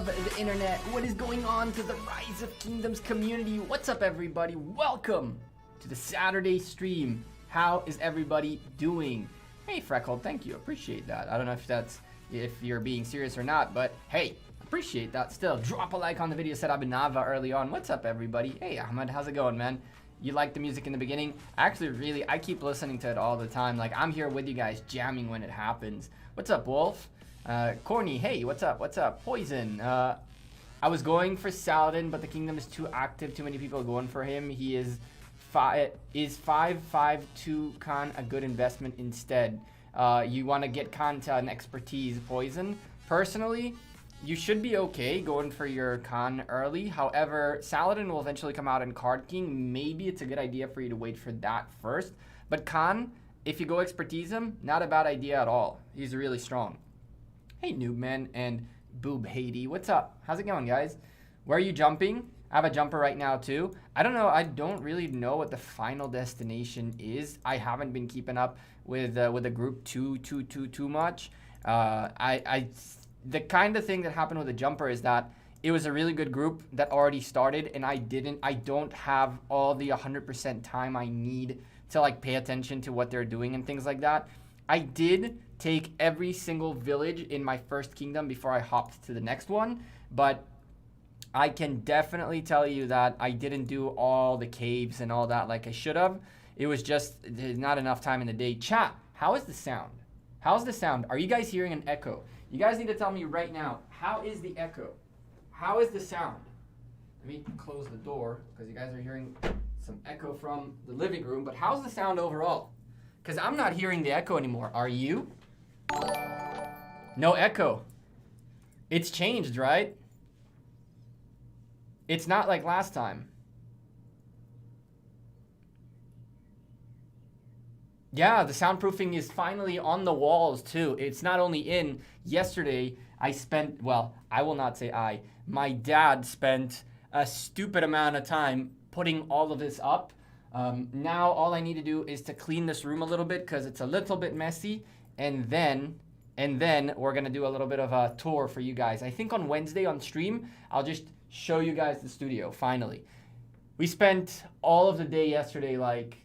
of the internet. What is going on to the Rise of Kingdoms community? What's up, everybody? Welcome to the Saturday stream. How is everybody doing? Hey, Freckled, thank you. Appreciate that. I don't know if you're being serious or not, but hey, appreciate that still. Drop a like on the video, said Abinava early on. What's up, everybody? Hey, Ahmed, how's it going, man? You like the music in the beginning? Actually, I keep listening to it all the time. Like, I'm here with you guys, jamming when it happens. What's up, Wolf? Corny, hey, what's up? What's up? Poison. I was going for Saladin, but the kingdom is too active. Too many people going for him. He is 5.52 Khan a good investment instead? You want to get Khan to an expertise, Poison. Personally, you should be okay going for your Khan early. However, Saladin will eventually come out in Card King. Maybe it's a good idea for you to wait for that first. But Khan, if you go expertise him, not a bad idea at all. He's really strong. Hey, Noobman and Boob Haiti. What's up? How's it going, guys? Where are you jumping? I have a jumper right now, too. I don't know. I don't really know what the final destination is. I haven't been keeping up with the group too much. The kind of thing that happened with the jumper is that it was a really good group that already started, and I don't have all the 100% time I need to like pay attention to what they're doing and things like that. I did take every single village in my first kingdom before I hopped to the next one, but I can definitely tell you that I didn't do all the caves and all that like I should have. It was just not enough time in the day. Chat, how is the sound? How's the sound? Are you guys hearing an echo? You guys need to tell me right now, how is the echo? How is the sound? Let me close the door because you guys are hearing some echo from the living room, but how's the sound overall? Because I'm not hearing the echo anymore. Are you? No echo. It's changed, right? It's not like last time. Yeah, the soundproofing is finally on the walls too. It's not only in. Yesterday, I spent, well, I will not say my dad spent a stupid amount of time putting all of this up. Now all I need to do is to clean this room a little bit because it's a little bit messy. And then we're going to do a little bit of a tour for you guys. I think on Wednesday on stream, I'll just show you guys the studio, finally. We spent all of the day yesterday, like,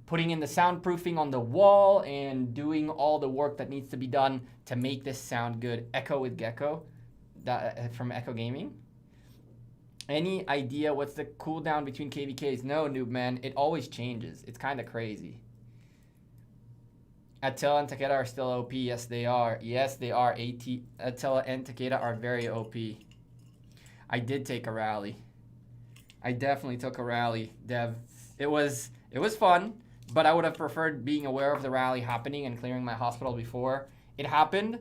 putting in the soundproofing on the wall and doing all the work that needs to be done to make this sound good. Echo with Gekko from Echo Gaming. Any idea what's the cooldown between KVKs? No, noob man, it always changes. It's kind of crazy. Attila and Takeda are still OP. Yes, they are. Yes, they are. Attila and Takeda are very OP. I did take a rally. I definitely took a rally, Dev. It was fun, but I would have preferred being aware of the rally happening and clearing my hospital before it happened.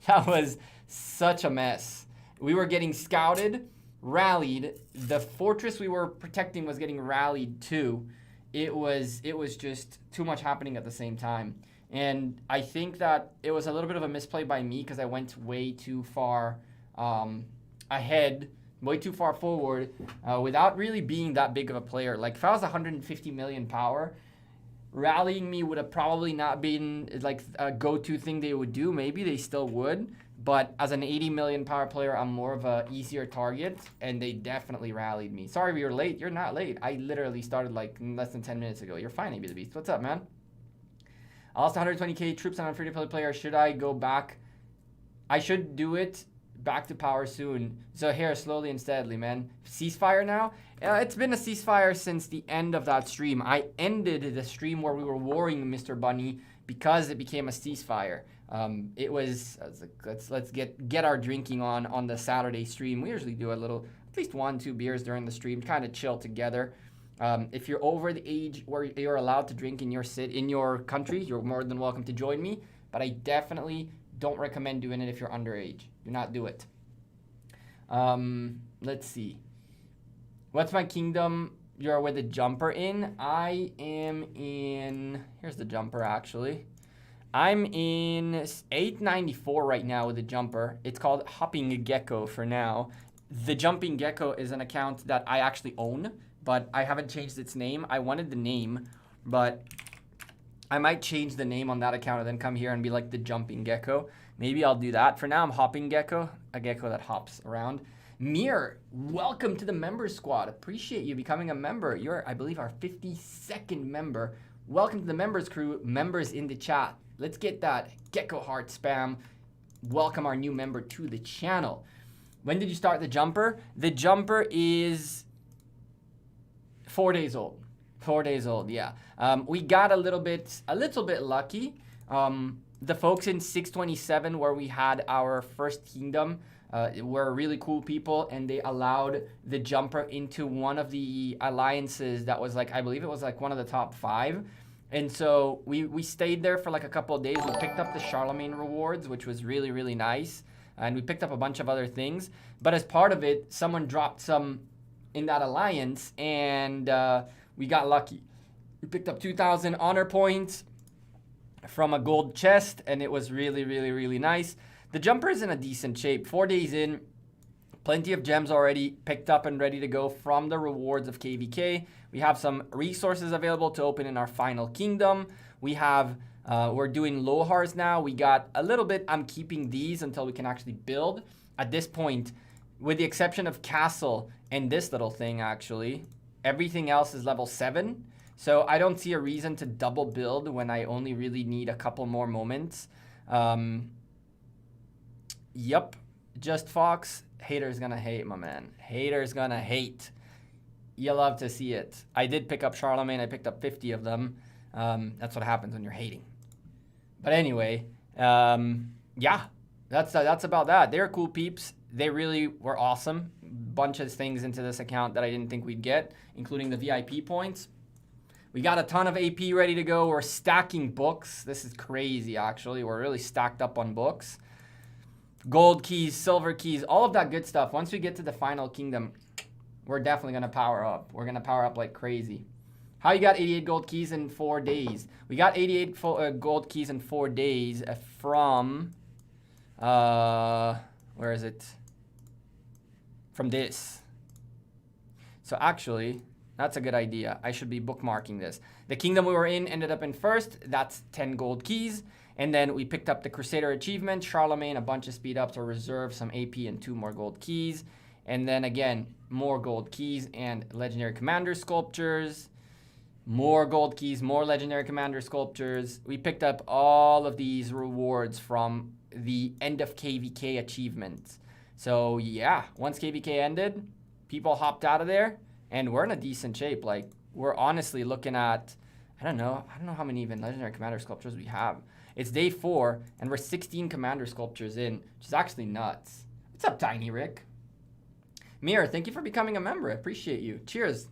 That was such a mess. We were getting scouted, rallied. The fortress we were protecting was getting rallied too. It was just too much happening at the same time. And I think that it was a little bit of a misplay by me because I went way too far ahead, way too far forward without really being that big of a player. Like if I was 150 million power, rallying me would have probably not been like a go-to thing they would do. Maybe they still would. But as an 80 million power player, I'm more of a easier target, and they definitely rallied me. Sorry we were late. You're not late. I literally started like less than 10 minutes ago. You're fine, AB the Beast. What's up, man? I lost 120k troops on a free-to-play player. Should I go back? I should do it back to power soon. So here, slowly and steadily, man. Ceasefire now? It's been a ceasefire since the end of that stream. I ended the stream where we were warring Mr. Bunny because it became a ceasefire. It was let's get our drinking on the Saturday stream. We usually do a little, at least 1-2 beers during the stream, kind of chill together. If you're over the age where you're allowed to drink in your country, you're more than welcome to join me. But I definitely don't recommend doing it if you're underage. Do not do it. Let's see. What's my kingdom you're with the jumper in? I am in, here's the jumper actually. I'm in 894 right now with the jumper. It's called Hopping Gekko for now. The Jumping Gekko is an account that I actually own, but I haven't changed its name. I wanted the name, but I might change the name on that account and then come here and be like the Jumping Gekko. Maybe I'll do that. For now, I'm Hopping Gekko. a Gekko that hops around. Mir, welcome to the members squad. Appreciate you becoming a member. You're, I believe, our 52nd member. Welcome to the members crew. Members in the chat. Let's get that Gekko heart spam. Welcome our new member to the channel. When did you start the jumper? The jumper is 4 days old. 4 days old, yeah. We got a little bit lucky. The folks in 627 where we had our first kingdom were really cool people, and they allowed the jumper into one of the alliances that was like, I believe it was like one of the top 5. And so we stayed there for like a couple of days. We picked up the Charlemagne rewards, which was really, really nice. And we picked up a bunch of other things. But as part of it, someone dropped some in that alliance, and we got lucky. We picked up 2,000 honor points from a gold chest, and it was really, really, really nice. The jumper is in a decent shape. 4 days in, plenty of gems already picked up and ready to go from the rewards of KVK. We have some resources available to open in our final kingdom. We have, we're doing Lohars now. We got a little bit, I'm keeping these until we can actually build. At this point, with the exception of Castle and this little thing actually, everything else is level 7. So I don't see a reason to double build when I only really need a couple more moments. Yep, Just Fox. Haters gonna hate, my man. Haters gonna hate. You love to see it. I did pick up Charlemagne. I picked up 50 of them. That's what happens when you're hating. But anyway, yeah, that's about that. They're cool peeps. They really were awesome. Bunch of things into this account that I didn't think we'd get, including the VIP points. We got a ton of AP ready to go. We're stacking books. This is crazy, actually. We're really stacked up on books. Gold keys, silver keys, all of that good stuff. Once we get to the final kingdom, we're definitely going to power up. We're going to power up like crazy. How you got 88 gold keys in 4 days? We got 88 gold keys in 4 days from, where is it? From this. So actually, that's a good idea. I should be bookmarking this. The kingdom we were in ended up in first. That's 10 gold keys. And then we picked up the Crusader achievement, Charlemagne, a bunch of speed ups or reserve, some AP, and 2 more gold keys. And then again, more gold keys and legendary commander sculptures. More gold keys, more legendary commander sculptures. We picked up all of these rewards from the end of KVK achievements. So yeah, once KVK ended, people hopped out of there, and we're in a decent shape. Like, we're honestly looking at, I don't know how many even legendary commander sculptures we have. It's day 4, and we're 16 commander sculptures in, which is actually nuts. What's up, Tiny Rick? Mir, thank you for becoming a member. I appreciate you. Cheers.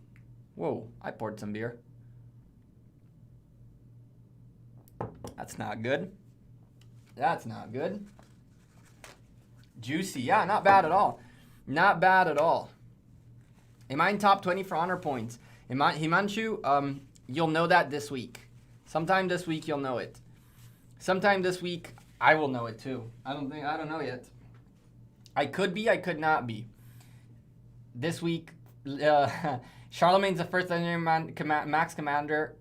Whoa, I poured some beer. That's not good. That's not good. Juicy. Yeah, not bad at all. Not bad at all. Am I in top 20 for honor points? Himanshu, you'll know that this week. Sometime this week, you'll know it. Sometime this week, I will know it too. I don't know yet. I could be, I could not be. This week, Charlemagne's the first legendary max commander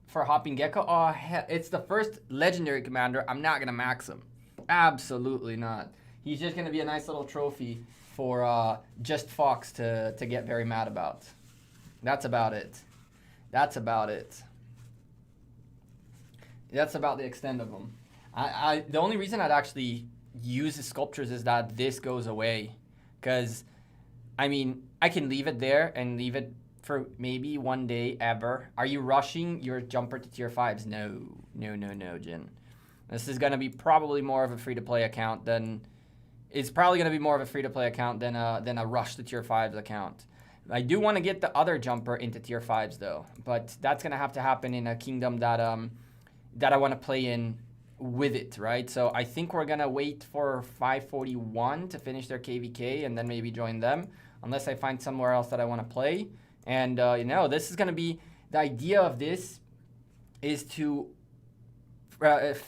for hopping Gekko. Oh, hell, it's the first legendary commander. I'm not going to max him. Absolutely not. He's just going to be a nice little trophy for Just Fox to get very mad about. That's about it. That's about it. That's about the extent of them. The only reason I'd actually use the sculptures is that this goes away. Because, I mean, I can leave it there and leave it for maybe one day ever. Are you rushing your jumper to tier 5s? No. No, Jin. This is going to be probably more of a free-to-play account than... It's probably going to be more of a free-to-play account than a rush to tier 5s account. I do want to get the other jumper into tier 5s, though. But that's going to have to happen in a kingdom that I want to play in with it, right? So I think we're going to wait for 541 to finish their KVK and then maybe join them, unless I find somewhere else that I want to play. And, you know, this is going to be, the idea of this is to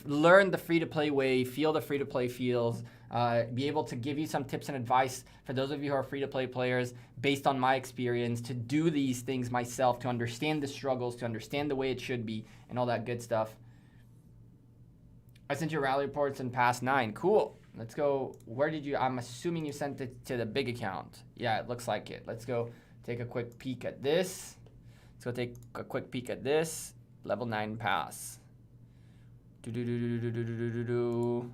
learn the free-to-play way, feel the free-to-play feels, be able to give you some tips and advice for those of you who are free-to-play players based on my experience, to do these things myself, to understand the struggles, to understand the way it should be, and all that good stuff. I sent you rally reports in past 9. Cool. Let's go. Where did you? I'm assuming you sent it to the big account. Yeah, it looks like it. Let's go take a quick peek at this. Let's go take a quick peek at this. Level 9 pass. Do do do do do do do do do.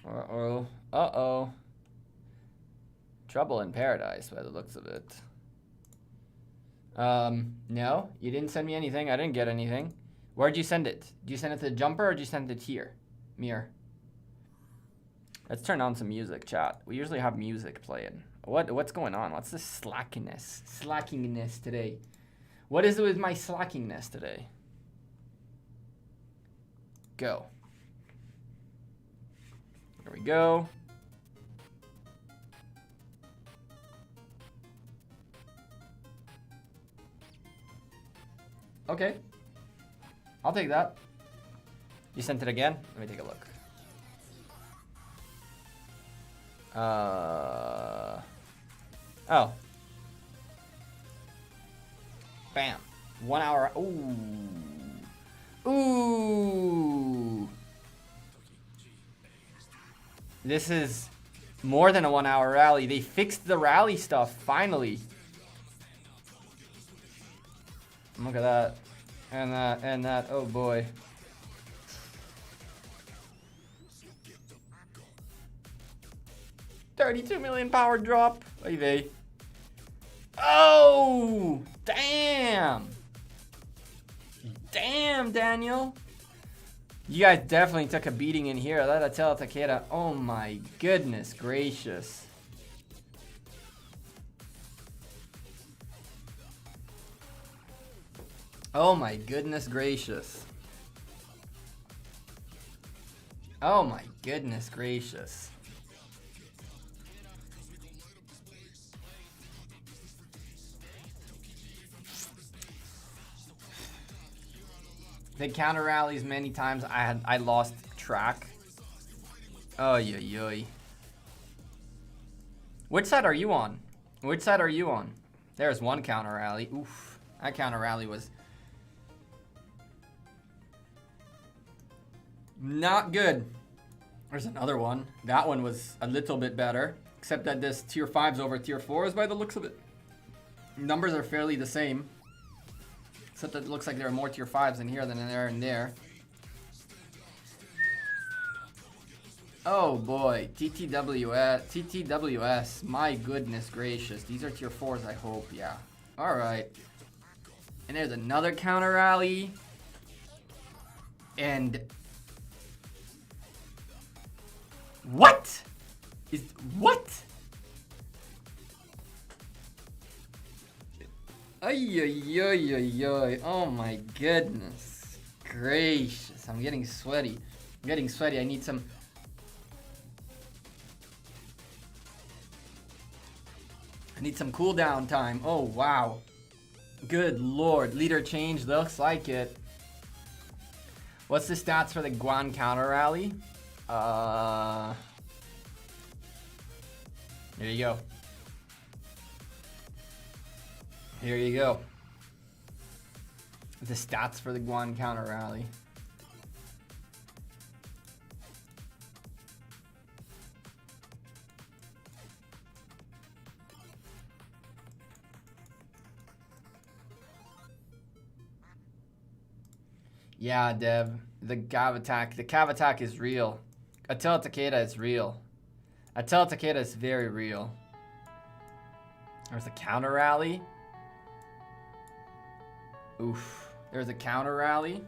Uh-oh. Uh-oh. Trouble in paradise by the looks of it. No, you didn't send me anything. I didn't get anything. Where'd you send it? Did you send it to the jumper or did you send it here? Mirror. Let's turn on some music, chat. We usually have music playing. What's going on? What's this slackiness today? What is it with my slackiness today? Go. There we go. Okay. I'll take that. You sent it again? Let me take a look. Oh. Bam. 1 hour. Ooh. Ooh. This is more than a 1 hour rally. They fixed the rally stuff, finally. Look at that. And that, and that. Oh boy. $32 million power drop. Oy vey. Oh! Damn! Damn, Daniel. You guys definitely took a beating in here. Let us tell Takeda. Oh my goodness gracious. Oh my goodness gracious. Oh my goodness gracious. The counter rallies many times I lost track. Oh yoy. Which side are you on? Which side are you on? There's one counter rally. Oof. That counter rally was not good. There's another one. That one was a little bit better. Except that this tier 5's over tier 4s by the looks of it. Numbers are fairly the same. Except that it looks like there are more tier 5s in here than there and there. Oh boy. TTWS. My goodness gracious. These are tier 4s, I hope. Yeah. Alright. And there's another counter rally. And what? What? Ay. Oh my goodness gracious. I'm getting sweaty. I need some. Cooldown time. Oh wow. Good lord. Leader change. Looks like it. What's the stats for the Guan counter rally? Here you go. Here you go. The stats for the Guan counter rally. Yeah, Dev. The Cav attack. The Cav attack is real. Attila Takeda is real. Attila Takeda is very real. There's a counter rally. Oof. There's a counter rally.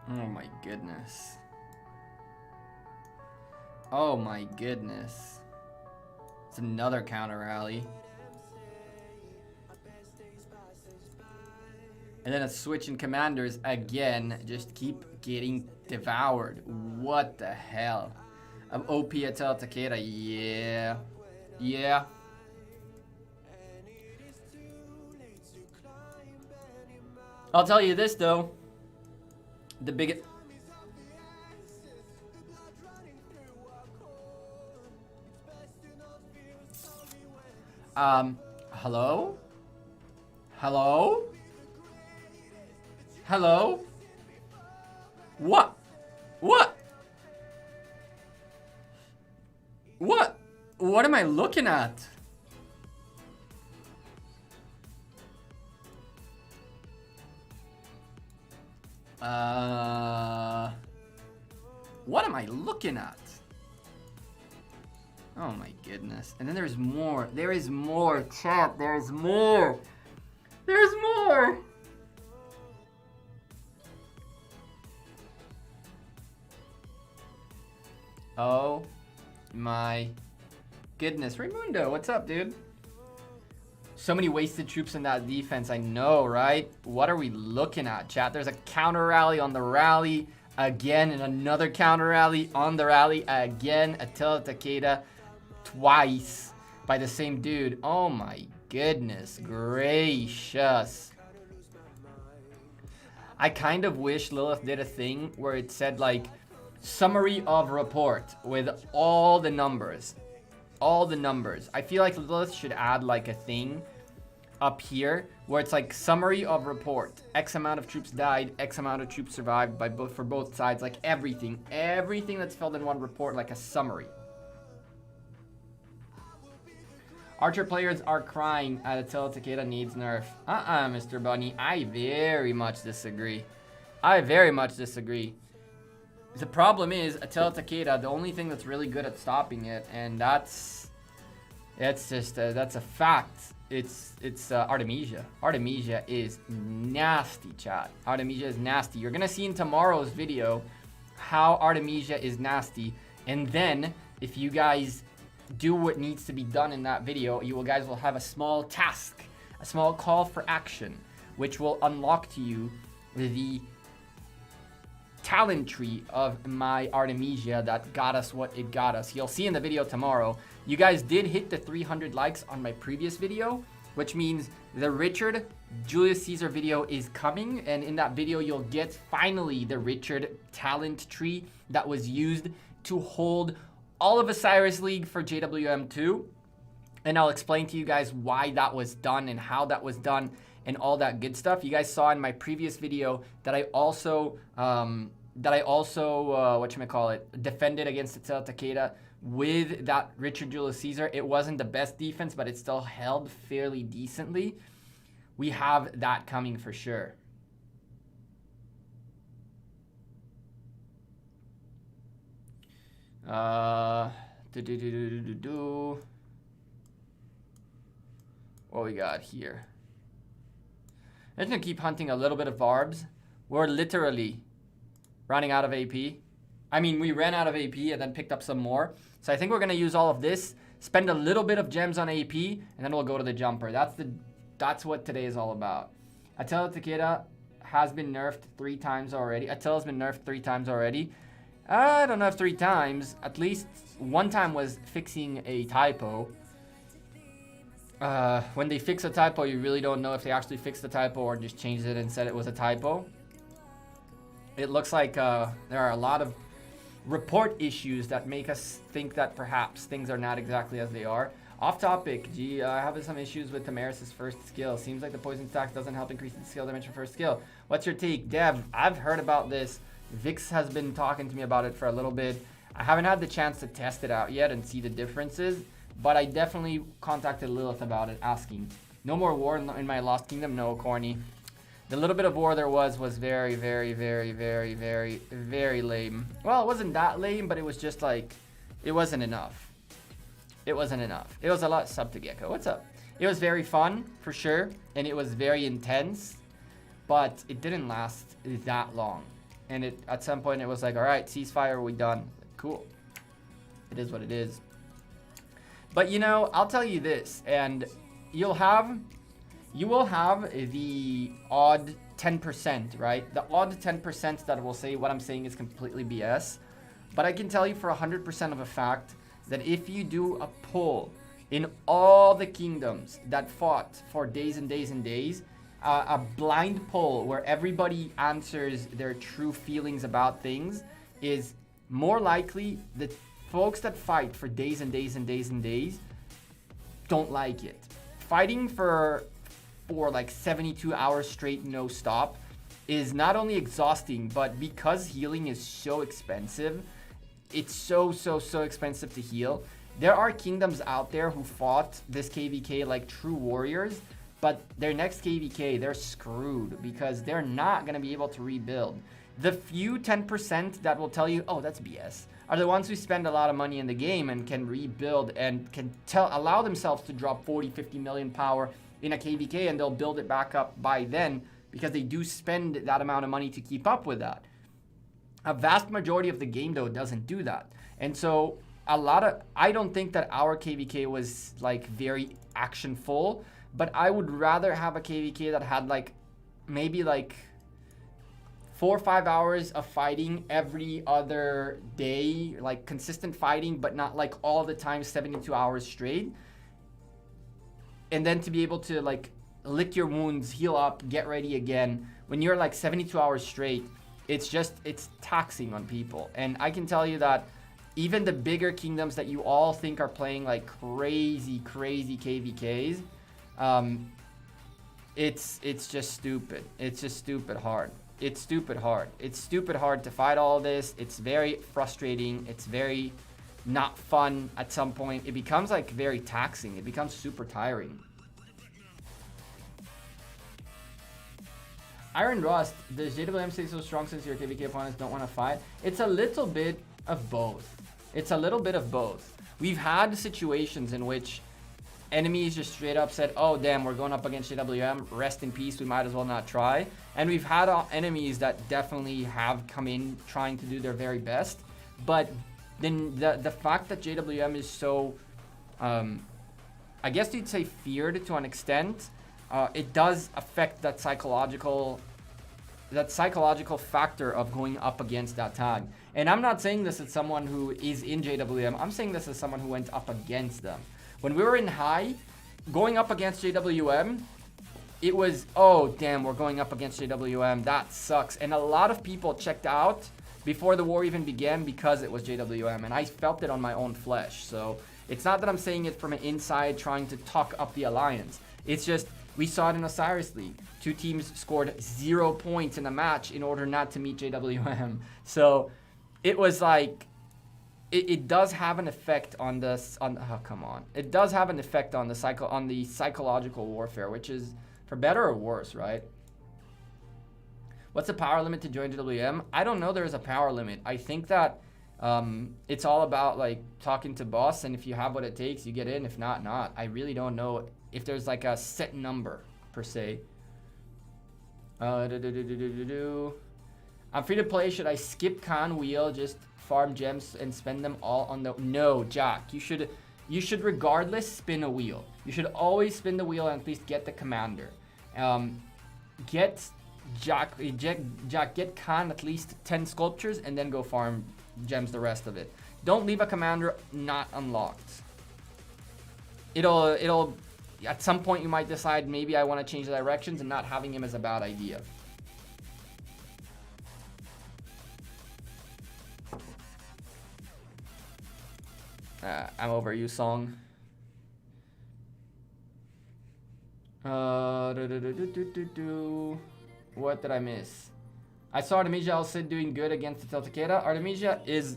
Oh my goodness. Oh my goodness. It's another counter rally. And then a switch in commanders again. Just keep getting devoured. What the hell? of OP Attila Takeda. Yeah. Yeah. I'll tell you this though. The biggest... Hello? Hello? Hello? What? What? What? What am I looking at? What am I looking at? Oh my goodness. And then there's more. There is more, chat. There's more. There's more. Oh my goodness. Raimundo, what's up, dude? So many wasted troops in that defense. I know, right? What are we looking at, chat? There's a counter rally on the rally again, and another counter rally on the rally again. Attila Takeda twice by the same dude. Oh my goodness gracious. I kind of wish Lilith did a thing where it said like summary of report with all the numbers. All the numbers. I feel like Lilith should add like a thing up here where it's like summary of report. X amount of troops died, X amount of troops survived for both sides, like everything that's filled in one report, like a summary. Archer players are crying at Attila Takeda needs nerf. Mr. Bunny, I very much disagree. I very much disagree. The problem is Attila Takeda, the only thing that's really good at stopping it, and that's a fact. It's Artemisia. Artemisia is nasty, chat. Artemisia is nasty. You're gonna see in tomorrow's video how Artemisia is nasty, and then if you guys do what needs to be done in that video, you guys will have a small task, a small call for action, which will unlock to you the talent tree of my Artemisia that got us what it got us. You'll see in the video tomorrow. You guys did hit the 300 likes on my previous video, which means the Richard Julius Caesar video is coming, and in that video you'll get finally the Richard talent tree that was used to hold all of Osiris League for JWM2, and I'll explain to you guys why that was done and how that was done and all that good stuff. You guys saw in my previous video that I also defended against Attila Takeda with that Richard Julius Caesar. It wasn't the best defense, but it still held fairly decently. We have that coming for sure. What we got here? I'm just gonna keep hunting a little bit of barbs. We're literally running out of AP. I mean, we ran out of AP and then picked up some more. So I think we're gonna use all of this, spend a little bit of gems on AP, and then we'll go to the jumper. That's what today is all about. Attila Takeda has been nerfed 3 times already. Attila's been nerfed 3 times already. I don't know if 3 times. At least one time was fixing a typo. When they fix a typo, you really don't know if they actually fixed the typo or just changed it and said it was a typo. It looks like there are a lot of report issues that make us think that perhaps things are not exactly as they are. Off topic, having some issues with Tamaris' first skill. Seems like the poison stack doesn't help increase the skill dimension first skill. What's your take? Dev, I've heard about this. Vix has been talking to me about it for a little bit. I haven't had the chance to test it out yet and see the differences, but I definitely contacted Lilith about it, asking. No more war in my Lost Kingdom? No, corny. The little bit of war there was very, very, very, very, very, very lame. Well, it wasn't that lame, but it was just like, it wasn't enough. It wasn't enough. It was a lot. Sub to Gekko. What's up? It was very fun, for sure, and it was very intense, but it didn't last that long. And at some point, it was like, all right, ceasefire, we done. Cool. It is what it is. But, you know, I'll tell you this, and you will have the odd 10%, right? The odd 10% that will say what I'm saying is completely BS. But I can tell you for 100% of a fact that if you do a poll in all the kingdoms that fought for days and days and days, a blind poll where everybody answers their true feelings about things, is more likely that folks that fight for days and days and days and days don't like it. Fighting for like 72 hours straight, no stop, is not only exhausting, but because healing is so expensive, it's so expensive to heal. There are kingdoms out there who fought this KVK like true warriors, but their next KVK, they're screwed because they're not going to be able to rebuild. The few 10% that will tell you, oh, that's BS, are the ones who spend a lot of money in the game and can rebuild and can allow themselves to drop 40, 50 million power in a KVK, and they'll build it back up by then because they do spend that amount of money to keep up with that. A vast majority of the game, though, doesn't do that. And so I don't think that our KVK was like very actionful, but I would rather have a KVK that had like maybe like 4 or 5 hours of fighting every other day, like consistent fighting, but not like all the time 72 hours straight. And then to be able to like lick your wounds, heal up, get ready again. When you're like 72 hours straight, it's taxing on people. And I can tell you that even the bigger kingdoms that you all think are playing like crazy KVKs, it's just stupid. It's just stupid hard. It's stupid hard. It's stupid hard to fight all this. It's very frustrating. It's very not fun at some point. It becomes like very taxing. It becomes super tiring. Iron Rust, does JWM stay so strong since your KVK opponents don't want to fight? It's a little bit of both. It's a little bit of both. We've had situations in which enemies just straight up said, oh damn, we're going up against JWM, rest in peace, we might as well not try. And we've had enemies that definitely have come in trying to do their very best. But then the fact that JWM is so, I guess you'd say feared to an extent, it does affect that psychological factor of going up against that tag. And I'm not saying this as someone who is in JWM, I'm saying this as someone who went up against them. When we were in high, going up against JWM, it was, oh damn, we're going up against JWM, that sucks. And a lot of people checked out before the war even began because it was JWM, and I felt it on my own flesh. So it's not that I'm saying it from an inside trying to talk up the alliance. It's just, we saw it in Osiris League. 2 teams scored 0 points in a match in order not to meet JWM. So it was like, it does have an effect on this. It does have an effect on the psychological warfare, which is for better or worse, right? What's the power limit to join JWM? I don't know. There's a power limit. I think that it's all about like talking to boss, and if you have what it takes, you get in. If not, not. I really don't know if there's like a set number per se. I'm free to play. Should I skip Khan wheel, just farm gems and spend them all on the... No, Jack. You should regardless spin a wheel. You should always spin the wheel and at least get the commander. Get Khan at least 10 sculptures and then go farm gems the rest of it. Don't leave a commander not unlocked. It'll at some point you might decide maybe I want to change the directions, and not having him is a bad idea. I'm over you, song. What did I miss? I saw Artemisia also doing good against Attila Takeda. Artemisia is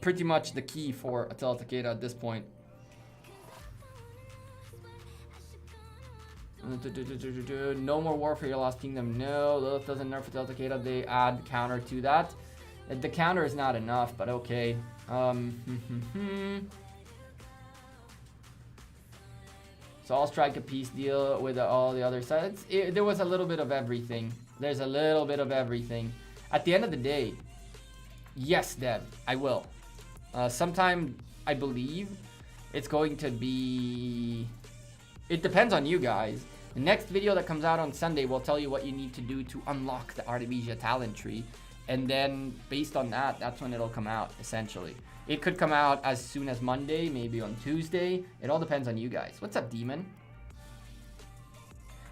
pretty much the key for Attila Takeda at this point. No more war for your Lost Kingdom. No, Lilith doesn't nerf Attila Takeda. They add counter to that. The counter is not enough, but okay. So I'll strike a peace deal with all the other sides. There was a little bit of everything. There's a little bit of everything. At the end of the day, yes, Dev, I will. Sometime, I believe, it's going to be... It depends on you guys. The next video that comes out on Sunday will tell you what you need to do to unlock the Artemisia talent tree. And then based on that, that's when it'll come out, essentially. It could come out as soon as Monday, maybe on Tuesday. It all depends on you guys. What's up, Demon?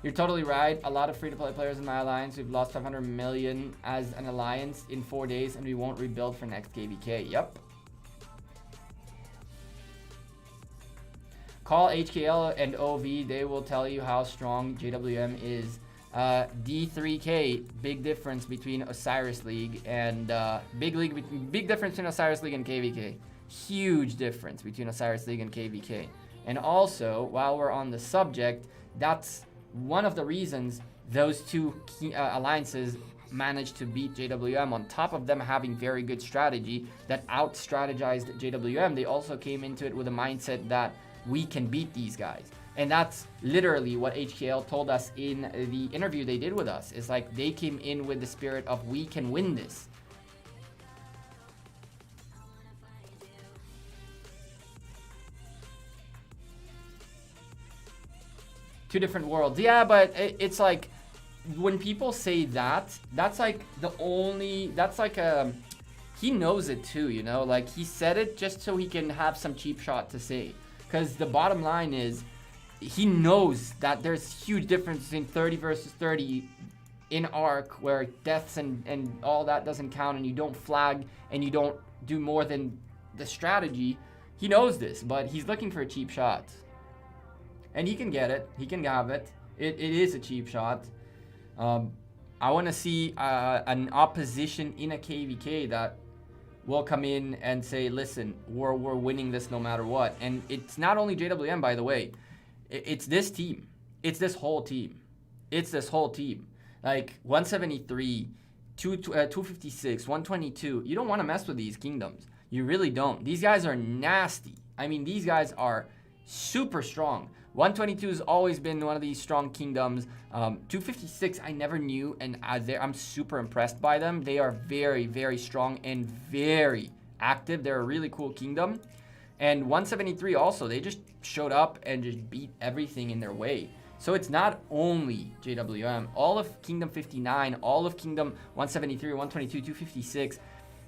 You're totally right. A lot of free-to-play players in my alliance. We've lost 500 million as an alliance in 4 days, and we won't rebuild for next KVK. Yep. Call HKL and OV. They will tell you how strong JWM is. D3K, big difference between Osiris League and big difference between Osiris League and KVK. Huge difference between Osiris League and KVK. And also, while we're on the subject, that's one of the reasons those two alliances managed to beat JWM. On top of them having very good strategy that out-strategized JWM, they also came into it with a mindset that we can beat these guys. And that's literally what HKL told us in the interview they did with us. It's like they came in with the spirit of we can win this. Two different worlds. Yeah, but it's like when people say that, that's like the only, that's like he knows it too, you know? Like he said it just so he can have some cheap shot to say. Because the bottom line is, he knows that there's huge difference in 30 versus 30 in Ark, where deaths and all that doesn't count, and you don't flag and you don't do more than the strategy. He knows this, but he's looking for a cheap shot. And he can get it. He can have it. It is a cheap shot. I want to see an opposition in a KVK that will come in and say, listen, we're winning this no matter what. And it's not only JWM, by the way. It's this team. It's this whole team. It's this whole team. Like 173, 256, 122. You don't want to mess with these kingdoms. You really don't. These guys are nasty. I mean, these guys are super strong. 122 has always been one of these strong kingdoms. 256, I never knew, and I'm super impressed by them. They are very, very strong and very active. They're a really cool kingdom. And 173 also, they just showed up and just beat everything in their way. So it's not only JWM. All of Kingdom 59, all of Kingdom 173, 122, 256,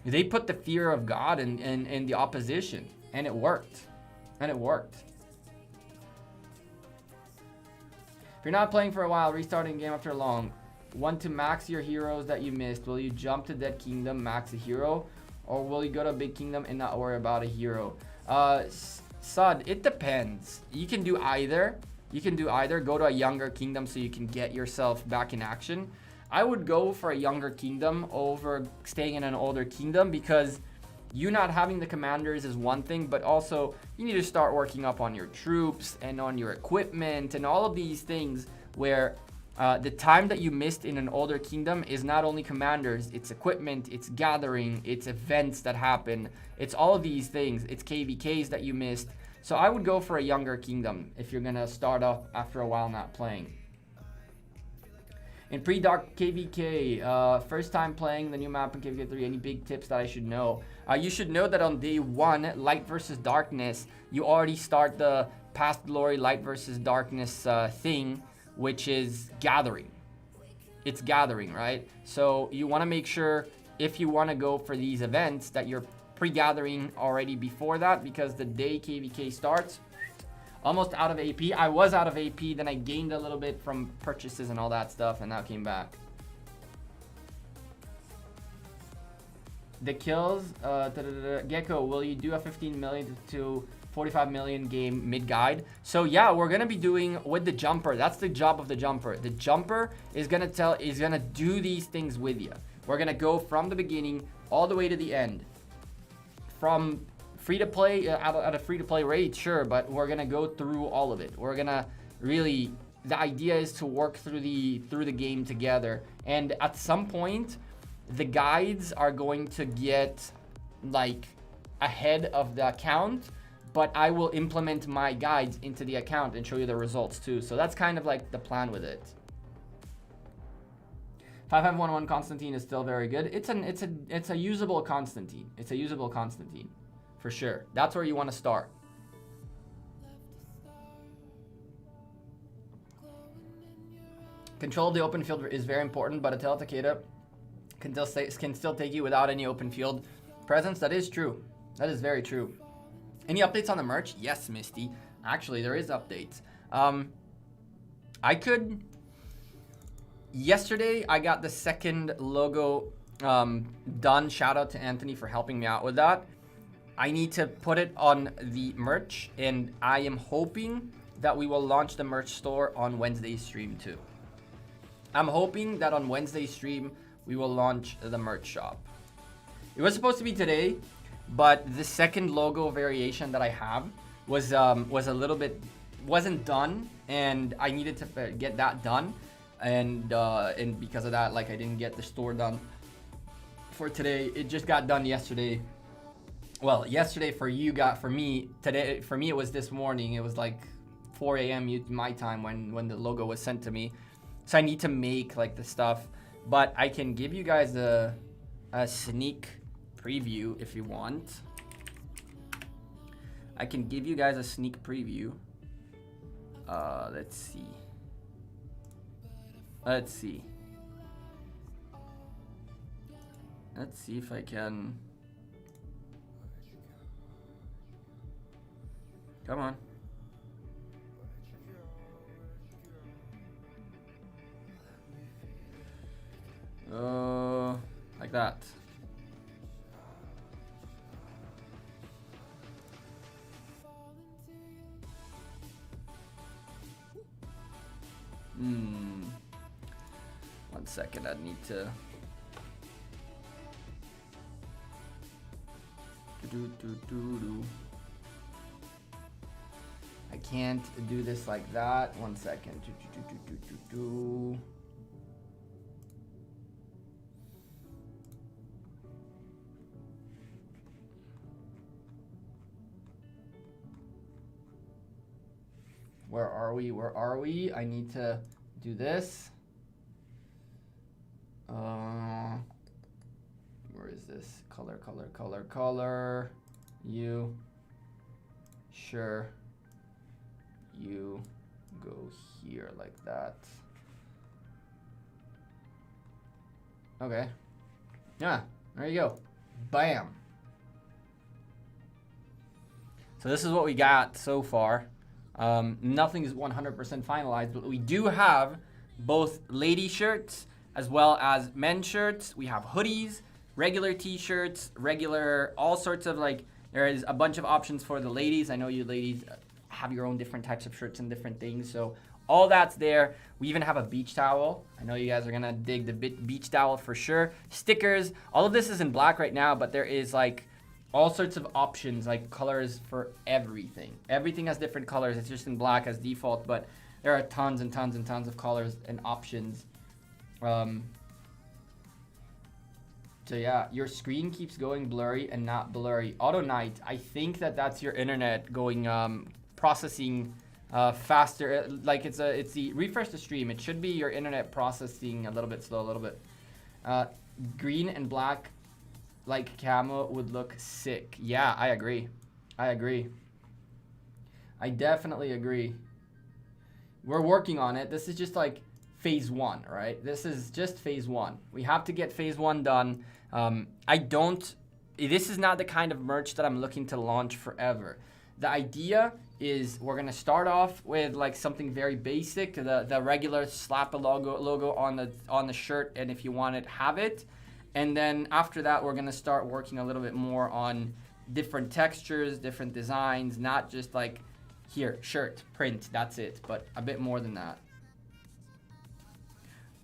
they put the fear of God in the opposition. And it worked. And it worked. If you're not playing for a while, restarting game after long, want to max your heroes that you missed, will you jump to Dead Kingdom, max a hero? Or will you go to a big kingdom and not worry about a hero? Sud, it depends. You can do either. You can do either. Go to a younger kingdom so you can get yourself back in action. I would go for a younger kingdom over staying in an older kingdom, because you not having the commanders is one thing, but also you need to start working up on your troops and on your equipment and all of these things where the time that you missed in an older kingdom is not only commanders, it's equipment, it's gathering, it's events that happen, it's all of these things, it's KVKs that you missed. So I would go for a younger kingdom if you're gonna start off after a while not playing. In pre-dark KVK, first time playing the new map in KVK 3, any big tips that I should know? You should know that on day 1, light versus darkness, you already start the past glory light versus darkness thing, which is gathering. It's gathering, right? So you want to make sure, if you want to go for these events, that you're pre-gathering already before that, because the day KVK starts, almost out of AP. I was out of AP, then I gained a little bit from purchases and all that stuff, and now came back. The kills, Gekko, will you do a 15 million to 45 million game mid-guide? So yeah, we're gonna be doing with the jumper. That's the job of the jumper. The jumper is gonna do these things with you. We're gonna go from the beginning all the way to the end. From free to play at a free to play rate, sure, but we're gonna go through all of it. We're gonna really, the idea is to work through the game together, and at some point the guides are going to get like ahead of the account, but I will implement my guides into the account and show you the results too. So that's kind of like the plan with it. 5511 Constantine is still very good. It's a usable Constantine. It's a usable Constantine for sure. That's where you want to start. Control of the open field is very important, but Atela Takeda can still take you without any open field presence. That is true. That is very true. Any updates on the merch? Yes, Misty. Actually, there is updates. Yesterday, I got the second logo done. Shout out to Anthony for helping me out with that. I need to put it on the merch, and I am hoping that we will launch the merch store on Wednesday's stream too. I'm hoping that on Wednesday's stream, we will launch the merch shop. It was supposed to be today, but the second logo variation that I have was a little bit, wasn't done, and I needed to get that done. And because of that, like, I didn't get the store done for today. It just got done yesterday. Well, yesterday for you got, for me, today, for me it was this morning. It was like 4 a.m. my time when the logo was sent to me. So I need to make like the stuff, but I can give you guys a sneak preview if you want. I can give you guys a sneak preview. Let's see. Let's see if I can. Come on. Like that. One second, I need to. I can't do this like that. One second. Where are we? Where are we? I need to do this. Where is this? Color, color, color, color. You. Sure. You go here like that. Okay. Yeah, there you go. Bam. So this is what we got so far. Nothing is 100% finalized, but we do have both lady shirts as well as men's shirts. We have hoodies, regular t-shirts, regular, all sorts of, like, there is a bunch of options for the ladies. I know you ladies have your own different types of shirts and different things, so all that's there. We even have a beach towel. I know you guys are gonna dig the beach towel for sure. Stickers, all of this is in black right now, but there is like all sorts of options, like colors for everything. Everything has different colors. It's just in black as default, but there are tons and tons and tons of colors and options. So yeah, your screen keeps going blurry and not blurry. Auto night, I think that's your internet going processing faster. Like it's the refresh the stream. It should be your internet processing a little bit slow, a little bit. Green and black like camo would look sick. Yeah, I agree. I agree. I definitely agree. We're working on it. This is just like phase 1, right? This is just phase 1. We have to get phase 1 done. This is not the kind of merch that I'm looking to launch forever. The idea is we're gonna start off with like something very basic, the regular slap a logo on the shirt, and if you want it, have it. And then after that, we're gonna start working a little bit more on different textures, different designs, not just like here, shirt, print, that's it, but a bit more than that.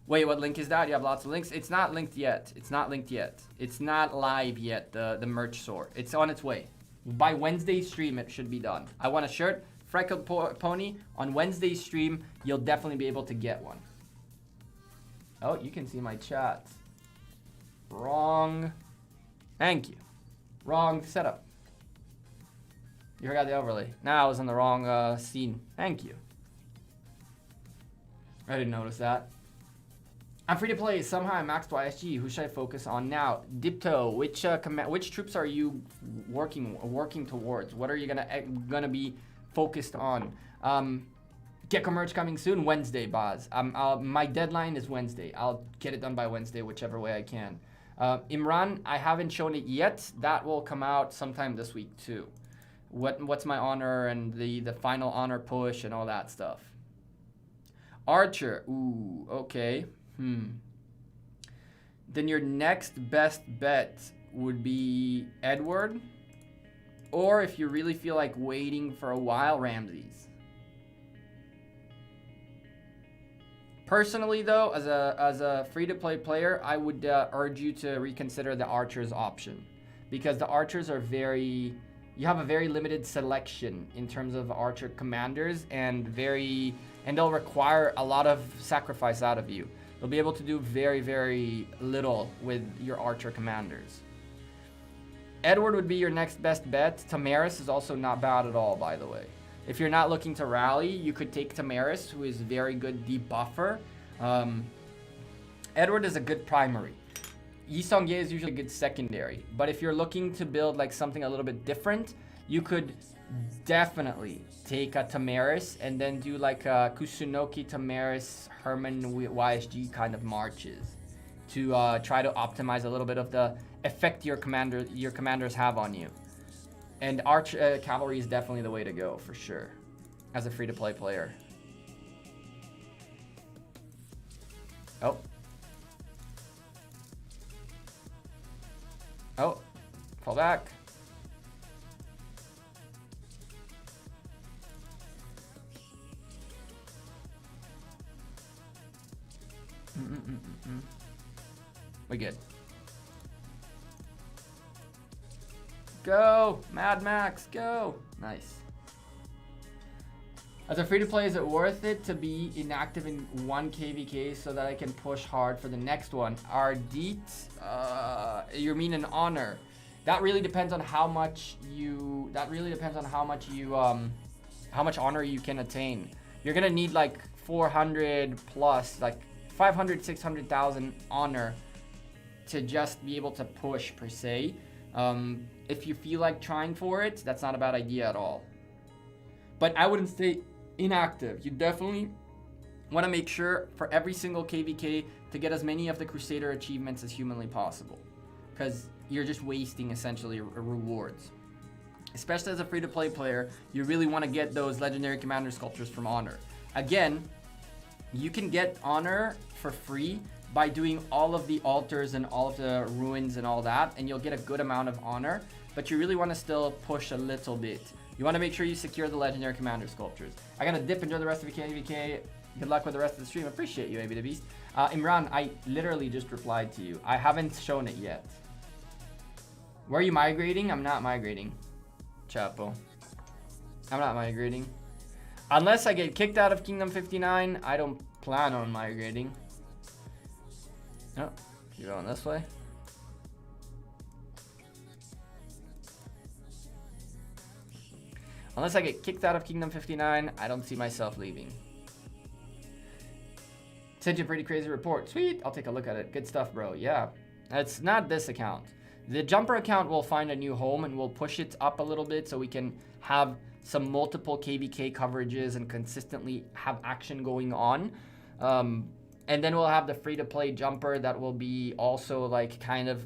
Wait, what link is that? You have lots of links. It's not linked yet. It's not linked yet. It's not live yet, the merch store. It's on its way. By Wednesday's stream, it should be done. I want a shirt, Freckled Pony. On Wednesday's stream, you'll definitely be able to get one. Oh, you can see my chat. Wrong. Thank you. Wrong setup. You forgot the overlay. Now I was in the wrong scene. Thank you. I didn't notice that. I'm free to play. Somehow I maxed YSG. Who should I focus on now? Dipto. Which troops are you working towards? What are you gonna be focused on? Gekko merch coming soon. Wednesday, Boz. My deadline is Wednesday. I'll get it done by Wednesday, whichever way I can. Imran, I haven't shown it yet. That will come out sometime this week too. What's my honor and the final honor push and all that stuff. Archer, ooh, okay. Then your next best bet would be Edward. Or if you really feel like waiting for a while, Ramses. Personally though, as a free-to-play player, I would urge you to reconsider the Archers option. Because the Archers are you have a very limited selection in terms of Archer commanders and they'll require a lot of sacrifice out of you. You'll be able to do very, very little with your Archer commanders. Edward would be your next best bet. Tamaris is also not bad at all, by the way. If you're not looking to rally, you could take Tamaris, who is very good debuffer. Edward is a good primary. Yi Song-ye is usually a good secondary. But if you're looking to build like something a little bit different, you could definitely take a Tamaris and then do like a Kusunoki, Tamaris, Herman, YSG kind of marches to try to optimize a little bit of the effect your commanders have on you. And cavalry is definitely the way to go for sure as a free-to-play player. Oh, fall back. We good. Go, Mad Max, go. Nice. As a free-to-play, is it worth it to be inactive in one KVK so that I can push hard for the next one? Ardit, you mean an honor? That really depends on how much how much honor you can attain. You're gonna need like 400 plus, like 500, 600,000 honor to just be able to push per se. If you feel like trying for it, that's not a bad idea at all. But I wouldn't stay inactive. You definitely want to make sure for every single KVK to get as many of the Crusader achievements as humanly possible. Because you're just wasting essentially rewards. Especially as a free-to-play player, you really want to get those legendary commander sculptures from honor. Again, you can get honor for free by doing all of the altars and all of the ruins and all that, and you'll get a good amount of honor, but you really want to still push a little bit. You want to make sure you secure the legendary commander sculptures. I gotta dip, enjoy the rest of your KVK. Good luck with the rest of the stream. Appreciate you, AB the Beast. Imran, I literally just replied to you. I haven't shown it yet. Where are you migrating? I'm not migrating, Chapo. I'm not migrating. Unless I get kicked out of Kingdom 59, I don't plan on migrating. Oh, you're going this way. Unless I get kicked out of Kingdom 59, I don't see myself leaving. Sent you a pretty crazy report. Sweet, I'll take a look at it. Good stuff, bro. Yeah, it's not this account. The jumper account will find a new home and we'll push it up a little bit so we can have some multiple KVK coverages and consistently have action going on. And then we'll have the free-to-play jumper that will be also like kind of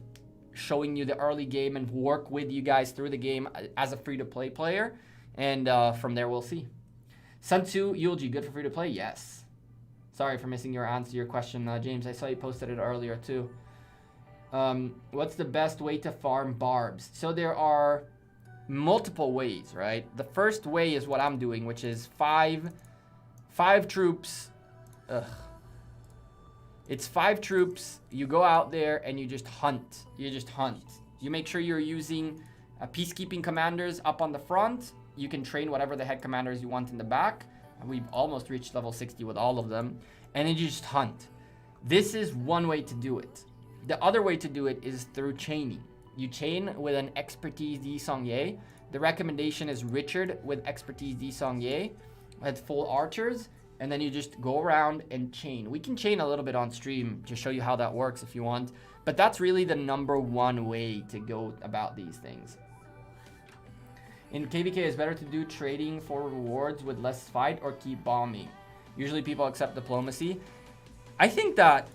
showing you the early game and work with you guys through the game as a free-to-play player. And from there, we'll see. Sun Tzu Eulogy, good for free-to-play? Yes. Sorry for missing your answer to your question, James. I saw you posted it earlier too. What's the best way to farm barbs? So there are multiple ways, right? The first way is what I'm doing, which is five troops. It's 5 troops. You go out there and you just hunt. You make sure you're using peacekeeping commanders up on the front. You can train whatever the heck commanders you want in the back. We've almost reached level 60 with all of them. And then you just hunt. This is one way to do it. The other way to do it is through chaining. You chain with an expertise Yi Song-ye. The recommendation is Richard with expertise Yi Song-ye at full archers. And then you just go around and chain. We can chain a little bit on stream to show you how that works if you want. But that's really the #1 way to go about these things. In KVK, it's better to do trading for rewards with less fight or keep bombing. Usually people accept diplomacy. I think that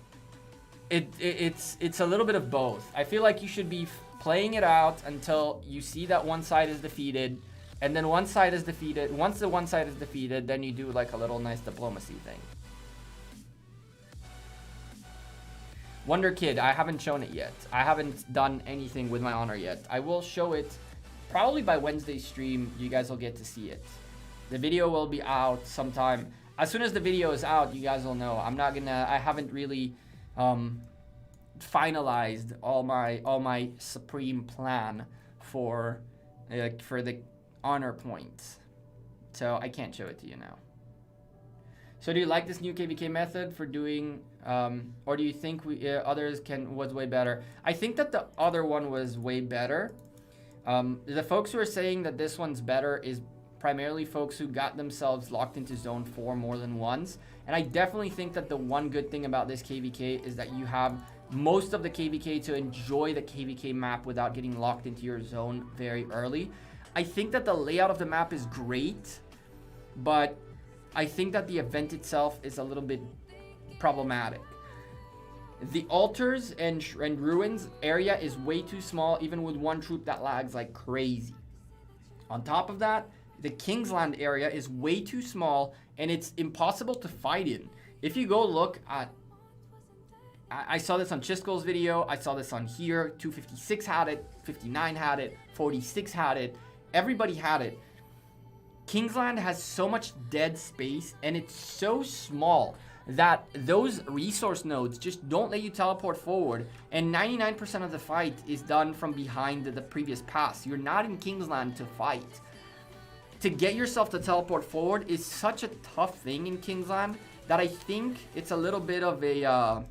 It's a little bit of both. I feel like you should be playing it out until you see that one side is defeated, and then one side is defeated. Once the one side is defeated, then you do like a little nice diplomacy thing. Wonder Kid, I haven't shown it yet. I haven't done anything with my honor yet. I will show it probably by Wednesday's stream. You guys will get to see it. The video will be out sometime. As soon as the video is out, you guys will know. I haven't really finalized all my supreme plan for the honor points. So I can't show it to you now. So do you like this new KVK method for doing, or do you think others was way better? I think that the other one was way better. The folks who are saying that this one's better is primarily folks who got themselves locked into zone 4 more than once. And I definitely think that the one good thing about this KVK is that you have most of the KVK to enjoy the KVK map without getting locked into your zone very early. I think that the layout of the map is great, but I think that the event itself is a little bit problematic. The altars and ruins area is way too small, even with one troop that lags like crazy. On top of that, the Kingsland area is way too small and it's impossible to fight in. If you go look at, I saw this on Chisco's video, I saw this on here, 256 had it, 59 had it, 46 had it, everybody had it. Kingsland has so much dead space and it's so small that those resource nodes just don't let you teleport forward, and 99% of the fight is done from behind the previous pass. You're not in Kingsland to fight. To get yourself to teleport forward is such a tough thing in Kingsland that I think it's a little bit of a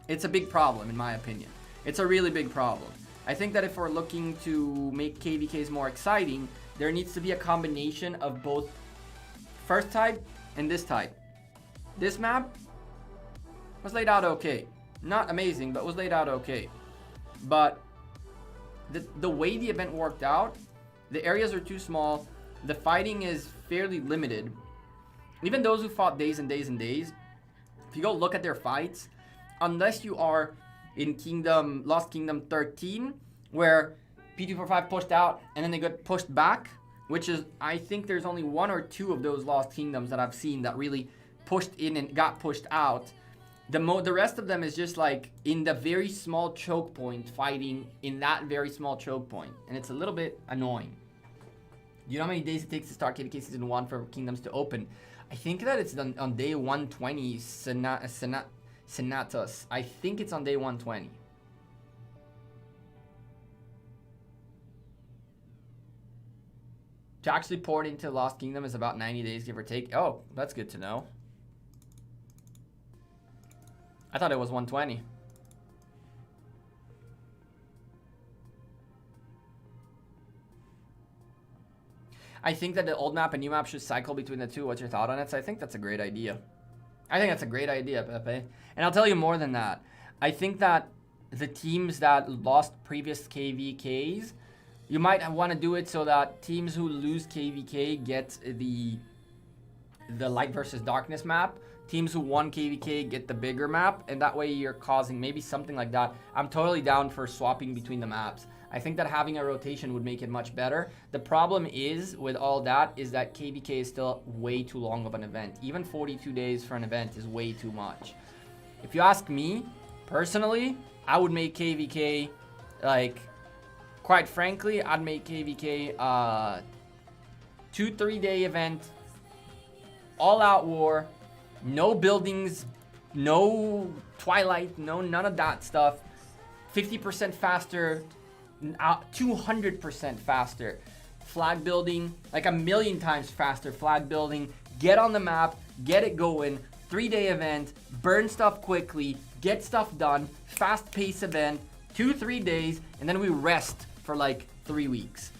it's a big problem in my opinion. It's a really big problem. I think that if we're looking to make KVKs more exciting, there needs to be a combination of both first type and this type. This map was laid out okay. Not amazing, but was laid out okay. But the way the event worked out, the areas are too small. The fighting is fairly limited. Even those who fought days and days and days, if you go look at their fights, unless you are in Lost Kingdom 13, where P245 pushed out and then they got pushed back, which is, I think there's only 1 or 2 of those Lost Kingdoms that I've seen that really pushed in and got pushed out. The rest of them is just like in the very small choke point, fighting in that very small choke point, and it's a little bit annoying. Do you know how many days it takes to start KVK Season 1 for Kingdoms to open? I think that it's on day 120, Senatus. I think it's on day 120. To actually port into Lost Kingdom is about 90 days, give or take. Oh, that's good to know. I thought it was 120. I think that the old map and new map should cycle between the two. What's your thought on it? So I think that's a great idea. I think that's a great idea, Pepe. And I'll tell you more than that. I think that the teams that lost previous KVKs, you might want to do it so that teams who lose KVK get the light versus darkness map. Teams who won KVK get the bigger map, and that way you're causing maybe something like that. I'm totally down for swapping between the maps. I think that having a rotation would make it much better. The problem is with all that is that KVK is still way too long of an event. Even 42 days for an event is way too much. If you ask me, personally, I would make KVK, like, quite frankly, I'd make KVK a 2-3 day event, all out war, no buildings, no twilight, no none of that stuff, 50% faster, 200% faster flag building, like 1,000,000 times faster flag building. Get on the map, get it going, 3-day event, burn stuff quickly, get stuff done, fast pace event, 2-3 days, and then we rest for like 3 weeks.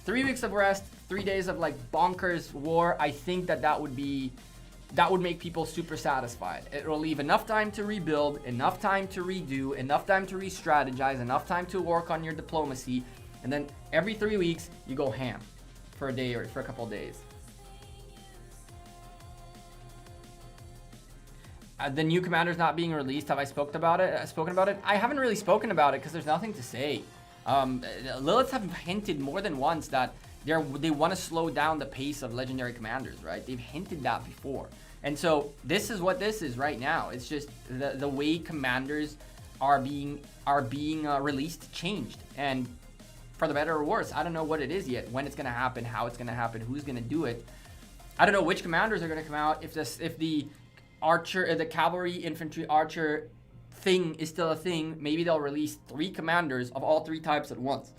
3 weeks of rest, 3 days of like bonkers war. I think that would make people super satisfied. It will leave enough time to rebuild, enough time to redo, enough time to re-strategize, enough time to work on your diplomacy, and then every 3 weeks you go ham for a day or for a couple days. The new commander's not being released. Have I spoken about it? I haven't really spoken about it because there's nothing to say. Liliths have hinted more than once that they want to slow down the pace of legendary commanders, right? They've hinted that before. And so this is what this is right now. It's just the way commanders are being released changed. And for the better or worse, I don't know what it is yet, when it's going to happen, how it's going to happen, who's going to do it. I don't know which commanders are going to come out. If the archer, the cavalry, infantry, archer thing is still a thing, maybe they'll release 3 commanders of all 3 types at once.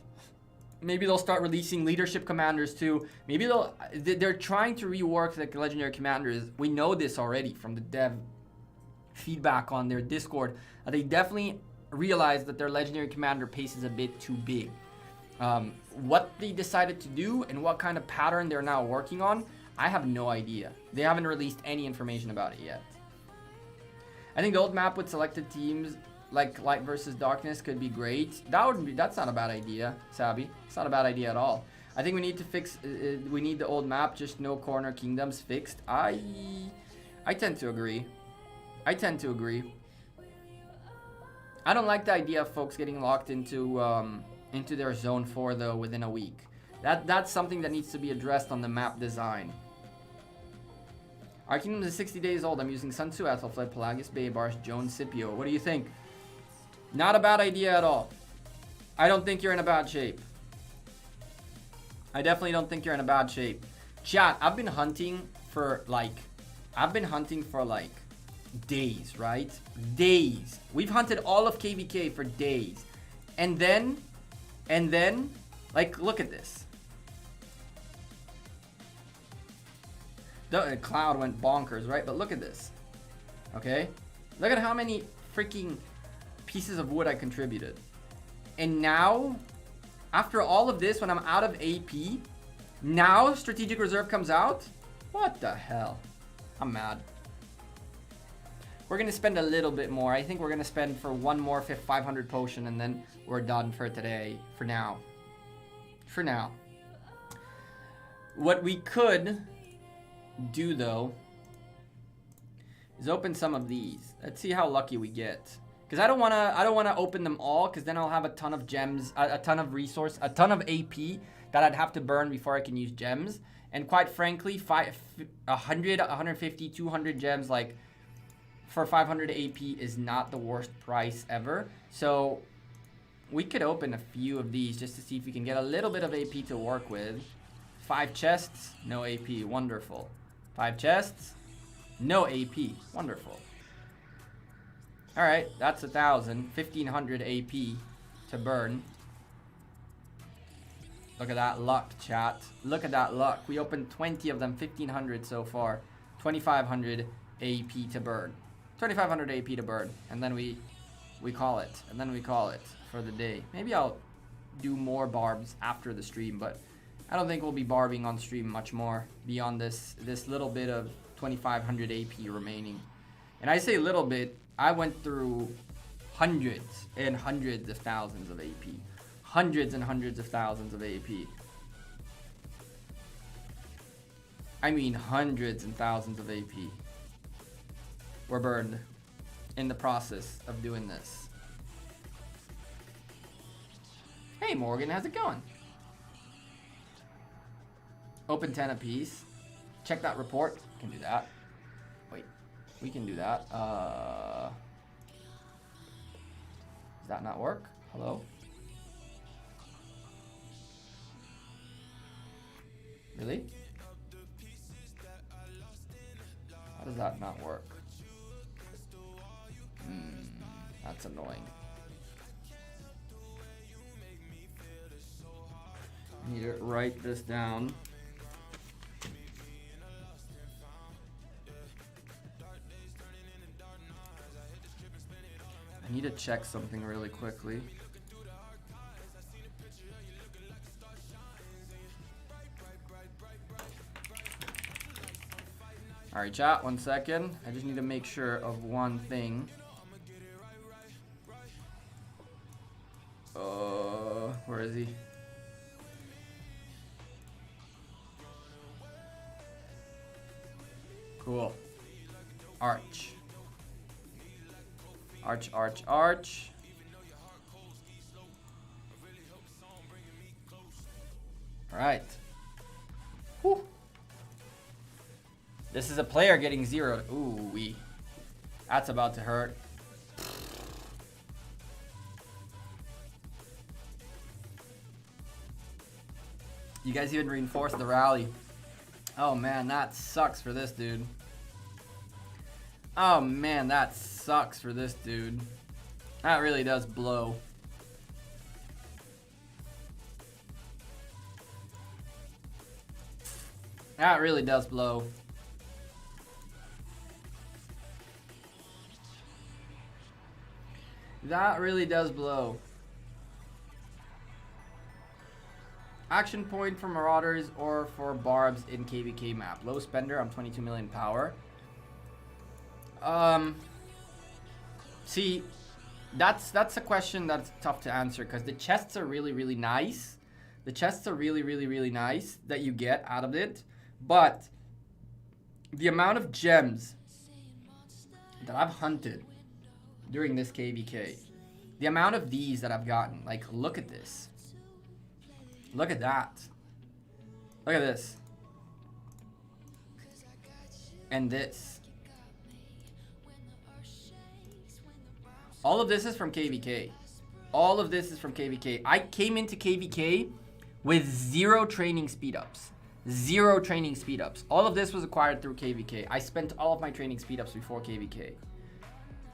Maybe they'll start releasing leadership commanders too. Maybe they're trying to rework the legendary commanders. We know this already from the dev feedback on their Discord. They definitely realized that their legendary commander pace is a bit too big. What they decided to do and what kind of pattern they're now working on, I have no idea. They haven't released any information about it yet. I think the old map with selected teams like Light versus Darkness could be great. That's not a bad idea, Sabi. It's not a bad idea at all. I think we need to fix. We need the old map, just no corner kingdoms fixed. I tend to agree. I don't like the idea of folks getting locked into their zone 4 though within a week. That's something that needs to be addressed on the map design. Our kingdom is 60 days old. I'm using Sun Tzu, Ethelfled, Pelagius, Baybars, Joan, Scipio. What do you think? Not a bad idea at all. I don't think you're in a bad shape. I definitely don't think you're in a bad shape. Chat, I've been hunting for like days, right? Days. We've hunted all of KVK for days. And then, like, look at this. The cloud went bonkers, right? But look at this. Okay? Look at how many freaking pieces of wood I contributed. And now, after all of this, when I'm out of AP, now strategic reserve comes out? What the hell? I'm mad. We're going to spend a little bit more. I think we're going to spend for one more 500 potion and then we're done for today. For now. For now. What we could do though is open some of these. Let's see how lucky we get. Because I don't want to open them all, because then I'll have a ton of gems, a ton of resource, a ton of AP that I'd have to burn before I can use gems. And quite frankly, 100, 150, 200 gems, like for 500 AP is not the worst price ever. So we could open a few of these just to see if we can get a little bit of AP to work with. 5 chests, no AP, wonderful. 5 chests, no AP, wonderful. All right, that's 1,000, 1,500 AP to burn. Look at that luck, chat. Look at that luck. We opened 20 of them, 1,500 so far. 2,500 AP to burn. 2,500 AP to burn, and then we call it. And then we call it for the day. Maybe I'll do more barbs after the stream, but I don't think we'll be barbing on stream much more beyond this little bit of 2,500 AP remaining. And I say little bit, I went through hundreds and hundreds of thousands of AP. Hundreds and hundreds of thousands of AP. I mean hundreds and thousands of AP were burned in the process of doing this. Hey Morgan, how's it going? Open 10 apiece. Check that report. Can do that. Wait, we can do that. Does that not work? Hello? Really? How does that not work? That's annoying. I need to write this down. I need to check something really quickly. Alright, chat, 1 second. I just need to make sure of one thing. Where is he? Cool. Arch. Arch, arch, arch. All right. Whew. This is a player getting zeroed. Ooh, wee. That's about to hurt. You guys even reinforced the rally. Oh man, that sucks for this dude. Oh man, that sucks for this dude. That really does blow. That really does blow. That really does blow. Action point for Marauders or for Barbs in KVK map. Low spender, I'm 22 million power. See, that's a question that's tough to answer because the chests are really nice. The chests are really nice that you get out of it. But the amount of gems that I've hunted during this KVK, the amount of these that I've gotten, like, look at this. Look at that. Look at this. And this. All of this is from KVK. All of this is from KVK. I came into KVK with 0 training speed ups. 0 training speed ups. All of this was acquired through KVK. I spent all of my training speed ups before KVK.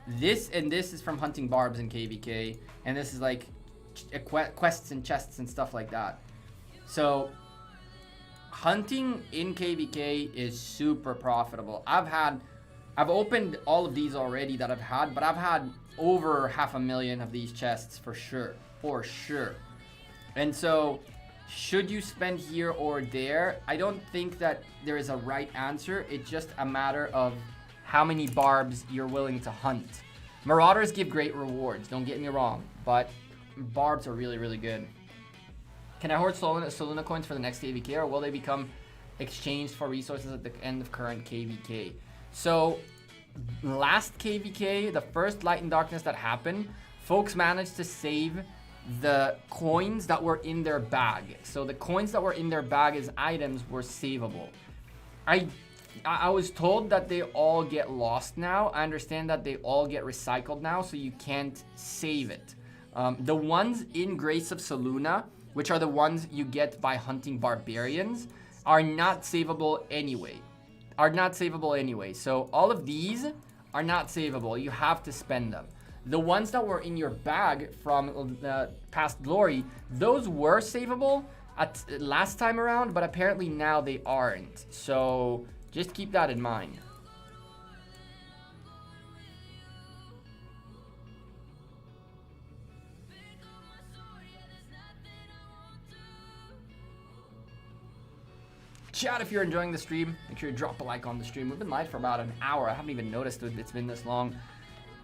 This and this is from hunting Barbs in KVK. And this is like quests and chests and stuff like that. So hunting in KVK is super profitable. I've opened all of these already that I've had, but I've had over 500,000 of these chests for sure. For sure. And so should you spend here or there? I don't think that there is a right answer. It's just a matter of how many Barbs you're willing to hunt. Marauders give great rewards, don't get me wrong, but Barbs are really good. Can I hoard Soluna coins for the next KVK, or will they become exchanged for resources at the end of current KVK? So last KVK, the first Light and Darkness that happened, folks managed to save the coins that were in their bag. So the coins that were in their bag as items were savable. I was told that they all get lost now. I understand that they all get recycled now, so you can't save it. The ones in Grace of Soluna, which are the ones you get by hunting Barbarians, are not savable anyway. So all of these are not savable. You have to spend them. The ones that were in your bag from past glory, those were savable at last time around, but apparently now they aren't. So just keep that in mind. Chat, if you're enjoying the stream, make sure you drop a like on the stream. We've been live for about an hour. I haven't even noticed it's been this long.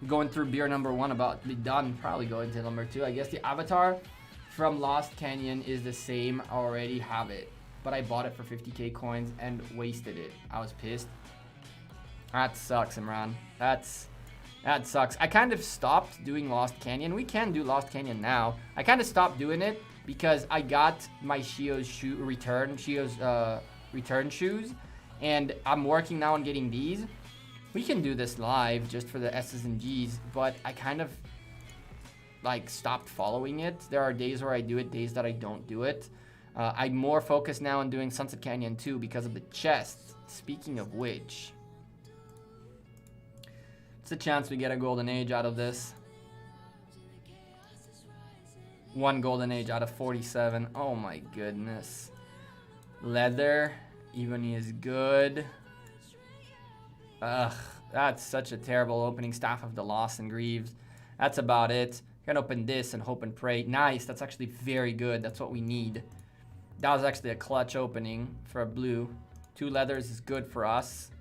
Going through beer number 1, about to be done. Probably going to number 2. I guess the avatar from Lost Canyon is the same. I already have it, but I bought it for 50k coins and wasted it. I was pissed. That sucks, Imran. That sucks. I kind of stopped doing Lost Canyon. We can do Lost Canyon now. I kind of stopped doing it because I got my Shio's return shoes, and I'm working now on getting these. We can do this live just for the S's and G's, but I kind of like stopped following it. There are days where I do it, days that I don't do it. I'm more focused now on doing Sunset Canyon 2 because of the chest. Speaking of which, it's a chance we get a golden age out of this. 1 golden age out of 47. Oh my goodness. Leather, Ebony is good. Ugh, that's such a terrible opening. Staff of the Lost and Greaves. That's about it. Gonna open this and hope and pray. Nice, that's actually very good. That's what we need. That was actually a clutch opening for a blue. 2 leathers is good for us.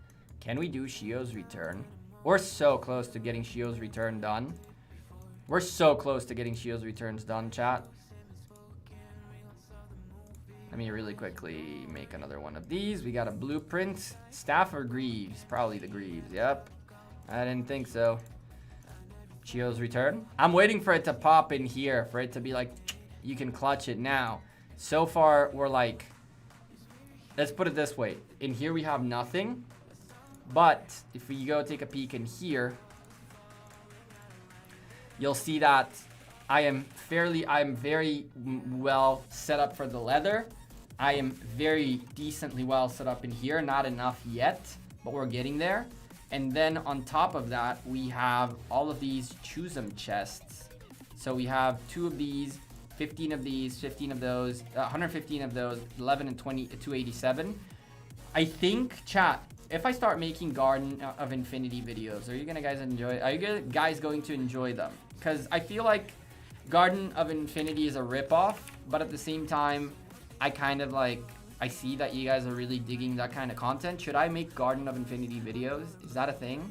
Can we do Shio's return? We're so close to getting Shio's return done. We're so close to getting Shio's returns done, chat. Let me really quickly make another one of these. We got a blueprint. Staff or Greaves? Probably the Greaves, yep. I didn't think so. Chio's return. I'm waiting for it to pop in here, for it to be like, you can clutch it now. So far, we're like, let's put it this way. In here, we have nothing. But if we go take a peek in here, you'll see that I am very well set up for the leather. I am very decently well set up in here. Not enough yet, but we're getting there. And then on top of that, we have all of these choose 'em chests. So we have 2 of these, 15 of these, 15 of those, 115 of those, 11 and 20, 287. I think, chat, if I start making Garden of Infinity videos, are you guys going to enjoy them? Because I feel like Garden of Infinity is a ripoff, but at the same time, I kind of like, I see that you guys are really digging that kind of content. Should I make Garden of Infinity videos? Is that a thing?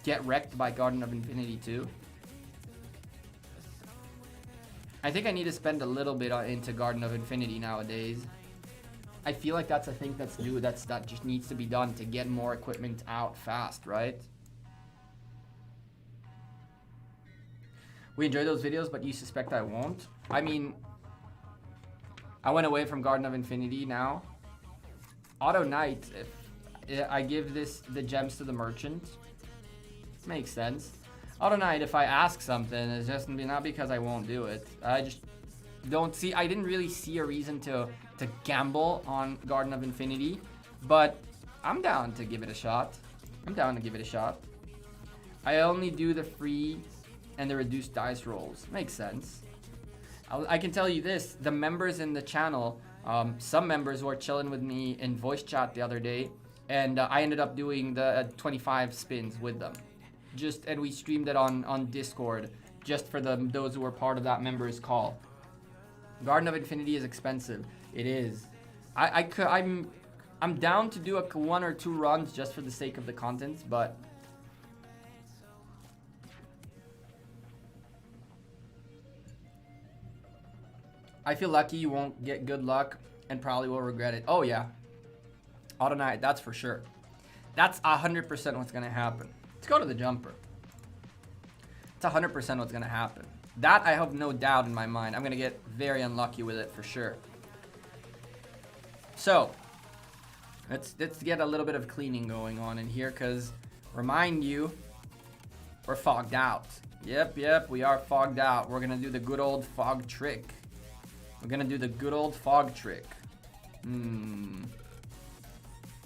Get wrecked by Garden of Infinity 2? I think I need to spend a little bit into Garden of Infinity nowadays. I feel like that's a thing that's new, that just needs to be done to get more equipment out fast, right? We enjoy those videos, but you suspect I won't? I mean, I went away from Garden of Infinity now. Auto Knight, if I give the gems to the merchant, makes sense. Auto Knight, if I ask something, it's just not because I won't do it. I just don't see, I didn't really see a reason to gamble on Garden of Infinity, but I'm down to give it a shot. I only do the free and the reduced dice rolls. Makes sense. I can tell you this, the members in the channel, some members were chilling with me in voice chat the other day, and I ended up doing the 25 spins with them. And we streamed it on Discord, just for those who were part of that members call. Garden of Infinity is expensive. It is. I'm down to do 1 or 2 runs just for the sake of the content, but I feel lucky you won't get good luck and probably will regret it. Oh yeah, Auto Knight, that's for sure. That's 100% what's gonna happen. Let's go to the jumper. It's 100% what's gonna happen. That I have no doubt in my mind. I'm gonna get very unlucky with it for sure. So let's get a little bit of cleaning going on in here, because remind you, we're fogged out. Yep, we are fogged out. We're gonna do the good old fog trick.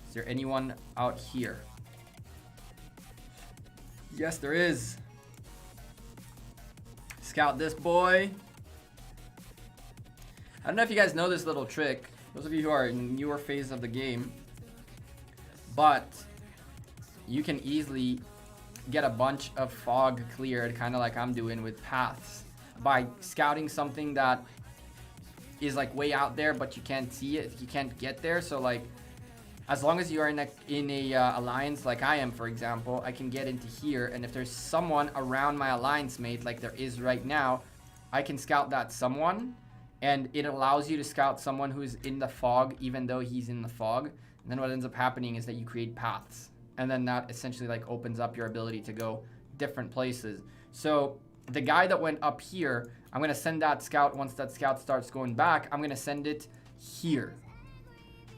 Is there anyone out here? Yes, there is. Scout this boy. I don't know if you guys know this little trick, those of you who are in newer phase of the game, but you can easily get a bunch of fog cleared, kind of like I'm doing with paths, by scouting something that is like way out there, but you can't see it, you can't get there. So like, as long as you are in a alliance like I am, for example, I can get into here, and if there's someone around my alliance mate like there is right now, I can scout that someone, and it allows you to scout someone who's in the fog even though he's in the fog. And then what ends up happening is that you create paths, and then that essentially like opens up your ability to go different places. So the guy that went up here, I'm gonna send that scout. Once that scout starts going back, I'm gonna send it here,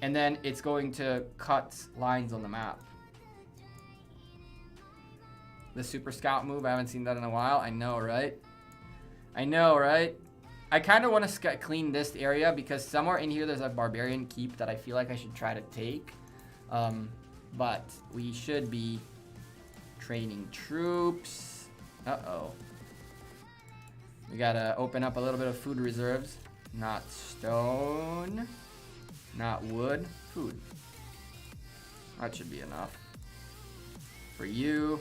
and then it's going to cut lines on the map. The super scout move, I haven't seen that in a while. I know, right? I kind of want to clean this area, because somewhere in here there's a barbarian keep that I feel like I should try to take. But we should be training troops. Uh-oh. We gotta open up a little bit of food reserves. Not stone, not wood, food. That should be enough. For you.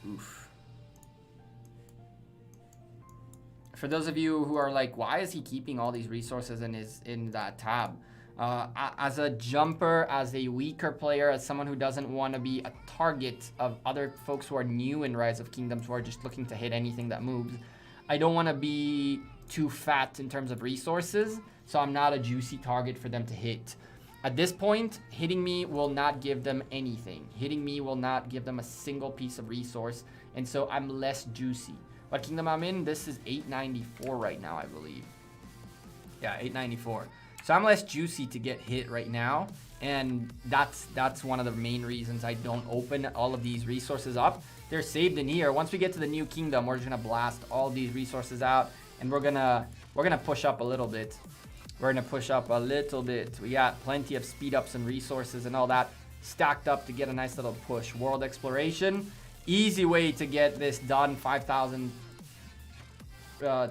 Oof. For those of you who are like, why is he keeping all these resources in that tab? As a jumper, as a weaker player, as someone who doesn't want to be a target of other folks who are new in Rise of Kingdoms, who are just looking to hit anything that moves, I don't want to be too fat in terms of resources, so I'm not a juicy target for them to hit. At this point, hitting me will not give them anything. Hitting me will not give them a single piece of resource, and so I'm less juicy. What kingdom I'm in, this is 894 right now, I believe. Yeah, 894. So I'm less juicy to get hit right now, and that's one of the main reasons I don't open all of these resources up. They're saved in here. Once we get to the new kingdom, we're just gonna blast all these resources out, and we're gonna push up a little bit. We're gonna push up a little bit. We got plenty of speed ups and resources and all that stacked up to get a nice little push. World exploration, easy way to get this done. 5,000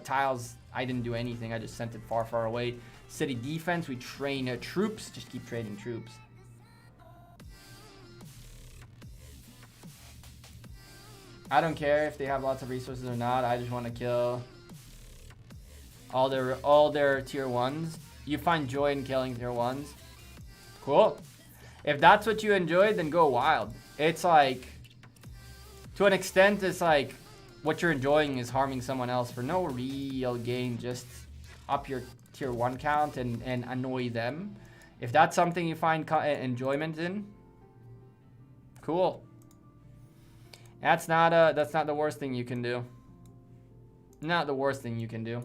tiles. I didn't do anything. I just sent it far, far away. City defense, we train troops. Just keep training troops. I don't care if they have lots of resources or not. I just want to kill all their tier 1s. You find joy in killing tier 1s. Cool. If that's what you enjoyed, then go wild. It's like, to an extent, it's like what you're enjoying is harming someone else for no real gain. Just up your tier 1 count and annoy them. If that's something you find enjoyment in, cool. That's not the worst thing you can do. Not the worst thing you can do.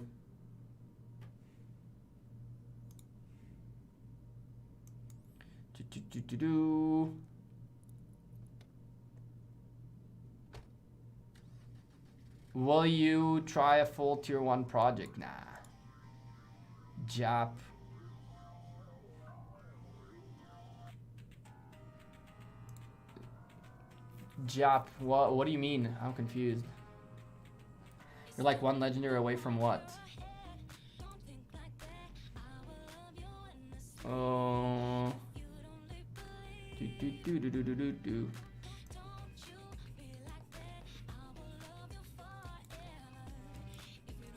Will you try a full tier 1 project? Nah. Jap. Jap, what do you mean? I'm confused. You're like one legendary away from what? Oh.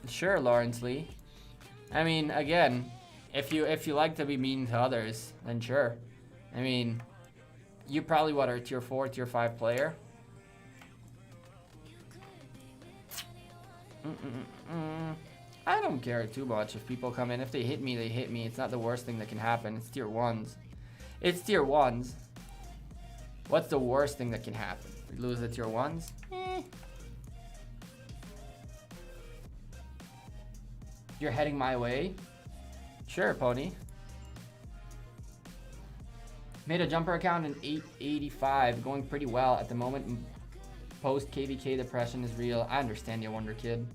Sure, Lawrence Lee. I mean, again, if you like to be mean to others, then sure. I mean, you probably what, are a tier 4, tier 5 player? I don't care too much if people come in. If they hit me, they hit me. It's not the worst thing that can happen. It's tier 1s. It's tier 1s. What's the worst thing that can happen? We lose the tier 1s? You're heading my way? Sure, Pony. Made a jumper account in 885, going pretty well at the moment. Post KVK depression is real. I understand you, Wonder Kid.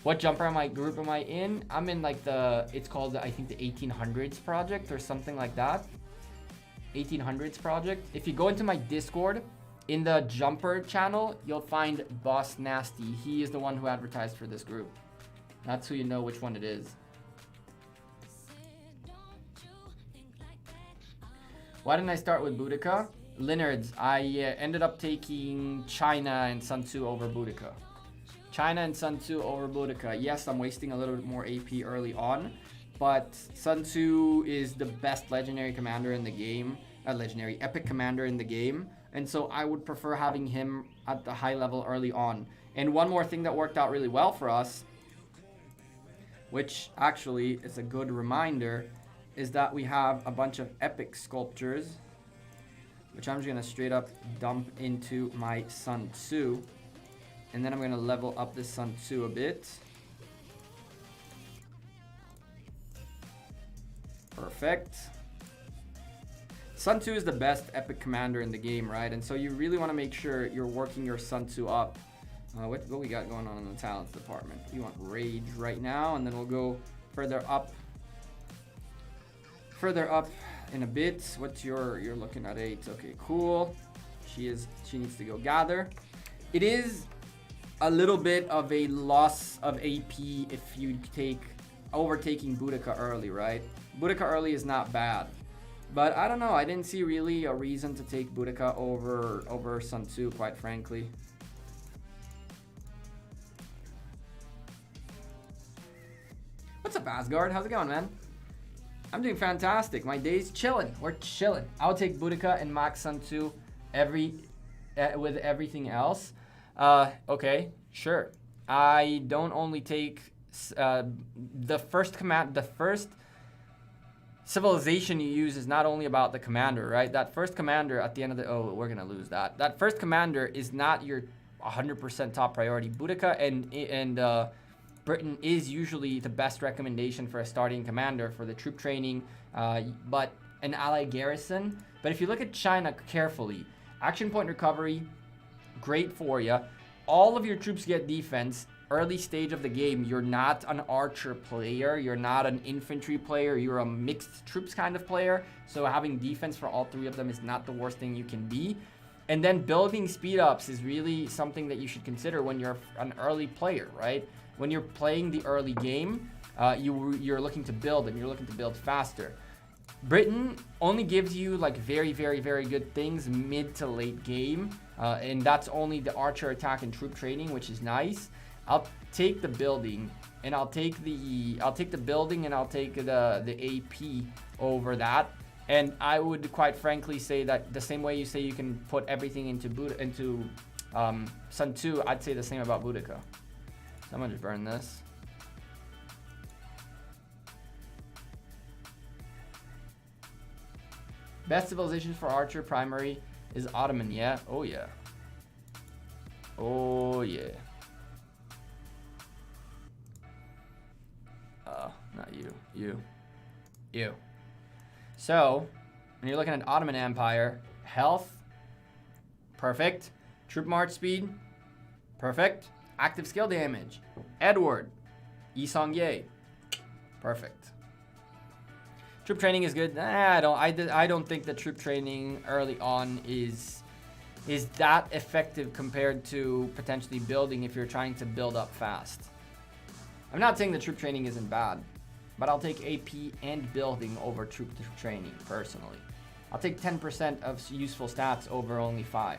What jumper group am I in? I'm in like it's called, I think, the 1800s project or something like that. 1800s project. If you go into my Discord, in the jumper channel, you'll find Boss Nasty. He is the one who advertised for this group. That's who you know which one it is. Why didn't I start with Boudica? Linards, I ended up taking China and Sun Tzu over Boudica. China and Sun Tzu over Boudica. Yes, I'm wasting a little bit more AP early on, but Sun Tzu is the best legendary commander in the game, legendary epic commander in the game, and so I would prefer having him at the high level early on. And one more thing that worked out really well for us, which actually is a good reminder, is that we have a bunch of epic sculptures, which I'm just gonna straight up dump into my Sun Tzu. And then I'm gonna level up this Sun Tzu a bit. Perfect. Sun Tzu is the best epic commander in the game, right? And so you really wanna make sure you're working your Sun Tzu up. What we got going on in the talents department? We want Rage right now, and then we'll go further up in a bit. What's you're looking at 8. Okay, cool. She needs to go gather. It is a little bit of a loss of AP if you take overtaking Boudica early, right? Boudica early is not bad, but I don't know. I didn't see really a reason to take Boudica over Sun Tzu, quite frankly. What's up, Asgard? How's it going, man? I'm doing fantastic. My day's chilling. We're chilling. I'll take Boudica and max Sun Tzu with everything else. Okay, sure. I don't only take the first civilization you use is not only about the commander, right? That first commander at the end of the... Oh, we're going to lose that. That first commander is not your 100% top priority. Boudica and Britain is usually the best recommendation for a starting commander for the troop training, but an ally garrison. But if you look at China carefully, action point recovery, great for you. All of your troops get defense. Early stage of the game, you're not an archer player, you're not an infantry player, you're a mixed troops kind of player. So having defense for all three of them is not the worst thing you can be. And then building speed ups is really something that you should consider when you're an early player, right? When you're playing the early game, you're looking to build and you're looking to build faster. Britain only gives you like very, very, very good things mid to late game. And that's only the archer attack and troop training, which is nice. I'll take the building and I'll take the building and I'll take the AP over that. And I would quite frankly say that the same way you say you can put everything into Sun Tzu, I'd say the same about Boudica. So I'm gonna just burn this. Best civilizations for archer primary is Ottoman, yeah? Oh yeah. Oh yeah. Not you. You. So, when you're looking at Ottoman Empire, health, perfect. Troop march speed, perfect. Active skill damage, Edward, Yi Song-ye, perfect. Troop training is good. I don't think that troop training early on is that effective compared to potentially building if you're trying to build up fast. I'm not saying the troop training isn't bad, but I'll take AP and building over troop training personally. I'll take 10% of useful stats over only 5.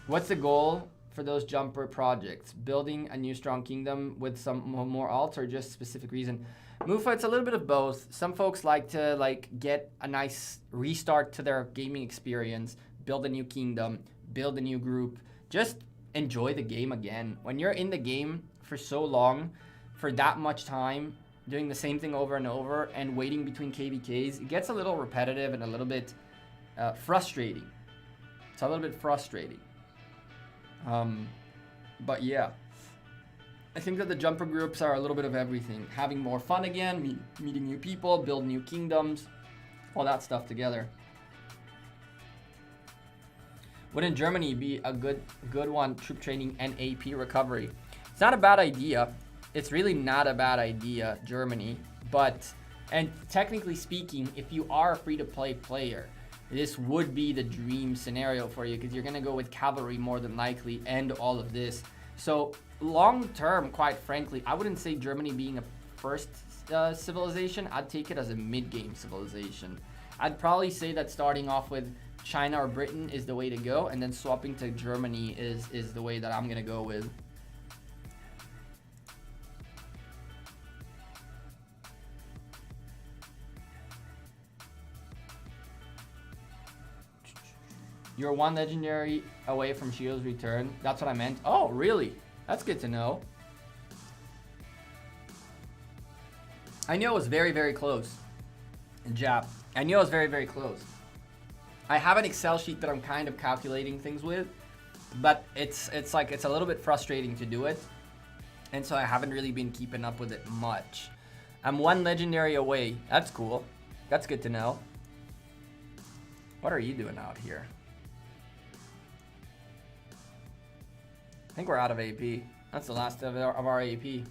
What's the goal for those jumper projects? Building a new strong kingdom with some more alts or just specific reason? Mufa, it's a little bit of both. Some folks like to get a nice restart to their gaming experience, build a new kingdom, build a new group, just enjoy the game again. When you're in the game for so long, for that much time, doing the same thing over and over and waiting between KVKs, it gets a little repetitive and a little bit frustrating. It's a little bit frustrating. But yeah, I think that the jumper groups are a little bit of everything. Having more fun again, meeting new people, build new kingdoms, all that stuff together. Wouldn't Germany be a good one, troop training and AP recovery? It's not a bad idea. It's really not a bad idea, Germany. And technically speaking, if you are a free-to-play player, this would be the dream scenario for you because you're going to go with cavalry more than likely and all of this. So long-term, quite frankly, I wouldn't say Germany being a first civilization. I'd take it as a mid-game civilization. I'd probably say that starting off with China or Britain is the way to go, and then swapping to Germany is the way that I'm going to go with. You're one legendary away from Shio's return. That's what I meant. Oh, really? That's good to know. I knew it was very, very close. In Jap. I knew it was very, very close. I have an Excel sheet that I'm kind of calculating things with, but it's a little bit frustrating to do it. And so I haven't really been keeping up with it much. I'm one legendary away. That's cool. That's good to know. What are you doing out here? I think we're out of AP. That's the last of our AP.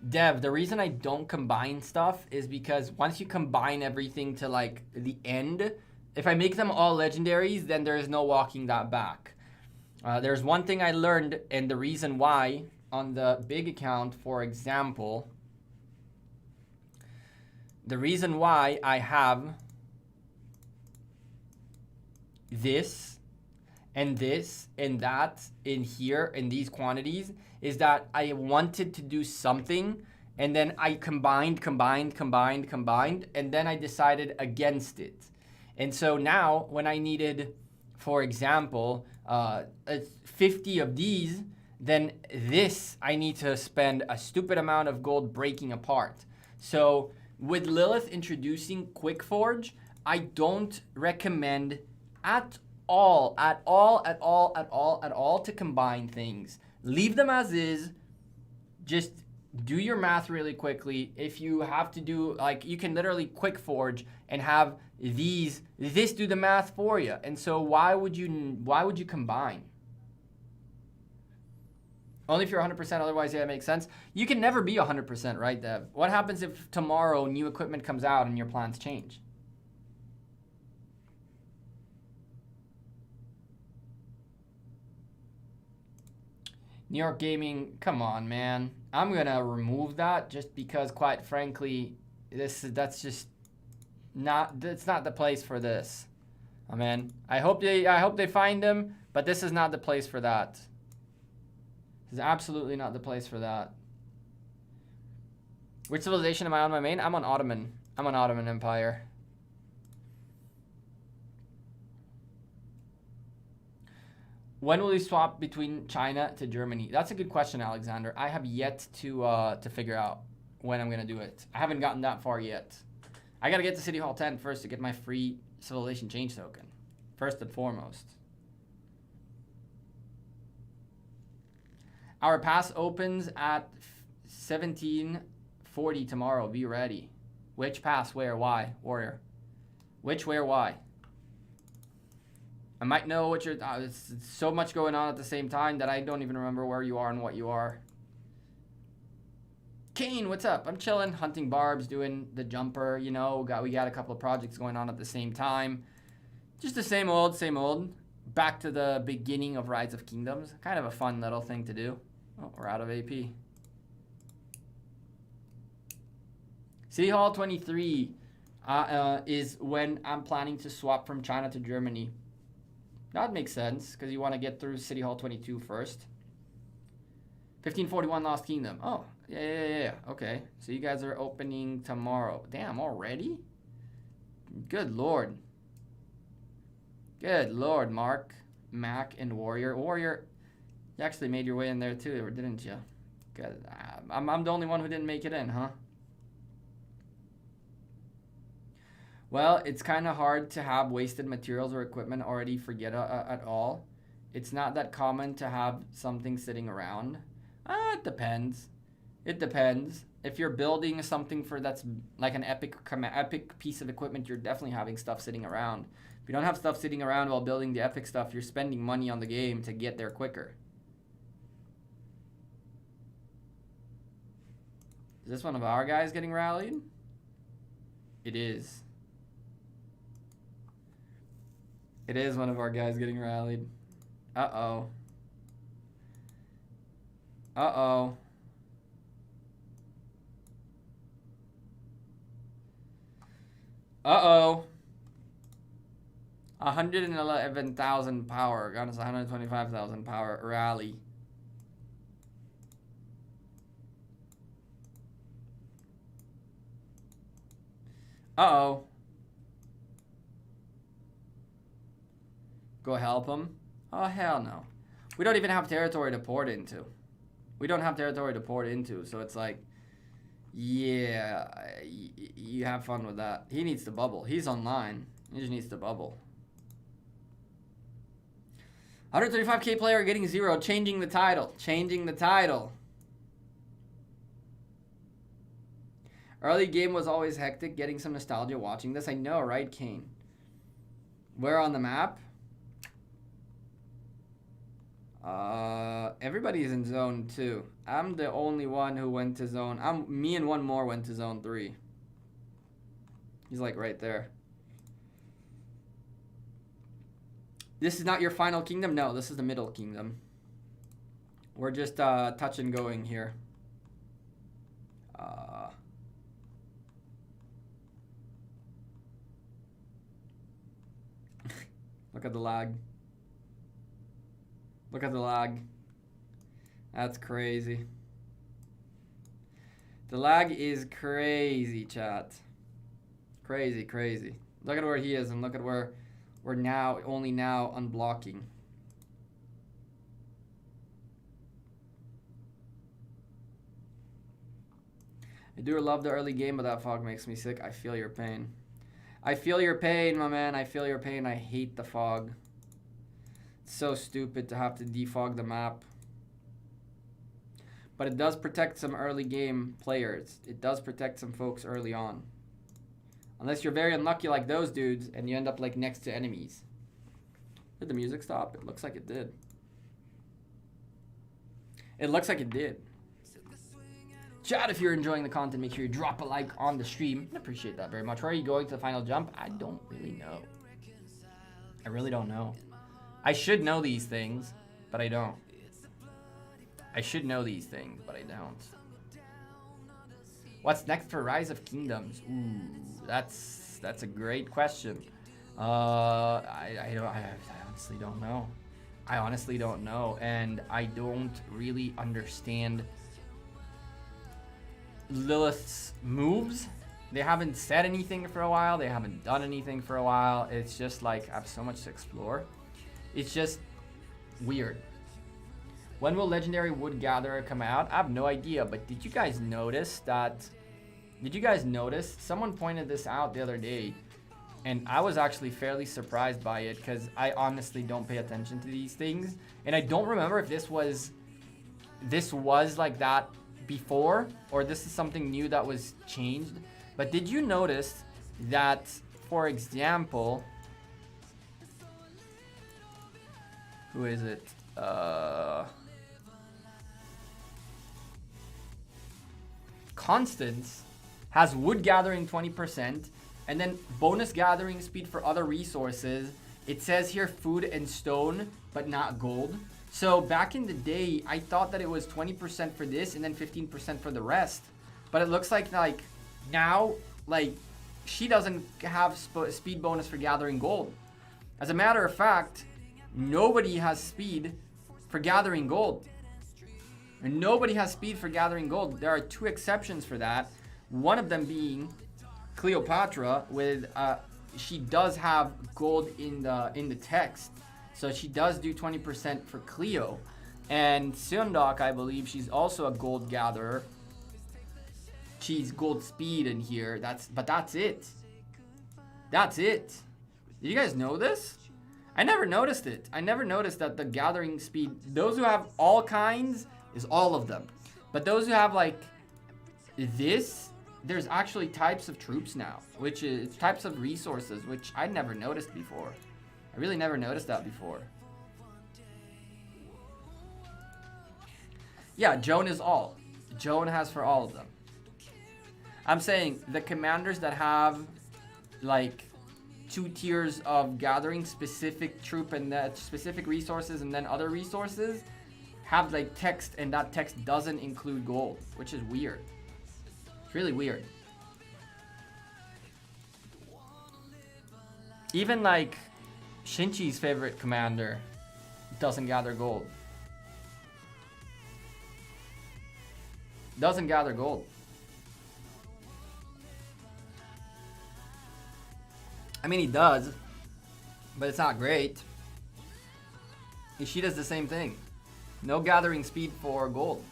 Dev, the reason I don't combine stuff is because once you combine everything to like the end, if I make them all legendaries, then there is no walking that back. There's one thing I learned, and the reason why on the big account, for example, the reason why I have this and that in here in these quantities is that I wanted to do something, and then I combined, and then I decided against it. And so now when I needed, for example, 50 of these, then this I need to spend a stupid amount of gold breaking apart. So with Lilith introducing Quick Forge, I don't recommend at all to combine things. Leave them as is. Just do your math really quickly. If you have to do, like, you can literally Quick Forge and have this do the math for you. And so why would you combine? Only if you're 100%, otherwise, yeah, it makes sense. You can never be 100%, right, Dev? What happens if tomorrow new equipment comes out and your plans change? New York Gaming, come on, man. I'm gonna remove that just because, quite frankly, that's not the place for this. Oh, man. I hope they find him, but this is not the place for that. This is absolutely not the place for that. Which civilization am I on my main? I'm on Ottoman. I'm on Ottoman Empire. When will you swap between China to Germany? That's a good question, Alexander. I have yet to figure out when I'm gonna do it. I haven't gotten that far yet. I gotta get to City Hall 10 first to get my free civilization change token. First and foremost. Our pass opens at 17:40 tomorrow. Be ready. Which pass? Where? Why? Warrior. Which? Where? Why? I might know what you're... it's so much going on at the same time that I don't even remember where you are and what you are. Kane, what's up? I'm chilling, hunting barbs, doing the jumper, you know. We got a couple of projects going on at the same time. Just the same old, same old. Back to the beginning of Rise of Kingdoms. Kind of a fun little thing to do. Oh, we're out of AP. City Hall 23 is when I'm planning to swap from China to Germany. That makes sense, because you want to get through City Hall 22 first. 1541 Lost Kingdom. Oh, yeah. Okay. So you guys are opening tomorrow. Damn, already? Good lord. Good lord, Mark, Mac, and Warrior. Warrior, you actually made your way in there too, didn't you? Good. I'm the only one who didn't make it in, huh? Well, it's kind of hard to have wasted materials or equipment already forget at all. It's not that common to have something sitting around. It depends. It depends. If you're building something that's like an epic piece of equipment, you're definitely having stuff sitting around. If you don't have stuff sitting around while building the epic stuff, you're spending money on the game to get there quicker. Is this one of our guys getting rallied? It is. It is one of our guys getting rallied. Uh-oh. Uh-oh. Uh-oh. 111,000 power. Got us 125,000 power rally. Uh-oh. Go help him? Oh, hell no. We don't even have territory to port into. We don't have territory to port into, so it's like, yeah, you have fun with that. He needs to bubble. He's online. He just needs to bubble. 135k player getting 0, changing the title. Changing the title. Early game was always hectic, getting some nostalgia watching this. I know, right, Kane? Where on the map? Everybody's in zone 2. I'm the only one who went to zone. Me and one more went to zone 3. He's like right there. This is not your final kingdom? No, this is the middle kingdom. We're just touch and going here. Look at the lag. Look at the lag. That's crazy. The lag is crazy, chat. Crazy, crazy. Look at where he is and look at where we're now, only now unblocking. I do love the early game, but that fog makes me sick. I feel your pain. I feel your pain, my man. I feel your pain. I hate the fog. It's so stupid to have to defog the map. But it does protect some early game players. It does protect some folks early on. Unless you're very unlucky like those dudes and you end up like next to enemies. Did the music stop? It looks like it did. It looks like it did. Chat, if you're enjoying the content, make sure you drop a like on the stream. I appreciate that very much. Where are you going to the final jump? I don't really know. I really don't know. I should know these things, but I don't. I should know these things, but I don't. What's next for Rise of Kingdoms? Ooh, that's a great question. I honestly don't know. I honestly don't know, and I don't really understand Lilith's moves. They haven't said anything for a while. They haven't done anything for a while. It's just like I have so much to explore. It's just weird. When will Legendary Wood Gatherer come out? I have no idea, but did you guys notice that? Did you guys notice? Someone pointed this out the other day, and I was actually fairly surprised by it because I honestly don't pay attention to these things, and I don't remember if this was like that before or this is something new that was changed. But did you notice that, for example, who is it? Constance has wood gathering 20% and then bonus gathering speed for other resources. It says here food and stone, but not gold. So back in the day, I thought that it was 20% for this and then 15% for the rest. But it looks like now, like, she doesn't have speed bonus for gathering gold. As a matter of fact, nobody has speed for gathering gold. And nobody has speed for gathering gold. There are two exceptions for that. One of them being Cleopatra with she does have gold in the text. So she does do 20% for Cleo. And Seondok, I believe she's also a gold gatherer. She's gold speed in here. But that's it. That's it. Did you guys know this? I never noticed it. I never noticed that the gathering speed, those who have all kinds is all of them. But those who have like this, there's actually types of troops now, which is types of resources, which I never noticed before. I really never noticed that before. Yeah, Joan is all. Joan has for all of them. I'm saying the commanders that have like 2 tiers of gathering specific troop and that specific resources and then other resources have like text, and that text doesn't include gold, which is weird. It's really weird. Even like Shinchi's favorite commander doesn't gather gold. Doesn't gather gold. I mean, he does, but it's not great. She does the same thing. No gathering speed for gold.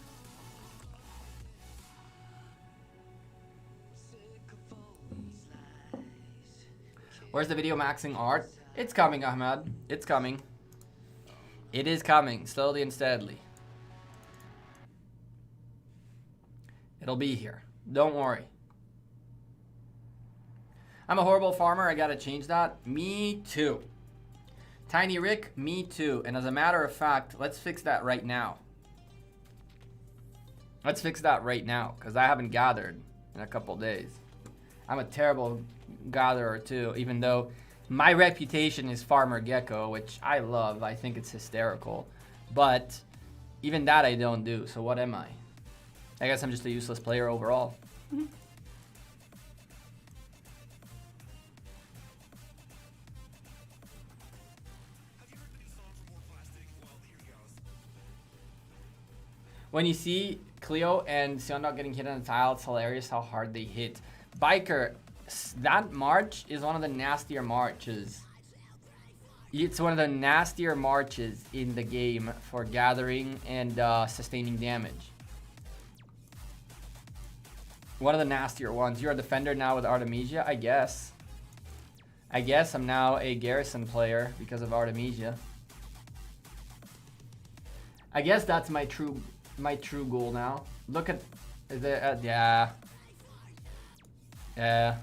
Where's the video maxing art? It's coming, Ahmed. It's coming. It is coming, slowly and steadily. It'll be here. Don't worry. I'm a horrible farmer. I gotta change that. Me too. Tiny Rick, me too. And as a matter of fact, let's fix that right now. Let's fix that right now, because I haven't gathered in a couple days. I'm a terrible gatherer too, even though my reputation is Farmer Gekko, which I love. I think it's hysterical. But even that I don't do, so what am I? I guess I'm just a useless player overall. When you see Cleo and Seondok getting hit on the tile, it's hilarious how hard they hit. Biker, that march is one of the nastier marches. It's one of the nastier marches in the game for gathering and sustaining damage. One of the nastier ones. You're a defender now with Artemisia? I guess. I guess I'm now a Garrison player because of Artemisia. I guess that's my true goal now. Look at the yeah. Yeah.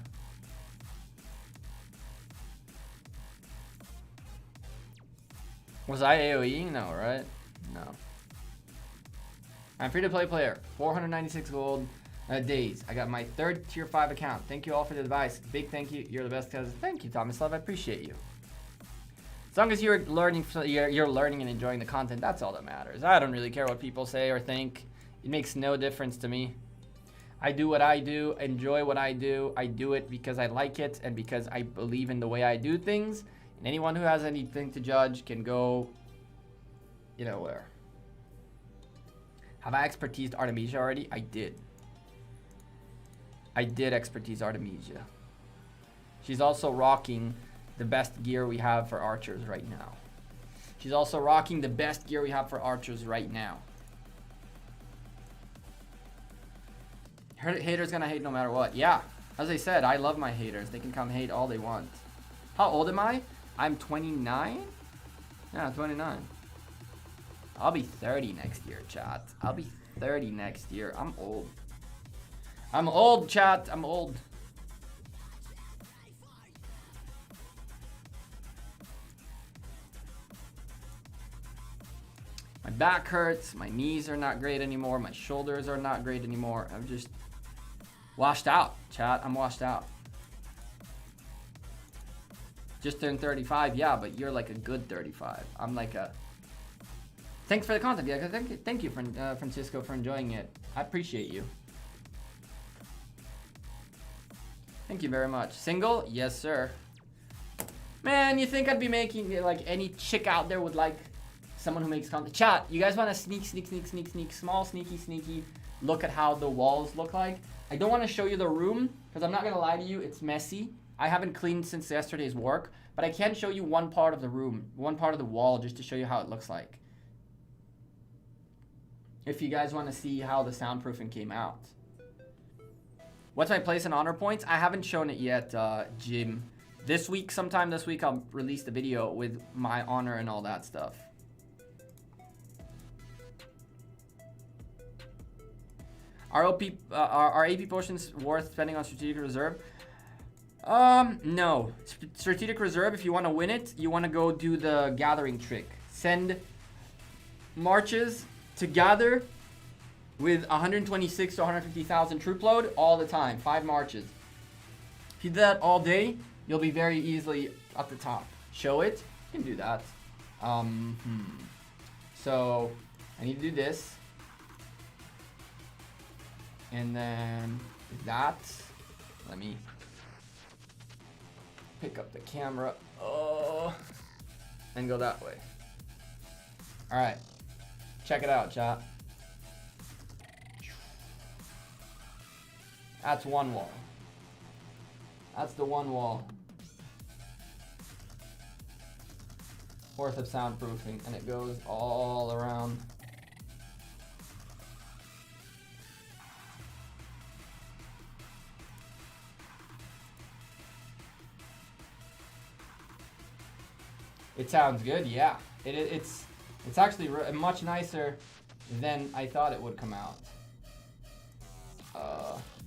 Was I AoE? No, right? No. I'm free to play player. 496 gold days. I got my 3rd tier 5 account. Thank you all for the advice. Big thank you. You're the best cousin. Thank you, Thomas Love. I appreciate you. As long as you're learning and enjoying the content, that's all that matters. I don't really care what people say or think. It makes no difference to me. I do what I do, enjoy what I do. I do it because I like it and because I believe in the way I do things. And anyone who has anything to judge can go, you know where. Have I expertised Artemisia already? I did. I did expertise Artemisia. She's also rocking the best gear we have for archers right now. She's also rocking the best gear we have for archers right now. Her haters gonna hate no matter what. Yeah, as I said, I love my haters. They can come hate all they want. How old am I? I'm 29? Yeah, 29. I'll be 30 next year, chat. I'll be 30 next year. I'm old. I'm old, chat. I'm old. My back hurts. My knees are not great anymore. My shoulders are not great anymore. I'm just washed out, chat. I'm washed out. Just turned 35. Yeah, but you're like a good 35. I'm like a... Thanks for the content. Yeah, thank you, Francisco, for enjoying it. I appreciate you. Thank you very much. Single? Yes, sir. Man, you think I'd be making like any chick out there would like someone who makes content? Chat, you guys want to sneak, small, sneaky look at how the walls look like? I don't want to show you the room because I'm not going to lie to you. It's messy. I haven't cleaned since yesterday's work, but I can show you one part of the room, one part of the wall just to show you how it looks like. If you guys want to see how the soundproofing came out. What's my place in honor points? I haven't shown it yet, Jim. Sometime this week, I'll release the video with my honor and all that stuff. Are AP potions worth spending on strategic reserve? No. Strategic reserve, if you want to win it, you want to go do the gathering trick. Send marches to gather with 126 to 150,000 troop load all the time. 5 marches. If you do that all day, you'll be very easily at the top. Show it. You can do that. So I need to do this. And then that. Let me pick up the camera. Oh. And go that way. All right. Check it out, chat. That's one wall. That's the one wall worth of soundproofing, and it goes all around. It sounds good, yeah. It's actually much nicer than I thought it would come out.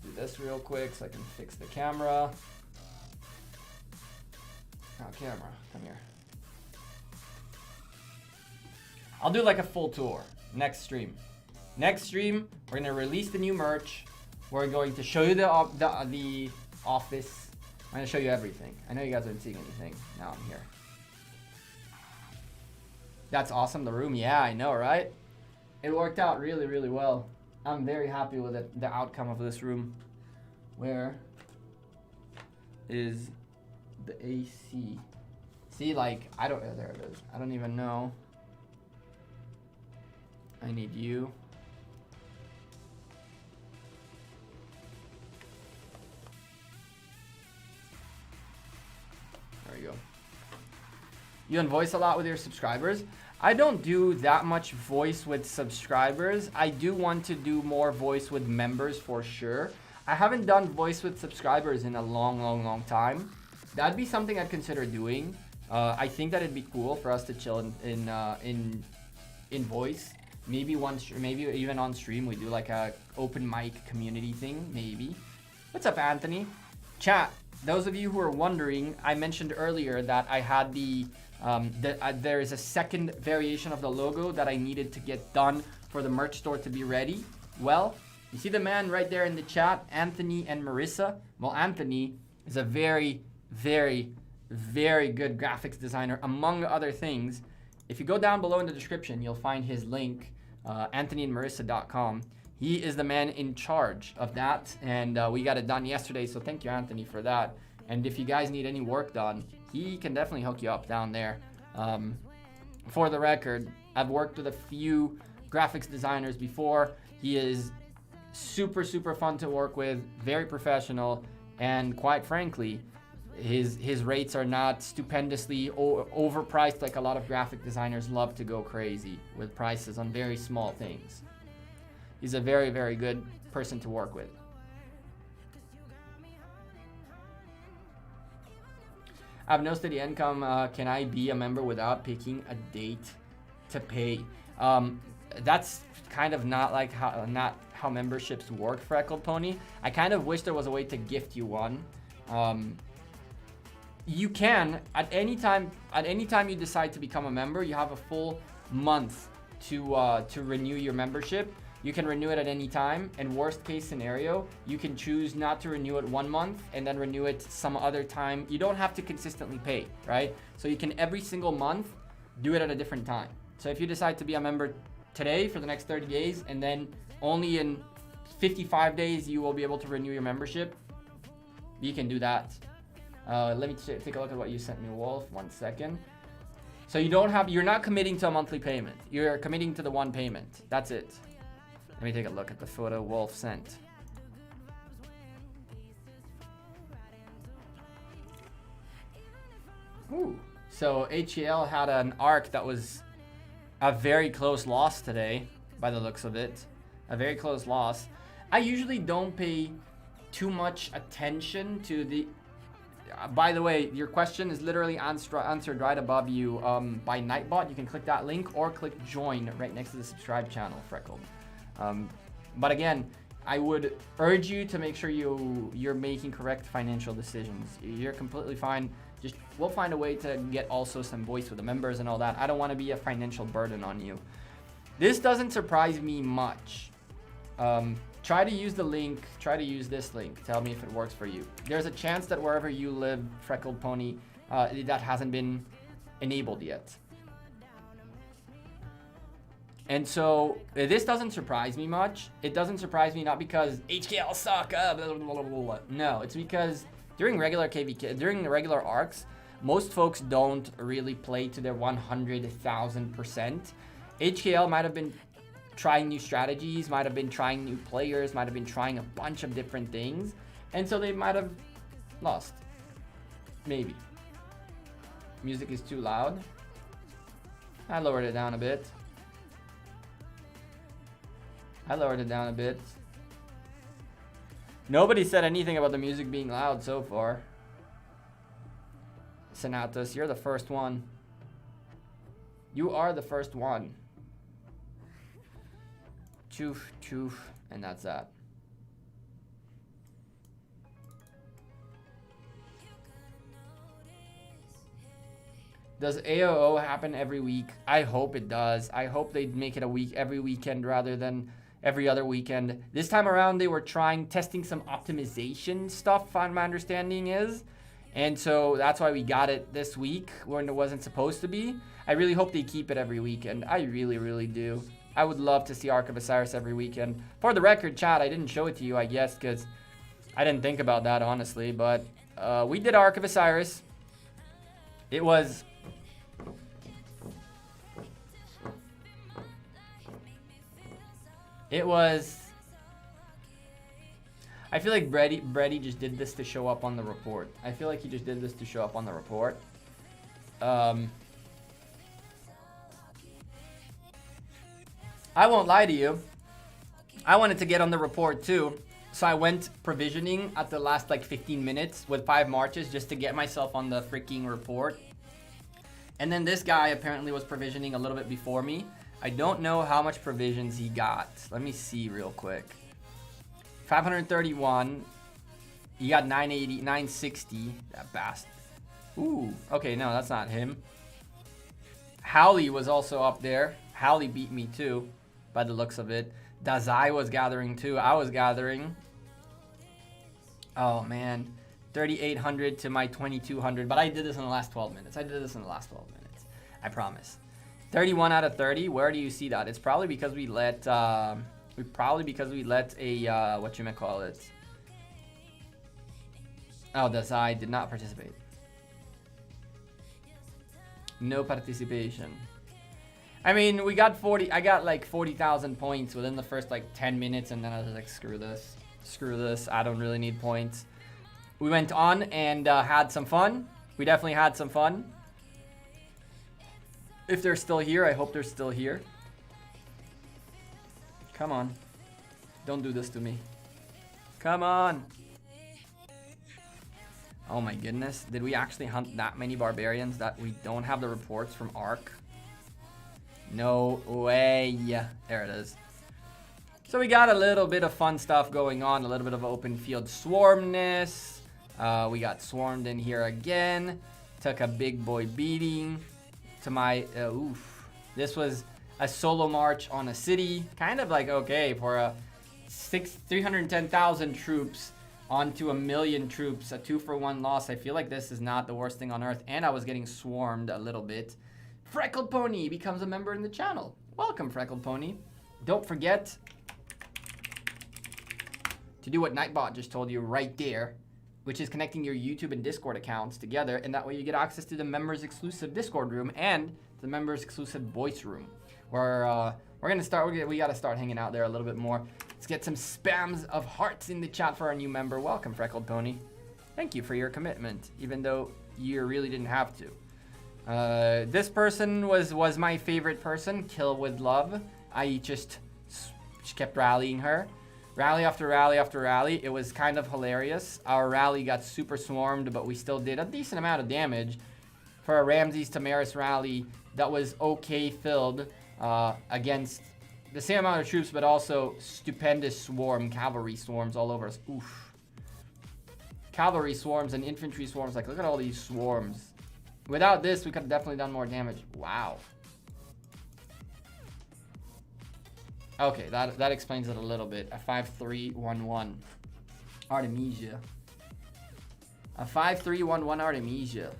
Do this real quick so I can fix the camera. Oh, camera, come here. I'll do like a full tour next stream. Next stream, we're gonna release the new merch. We're going to show you the office. I'm gonna show you everything. I know you guys aren't seeing anything. Now I'm here. That's awesome, the room. Yeah, I know, right? It worked out really, really well. I'm very happy with it, the outcome of this room. Where is the AC? See, like, I don't, there it is. I don't even know. I need you. There we go. You voice a lot with your subscribers? I don't do that much voice with subscribers. I do want to do more voice with members for sure. I haven't done voice with subscribers in a long time. That'd be something I'd consider doing. I think that it'd be cool for us to chill in voice. Maybe maybe even on stream we do like a open mic community thing. Maybe. What's up, Anthony? Chat. Those of you who are wondering, I mentioned earlier that I had there is a second variation of the logo that I needed to get done for the merch store to be ready. Well, you see the man right there in the chat, Anthony and Marissa. Well, Anthony is a very, very, very good graphics designer, among other things. If you go down below in the description, you'll find his link, anthonyandmarissa.com. He is the man in charge of that, and we got it done yesterday, so thank you, Anthony, for that. And if you guys need any work done, he can definitely hook you up down there. For the record, I've worked with a few graphics designers before. He is super, super fun to work with, very professional, and quite frankly, his rates are not stupendously overpriced like a lot of graphic designers love to go crazy with prices on very small things. He's a very, very good person to work with. I have no steady income. Can I be a member without picking a date to pay? That's kind of not like how memberships work, Freckled Pony. I kind of wish there was a way to gift you one. You can at any time you decide to become a member, you have a full month to renew your membership. You can renew it at any time, and worst case scenario, you can choose not to renew it 1 month and then renew it some other time. You don't have to consistently pay, right? So you can every single month do it at a different time. So if you decide to be a member today for the next 30 days and then only in 55 days you will be able to renew your membership, you can do that. Let me take a look at what you sent me, Wolf. 1 second. So you're not committing to a monthly payment. You're committing to the one payment. That's it. Let me take a look at the photo Wolf sent. Ooh. So HEL had an Ark that was a very close loss today, by the looks of it. A very close loss. I usually don't pay too much attention to the... by the way, your question is literally answered right above you by Nightbot. You can click that link or click join right next to the subscribe channel, Freckled. But again, I would urge you to make sure you're making correct financial decisions. You're completely fine. Just we'll find a way to get also some voice with the members and all that. I don't want to be a financial burden on you. This doesn't surprise me much. Try to use the link. Try to use this link. Tell me if it works for you. There's a chance that wherever you live, Freckled Pony, that hasn't been enabled yet. And so this doesn't surprise me much. It doesn't surprise me not because HKL suck, blah, blah, blah, blah, blah. No, it's because during regular KVK, during the regular arcs, most folks don't really play to their 100,000%. HKL might have been trying new strategies, might have been trying new players, might have been trying a bunch of different things, and so they might have lost. Maybe. Music is too loud. I lowered it down a bit. Nobody said anything about the music being loud so far. Senatus, you're the first one. You are the first one. Choof, choof, and that's that. Does AOO happen every week? I hope it does. I hope they'd make it every weekend rather than every other weekend. This time around, they were testing some optimization stuff, my understanding is. And so that's why we got it this week when it wasn't supposed to be. I really hope they keep it every weekend. I really, really do. I would love to see Ark of Osiris every weekend. For the record, chat, I didn't show it to you, I guess, because I didn't think about that, honestly. But we did Ark of Osiris. It was... I feel like Brady just did this to show up on the report. I feel like he just did this to show up on the report. I won't lie to you. I wanted to get on the report too. So I went provisioning at the last like 15 minutes with 5 marches just to get myself on the freaking report. And then this guy apparently was provisioning a little bit before me. I don't know how much provisions he got. Let me see real quick. 531. He got 980, 960. That bastard. Ooh, okay, no, that's not him. Howley was also up there. Howley beat me too, by the looks of it. Dazai was gathering too. I was gathering. Oh man, 3,800 to my 2,200. But I did this in the last 12 minutes. I did this in the last 12 minutes. I promise. 31 out of 30. Where do you see that? It's probably because we let. A whatchamacallit. Oh, Dazai did not participate. No participation. I mean, we got 40. I got like 40,000 points within the first like 10 minutes, and then I was like, screw this. Screw this. I don't really need points. We went on and had some fun. We definitely had some fun. If they're still here, I hope they're still here. Come on. Don't do this to me. Come on. Oh my goodness. Did we actually hunt that many barbarians that we don't have the reports from Ark? No way. There it is. So we got a little bit of fun stuff going on. A little bit of open field swarmness. We got swarmed in here again. Took a big boy beating to my... oof. This was a solo march on a city. Kind of like okay for a 310,000 troops onto 1 million troops. A 2-for-1 loss. I feel like this is not the worst thing on earth. And I was getting swarmed a little bit. Freckled Pony becomes a member in the channel. Welcome, Freckled Pony. Don't forget to do what Nightbot just told you right there, which is connecting your YouTube and Discord accounts together, and that way you get access to the members exclusive Discord room and the members exclusive voice room, where we're gonna start. We gotta start hanging out there a little bit more. Let's get some spams of hearts in the chat for our new member. Welcome, Freckled Pony. Thank you for your commitment, even though you really didn't have to. This person was my favorite person. Kill with love. I just kept rallying her. Rally after rally after rally. It was kind of hilarious. Our rally got super swarmed, but we still did a decent amount of damage for a Ramses Tamaris rally that was okay filled against the same amount of troops, but also stupendous cavalry swarms all over us. Oof. Cavalry swarms and infantry swarms. Like, look at all these swarms. Without this, we could have definitely done more damage. Wow. Okay, that explains it a little bit. A 5-3-1-1 Artemisia. A 5-3-1-1 Artemisia.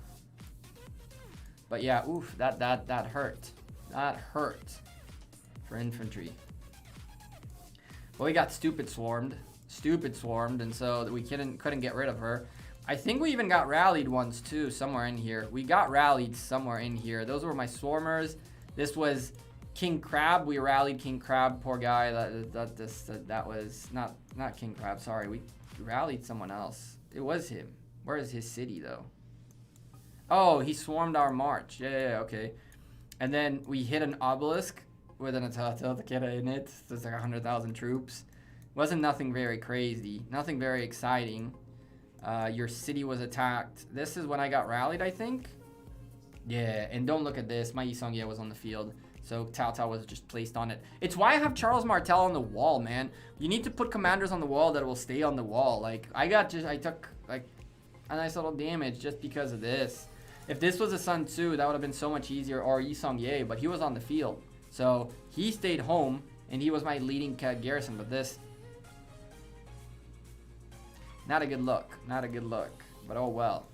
But yeah, oof, that hurt. That hurt for infantry. Well, we got stupid swarmed, and so we couldn't get rid of her. I think we even got rallied once too, somewhere in here. We got rallied somewhere in here. Those were my swarmers. This was King Crab. We rallied King Crab. Poor guy. That was not King Crab. Sorry, we rallied someone else. It was him. Where is his city though? Oh, he swarmed our march. Yeah, okay. And then we hit an obelisk with an Atatata in it. There's like 100,000 troops. Wasn't nothing very crazy. Nothing very exciting. Your city was attacked. This is when I got rallied, I think. Yeah, and don't look at this. My Isongye was on the field. So Tao Tao was just placed on it. It's why I have Charles Martel on the wall, man. You need to put commanders on the wall that will stay on the wall. Like, I took like a nice little damage just because of this. If this was a Sun Tzu, that would have been so much easier. Or Isongye, but he was on the field. So he stayed home, and he was my leading garrison. But this... not a good look. Not a good look. But oh well.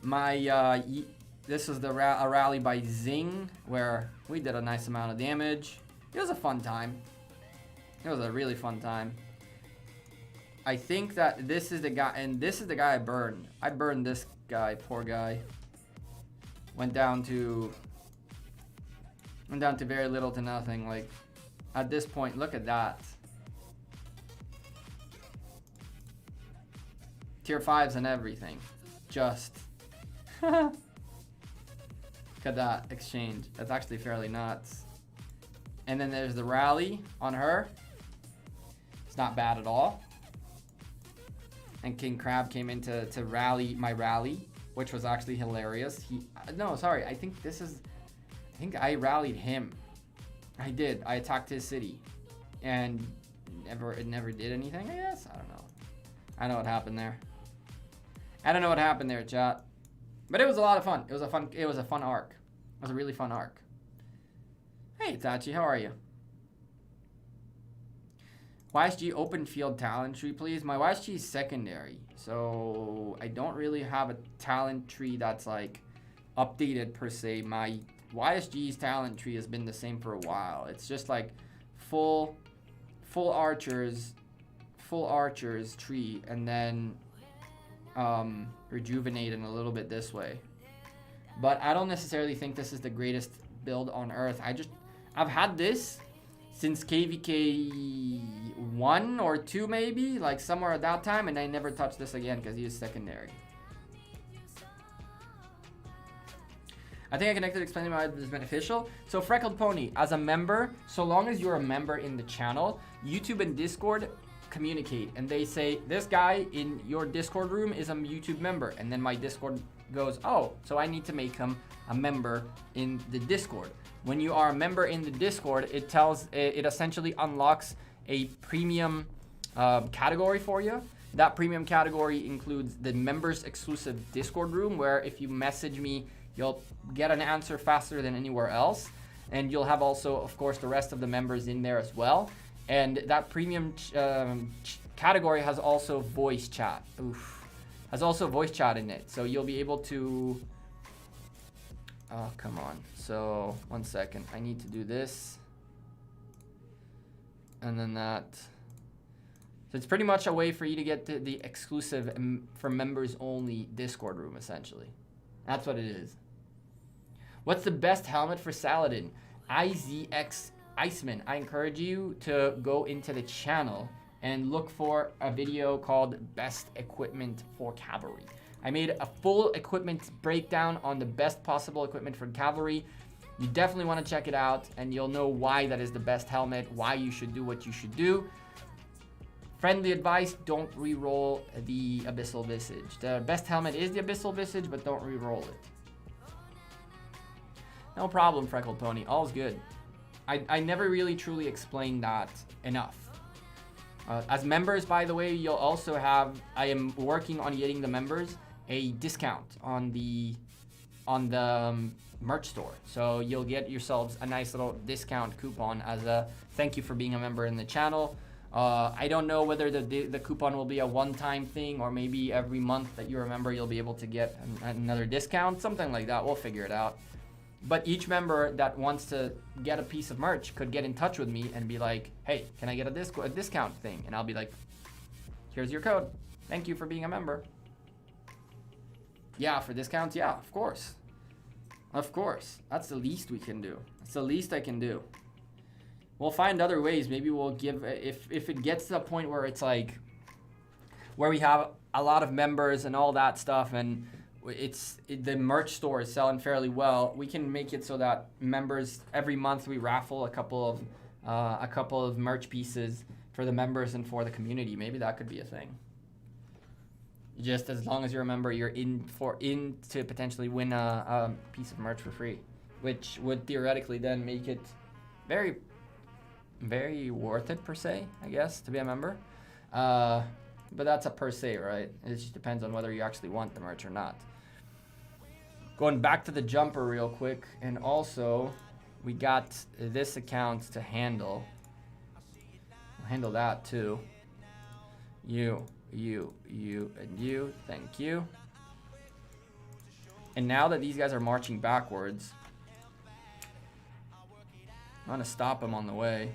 My, this is a rally by Zing, where we did a nice amount of damage. It was a fun time. It was a really fun time. I think that this is the guy, and this is the guy I burned. I burned this guy, poor guy. Went down to very little to nothing. Like, at this point, look at that. Tier 5s and everything. Just. Look at that exchange. That's actually fairly nuts. And then there's the rally on her. It's not bad at all. And King Crab came in to rally my rally, which was actually hilarious. No, sorry. I think I rallied him. I did. I attacked his city, and it never did anything. I guess. I don't know. I know what happened there. I don't know what happened there, chat. But it was a lot of fun. It was a fun arc. It was a really fun arc. Hey, Tachi, how are you? YSG open field talent tree, please. My YSG is secondary, so I don't really have a talent tree that's like updated per se. My YSG's talent tree has been the same for a while. It's just like full archers tree, and then rejuvenate in a little bit this way. But I don't necessarily think this is the greatest build on earth. I've had this since KVK 1 or 2 maybe, like somewhere at that time, and I never touched this again because he is secondary. I think I connected explaining why this is beneficial. So Freckled Pony, as a member, so long as you're a member in the channel, YouTube and Discord communicate, and they say, this guy in your Discord room is a YouTube member, and then my Discord goes, oh, so I need to make him a member in the Discord. When you are a member in the Discord, it essentially unlocks a premium category for you. That premium category includes the members exclusive Discord room, where if you message me, you'll get an answer faster than anywhere else. And you'll have also, of course, the rest of the members in there as well. And that premium category has also voice chat. Has also voice chat in it. So you'll be able to... Oh, come on. So, 1 second. I need to do this. And then that. So it's pretty much a way for you to get the exclusive for members only Discord room, essentially. That's what it is. What's the best helmet for Saladin? IZX Iceman. I encourage you to go into the channel and look for a video called Best Equipment for Cavalry. I made a full equipment breakdown on the best possible equipment for cavalry. You definitely want to check it out, and you'll know why that is the best helmet, why you should do what you should do. Friendly advice, don't re-roll the Abyssal Visage. The best helmet is the Abyssal Visage, but don't re-roll it. No problem, Freckled Pony. All's good. I never really truly explained that enough. As members, by the way, you'll also have, I am working on getting the members a discount on the merch store. So you'll get yourselves a nice little discount coupon as a thank you for being a member in the channel. I don't know whether the coupon will be a one-time thing, or maybe every month that you're a member you'll be able to get another discount, something like that. We'll figure it out. But each member that wants to get a piece of merch could get in touch with me and be like, hey, can I get a discount thing? And I'll be like, here's your code. Thank you for being a member. Yeah, for discounts? Yeah, of course. Of course. That's the least we can do. That's the least I can do. We'll find other ways. Maybe we'll give, if it gets to the point where it's like, where we have a lot of members and all that stuff, and the merch store is selling fairly well, we can make it so that members, every month we raffle a couple of merch pieces for the members and for the community. Maybe that could be a thing. Just as long as you're a member, you're in to potentially win a piece of merch for free, which would theoretically then make it very, very worth it per se, I guess, to be a member. But that's a per se, right? It just depends on whether you actually want the merch or not. Going back to the jumper real quick, and also we got this account to handle. We'll handle that too. You, and you. Thank you. And now that these guys are marching backwards, I'm gonna stop them on the way.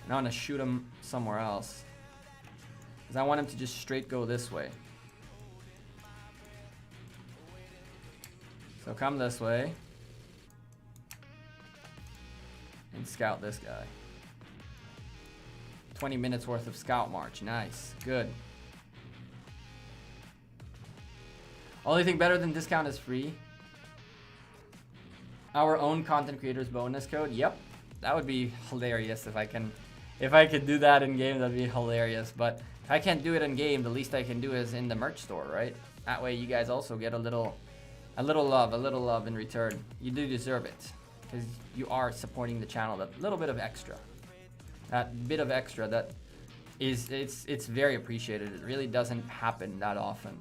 And I'm gonna shoot them somewhere else, because I want them to just straight go this way. So come this way and scout this guy. 20 minutes worth of scout march. Nice. Good. Only thing better than discount is free. Our own content creators bonus code. Yep. That would be hilarious if I can If I could do that in game, that'd be hilarious. But if I can't do it in game, the least I can do is in the merch store, right? That way you guys also get a little love in return. You do deserve it, because you are supporting the channel. That little bit of extra, that bit of extra, that is, it's very appreciated. It really doesn't happen that often.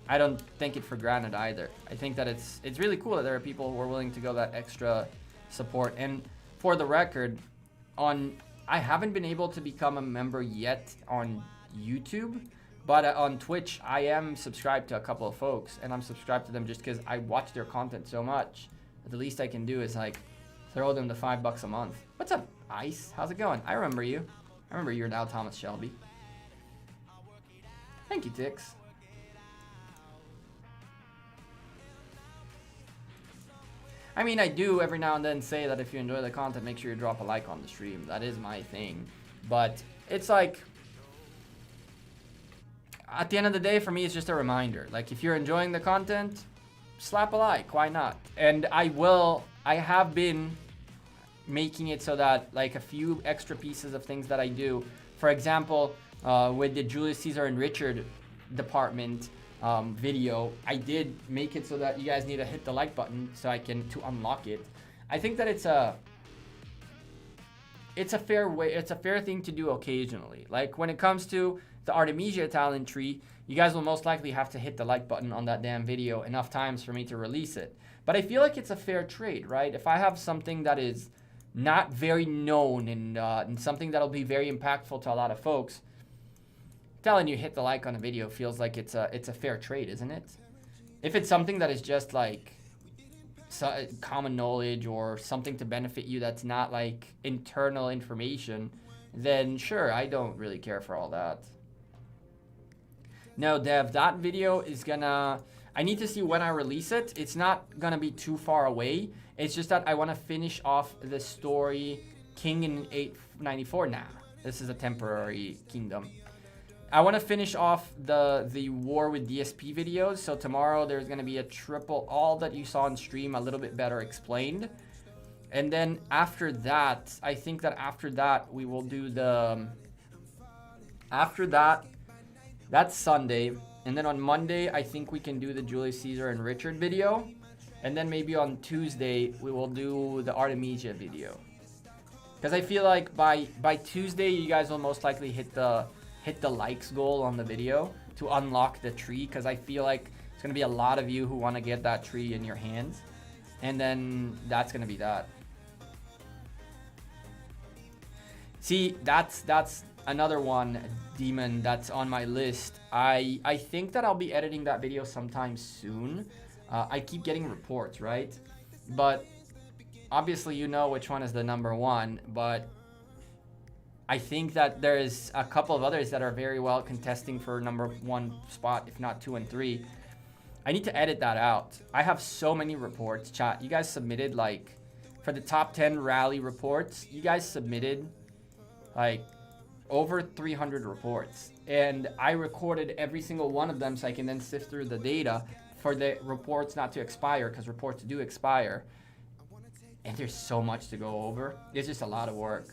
I don't take it for granted either. I think that it's really cool that there are people who are willing to go that extra support. And for the record, I haven't been able to become a member yet on YouTube, but on Twitch I am subscribed to a couple of folks, and I'm subscribed to them just because I watch their content so much that the least I can do is like throw them the $5 a month. What's up, Ice? How's it going? I remember you. I remember you're now Thomas Shelby. Thank you, Tix. I mean, I do every now and then say that if you enjoy the content, make sure you drop a like on the stream. That is my thing. But it's like, at the end of the day, for me, it's just a reminder. Like, if you're enjoying the content, slap a like. Why not? And I have been making it so that, like, a few extra pieces of things that I do. For example, with the Julius Caesar and Richard department, video, I did make it so that you guys need to hit the like button so I can to unlock it. I think that it's a fair way, it's a fair thing to do occasionally. Like when it comes to the Artemisia talent tree, you guys will most likely have to hit the like button on that damn video enough times for me to release it. But I feel like it's a fair trade, right? If I have something that is not very known and something that'll be very impactful to a lot of folks, telling you hit the like on a video feels like it's a fair trade, isn't it? If it's something that is just like common knowledge or something to benefit you that's not like internal information, then sure, I don't really care for all that. No, Dev, that video is gonna, I need to see when I release it. It's not gonna be too far away. It's just that I want to finish off the story King in 894 now. This is a temporary kingdom. I want to finish off the war with DSP videos. So tomorrow there's going to be a triple, all that you saw on stream, a little bit better explained. And then after that, I think that after that, we will do the, after that, that's Sunday. And then on Monday, I think we can do the Julius Caesar and Richard video. And then maybe on Tuesday, we will do the Artemisia video. Because I feel like by Tuesday, you guys will most likely hit the likes goal on the video to unlock the tree, because I feel like it's going to be a lot of you who want to get that tree in your hands. And then that's going to be that. See, that's another one, Demon, that's on my list. I think that I'll be editing that video sometime soon. I keep getting reports, right? But obviously you know which one is the number one, but I think that there's a couple of others that are very well contesting for number one spot, if not 2 and 3. I need to edit that out. I have so many reports, chat. You guys submitted, like, for the top 10 rally reports, you guys submitted, like, over 300 reports. And I recorded every single one of them so I can then sift through the data for the reports not to expire, because reports do expire. And there's so much to go over. It's just a lot of work.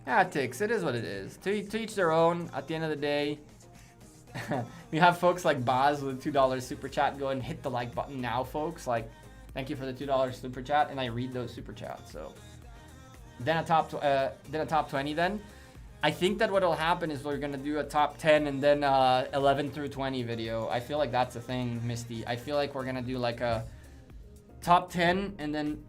Yeah, Tix, it is what it is. To each their own. At the end of the day, we have folks like Boz with $2 super chat. Go and hit the like button now, folks. Like, thank you for the $2 super chat, and I read those super chats. So then a top 20. Then I think that what will happen is we're gonna do a top 10 and then 11 through 20 video. I feel like that's a thing, Misty. I feel like we're gonna do like a top 10 and then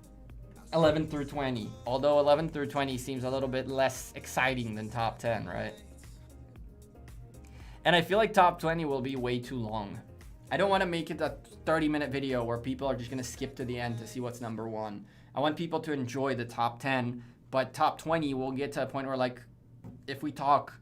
11 through 20. Although 11 through 20 seems a little bit less exciting than top 10, right? And I feel like top 20 will be way too long. I don't want to make it a 30-minute video where people are just going to skip to the end to see what's number one. I want people to enjoy the top 10, but top 20 will get to a point where, like, if we talk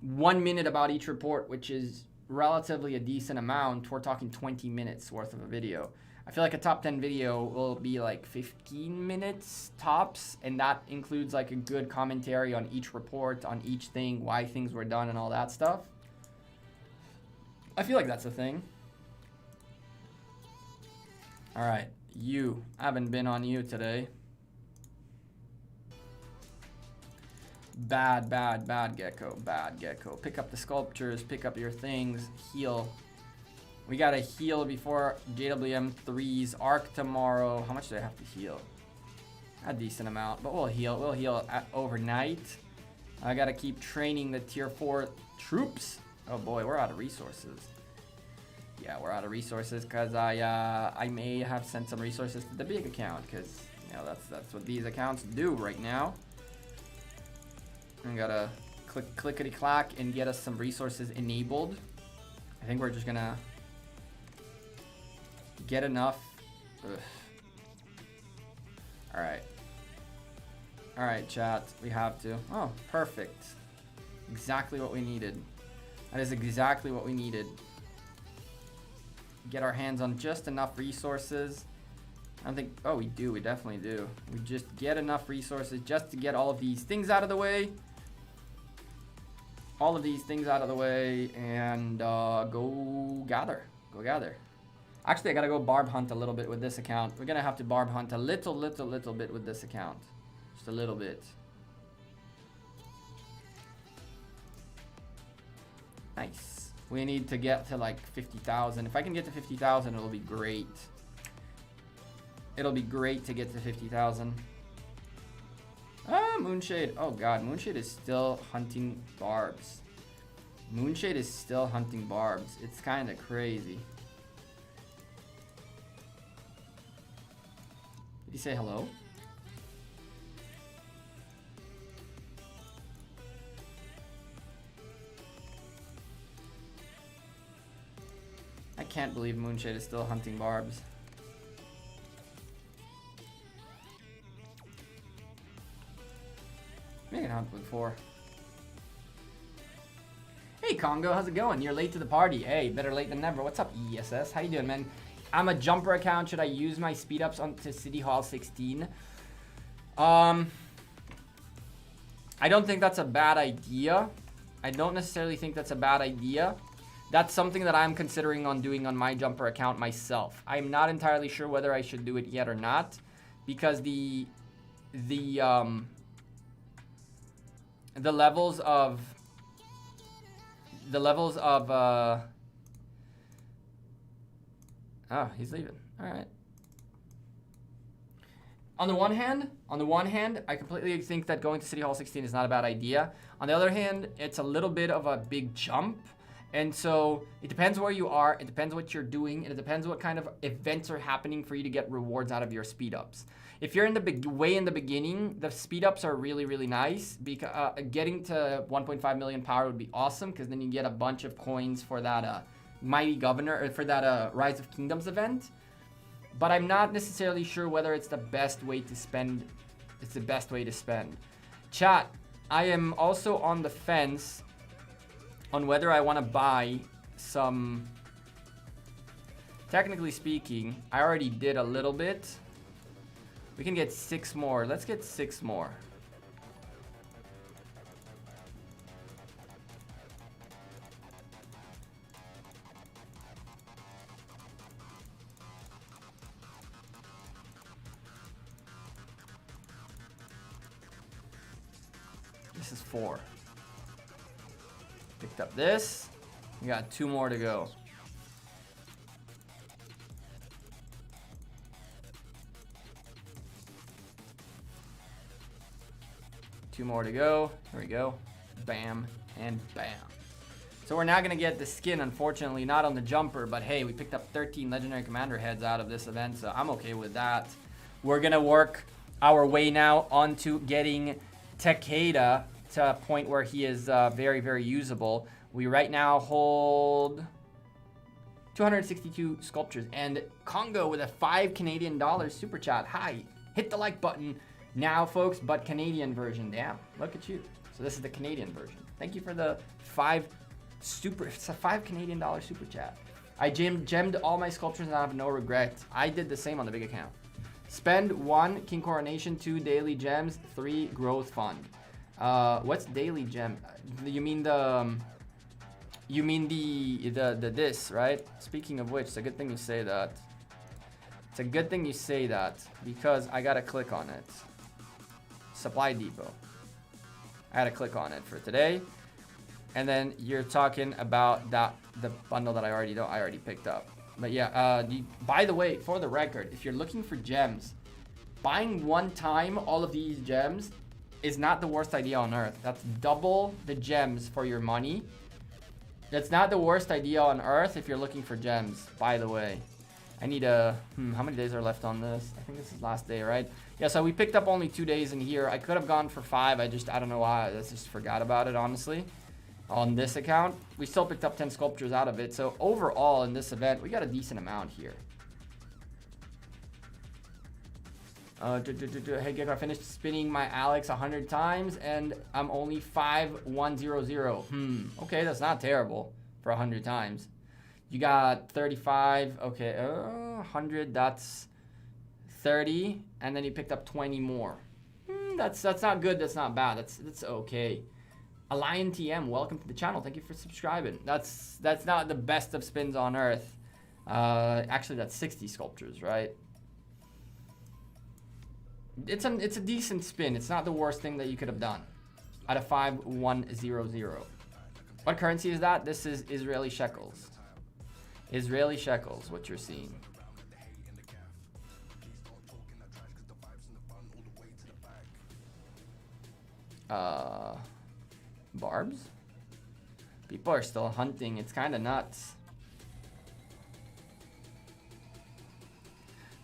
1 minute about each report, which is relatively a decent amount, we're talking 20 minutes worth of a video. I feel like a top 10 video will be like 15 minutes tops, and that includes like a good commentary on each report, on each thing, why things were done and all that stuff. I feel like that's a thing. All right, you. I haven't been on you today. Bad, bad, bad Gekko. Bad Gekko. Pick up the sculptures. Pick up your things. Heal. We gotta heal before JWM 3's Ark tomorrow. How much do I have to heal? A decent amount, but we'll heal. We'll heal overnight. I gotta keep training the tier 4 troops. Oh boy, we're out of resources. Yeah, we're out of resources because I may have sent some resources to the big account because you know that's what these accounts do right now. I gotta clickety clack and get us some resources enabled. I think we're just gonna get enough. Ugh. All right, chat. We have to. Oh, perfect. Exactly what we needed. That is exactly what we needed. Get our hands on just enough resources. I don't think, oh, we do, we definitely do. We just get enough resources just to get all of these things out of the way. All of these things out of the way and go gather. Go gather. Actually, I gotta go barb hunt a little bit with this account. We're gonna have to barb hunt a little bit with this account. Just a little bit. Nice. We need to get to like 50,000. If I can get to 50,000, it'll be great. It'll be great to get to 50,000. Ah, Moonshade. Oh god, Moonshade is still hunting barbs. Moonshade is still hunting barbs. It's kind of crazy. Did he say hello? I can't believe Moonshade is still hunting barbs. Make it hunt with 4. Hey Congo, how's it going? You're late to the party. Hey, better late than never. What's up, ESS? How you doing, man? I'm a jumper account. Should I use my speed ups onto City Hall 16? I don't think that's a bad idea. I don't necessarily think that's a bad idea. That's something that I'm considering on doing on my jumper account myself. I'm not entirely sure whether I should do it yet or not, because the levels of oh, he's leaving. All right. On the one hand, I completely think that going to City Hall 16 is not a bad idea. On the other hand, it's a little bit of a big jump. And so it depends where you are, it depends what you're doing, and it depends what kind of events are happening for you to get rewards out of your speed ups. If you're in the way in the beginning, the speed ups are really, really nice. Because getting to 1.5 million power would be awesome, because then you get a bunch of coins for that Mighty Governor, or for that Rise of Kingdoms event. But I'm not necessarily sure whether it's the best way to spend. It's the best way to spend. Chat, I am also on the fence on whether I want to buy some. Technically speaking, I already did a little bit. We can get 6 more. Let's get 6 more. This is 4. Picked up this. We got 2 more to go. Two more to go. Here we go. Bam and bam. So we're now going to get the skin, unfortunately, not on the jumper, but hey, we picked up 13 legendary commander heads out of this event, so I'm okay with that. We're going to work our way now onto getting Takeda to a point where he is very, very usable. We right now hold 262 sculptures, and Congo with a $5 Canadian super chat. Hi, hit the like button now, folks, but Canadian version. Damn, look at you. So this is the Canadian version. Thank you for the it's a $5 Canadian super chat. I gemmed all my sculptures and I have no regret. I did the same on the big account. Spend 1 King Coronation, 2 daily gems, 3 growth fund. What's daily gem? You mean the this, right? Speaking of which, it's a good thing you say that. It's a good thing you say that because I gotta click on it. Supply depot. I gotta click on it for today. And then you're talking about the bundle that I already picked up. But yeah, by the way, for the record, if you're looking for gems, buying one time all of these gems is not the worst idea on earth. That's double the gems for your money. That's not the worst idea on earth if you're looking for gems, by the way. I need a, how many days are left on this? I think this is last day, right? Yeah, so we picked up only 2 days in here. I could have gone for 5. I don't know why. I just forgot about it, honestly. On this account, we still picked up 10 sculptures out of it. So overall in this event, we got a decent amount here. Hey Gekko, I finished spinning my Alex 100 times and I'm only 5100. Okay, that's not terrible for 100 times. You got 35. Okay, 100. That's 30, and then you picked up 20 more. That's not good. That's not bad. That's okay. Allion TM, welcome to the channel. Thank you for subscribing. That's not the best of spins on earth. Actually, that's 60 sculptures, right? It's a decent spin. It's not the worst thing that you could have done. Out of 5100. What currency is that? This is Israeli shekels. Israeli shekels, what you're seeing. Barbs? People are still hunting. It's kind of nuts.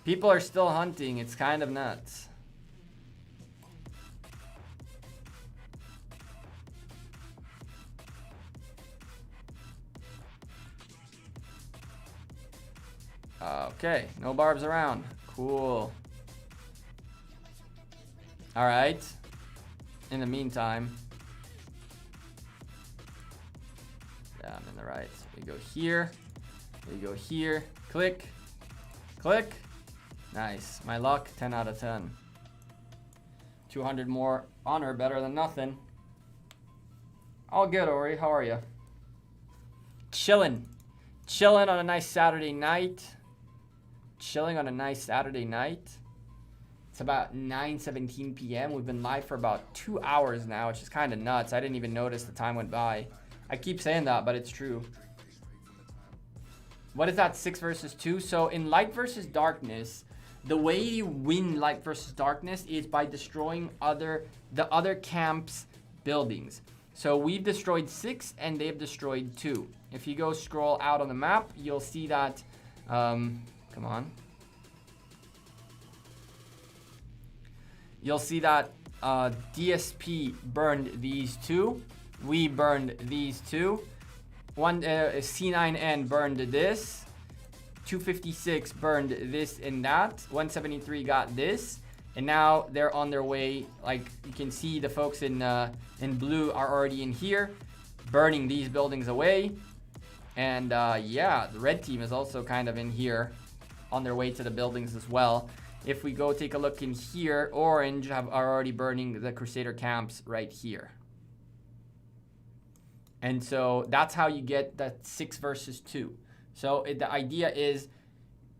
People are still hunting. It's kind of nuts. Okay, no barbs around. Cool. All right. In the meantime, yeah, I'm in the right. We go here. We go here. Click. Click. Nice. My luck, 10 out of 10. 200 more honor, better than nothing. All good, Ori. How are you? Chilling. Chilling on a nice Saturday night. Chilling on a nice Saturday night. It's about 9:17 p.m. We've been live for about 2 hours now, which is kind of nuts. I didn't even notice the time went by. I keep saying that, but it's true. What is that, 6 versus 2? So in light versus darkness, the way you win light versus darkness is by destroying the other camp's buildings. So we've destroyed 6 and they've destroyed 2. If you go scroll out on the map, you'll see that, come on. You'll see that DSP burned these 2. We burned these 2. C9N burned this. 256 burned this and that. 173 got this. And now they're on their way. Like you can see, the folks in blue are already in here, burning these buildings away. And yeah, the red team is also kind of in here, on their way to the buildings as well. If we go take a look in here, orange are already burning the Crusader camps right here. And so that's how you get that 6 versus 2. So the idea is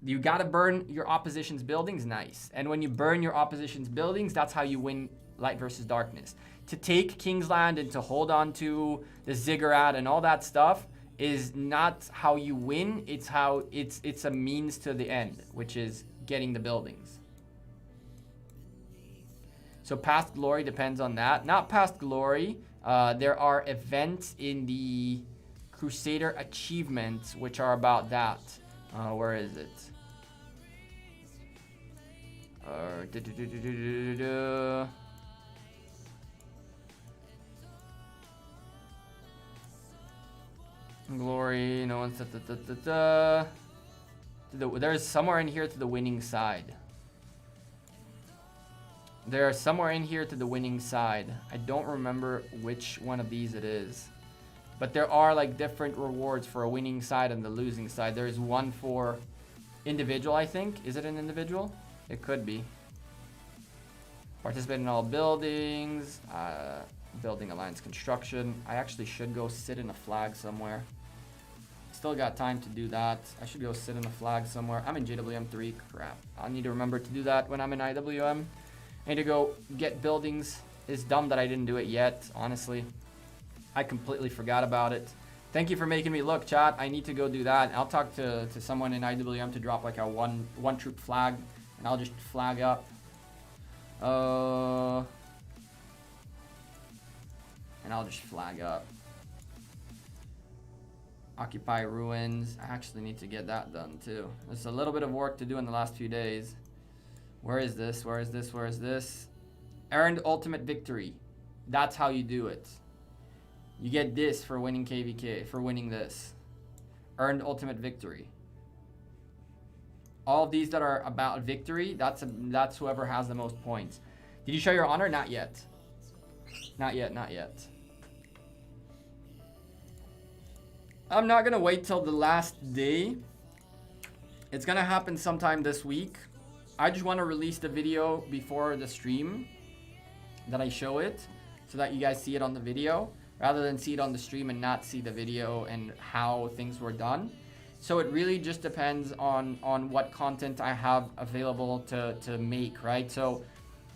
you got to burn your opposition's buildings, nice. And when you burn your opposition's buildings, that's how you win light versus darkness. To take Kingsland and to hold on to the ziggurat and all that stuff is not how you win. It's how it's a means to the end, which is getting the buildings. So past glory depends on that. Not past glory. There are events in the Crusader achievements which are about that. Where is it? Glory, no one said there's somewhere in here to the winning side. There's somewhere in here to the winning side. I don't remember which one of these it is. But there are like different rewards for a winning side and the losing side. There's one for individual, I think. Is it an individual? It could be. Participate in all buildings. Building alliance construction. I actually should go sit in a flag somewhere. still got time to do that. I should go sit in a flag somewhere. I'm in JWM 3. Crap. I need to remember to do that when I'm in IWM. I need to go get buildings. It's dumb that I didn't do it yet, honestly. I completely forgot about it. Thank you for making me look, chat. I need to go do that. I'll talk to someone in IWM to drop like a one troop flag, and I'll just flag up. And I'll just flag up. Occupy ruins. I actually need to get that done too. There's a little bit of work to do in the last few days. Where is this? Where is this? Where is this? Earned ultimate victory. That's how you do it. You get this for winning KVK, for winning this. Earned ultimate victory. All of these that are about victory, that's whoever has the most points. Did you show your honor? Not yet. Not yet, not yet. I'm not gonna wait till the last day. It's gonna happen sometime this week. I just want to release the video before the stream that I show it, so that you guys see it on the video, rather than see it on the stream and not see the video and how things were done. So it really just depends on what content I have available to make, right? So,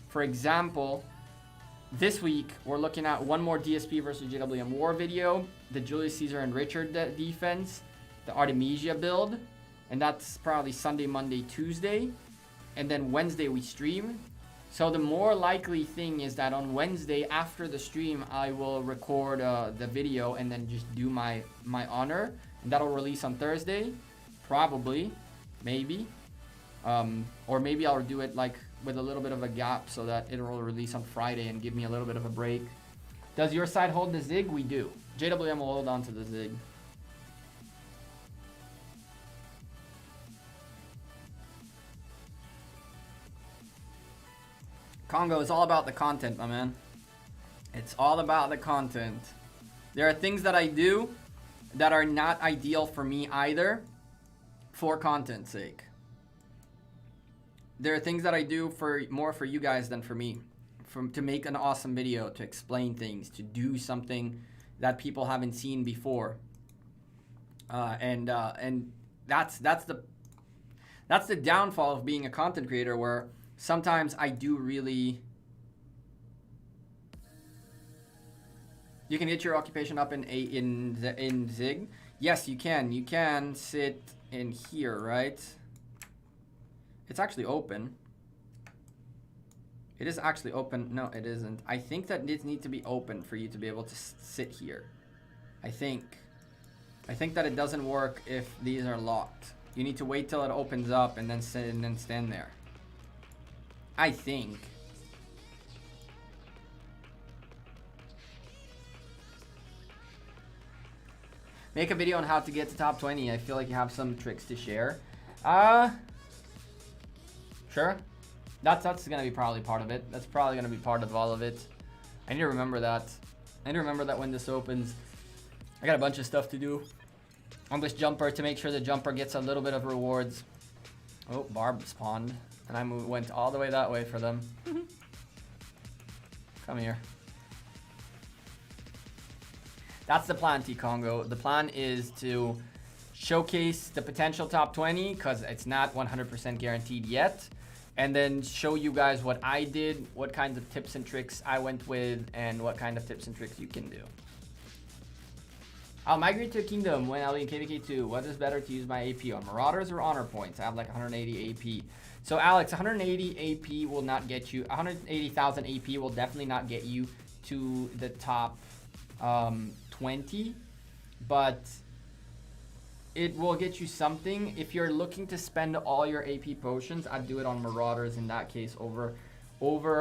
for example, this week, we're looking at one more DSP versus JWM War video, the Julius Caesar and Richard defense, the Artemisia build, and that's probably Sunday, Monday, Tuesday, and then Wednesday we stream. So the more likely thing is that on Wednesday after the stream, I will record the video and then just do my honor, and that'll release on Thursday, probably, maybe, or maybe I'll do it like with a little bit of a gap so that it'll release on Friday and give me a little bit of a break. Does your side hold the Zig? We do. JWM will hold on to the Zig. Congo is all about the content, my man. It's all about the content. There are things that I do that are not ideal for me either, for content's sake. There are things that I do more for you guys than for me. To make an awesome video, to explain things, to do something that people haven't seen before. And that's the downfall of being a content creator, where sometimes I do really... You can get your occupation up in Zig. Yes, you can. You can sit in here, right? It's actually open. It is actually open. No, it isn't. I think that it needs to be open for you to be able to sit here. I think that it doesn't work if these are locked. You need to wait till it opens up and then sit and then stand there. I think. Make a video on how to get to top 20. I feel like you have some tricks to share. Sure. That's gonna be probably part of it. That's probably gonna be part of all of it. I need to remember that. I need to remember that when this opens. I got a bunch of stuff to do on this jumper to make sure the jumper gets a little bit of rewards. Oh, Barb spawned. And I went all the way that way for them. Come here. That's the plan, T-Congo. The plan is to showcase the potential top 20, because it's not 100% guaranteed yet. And then show you guys what I did, what kinds of tips and tricks I went with, and what kind of tips and tricks you can do. I'll migrate to a kingdom when I'll be in KVK 2. What is better to use my AP on? Marauders or honor points? I have like 180 AP. So Alex, 180 AP will not get you, 180,000 AP will definitely not get you to the top 20, but it will get you something. If you're looking to spend all your AP potions, I'd do it on Marauders in that case over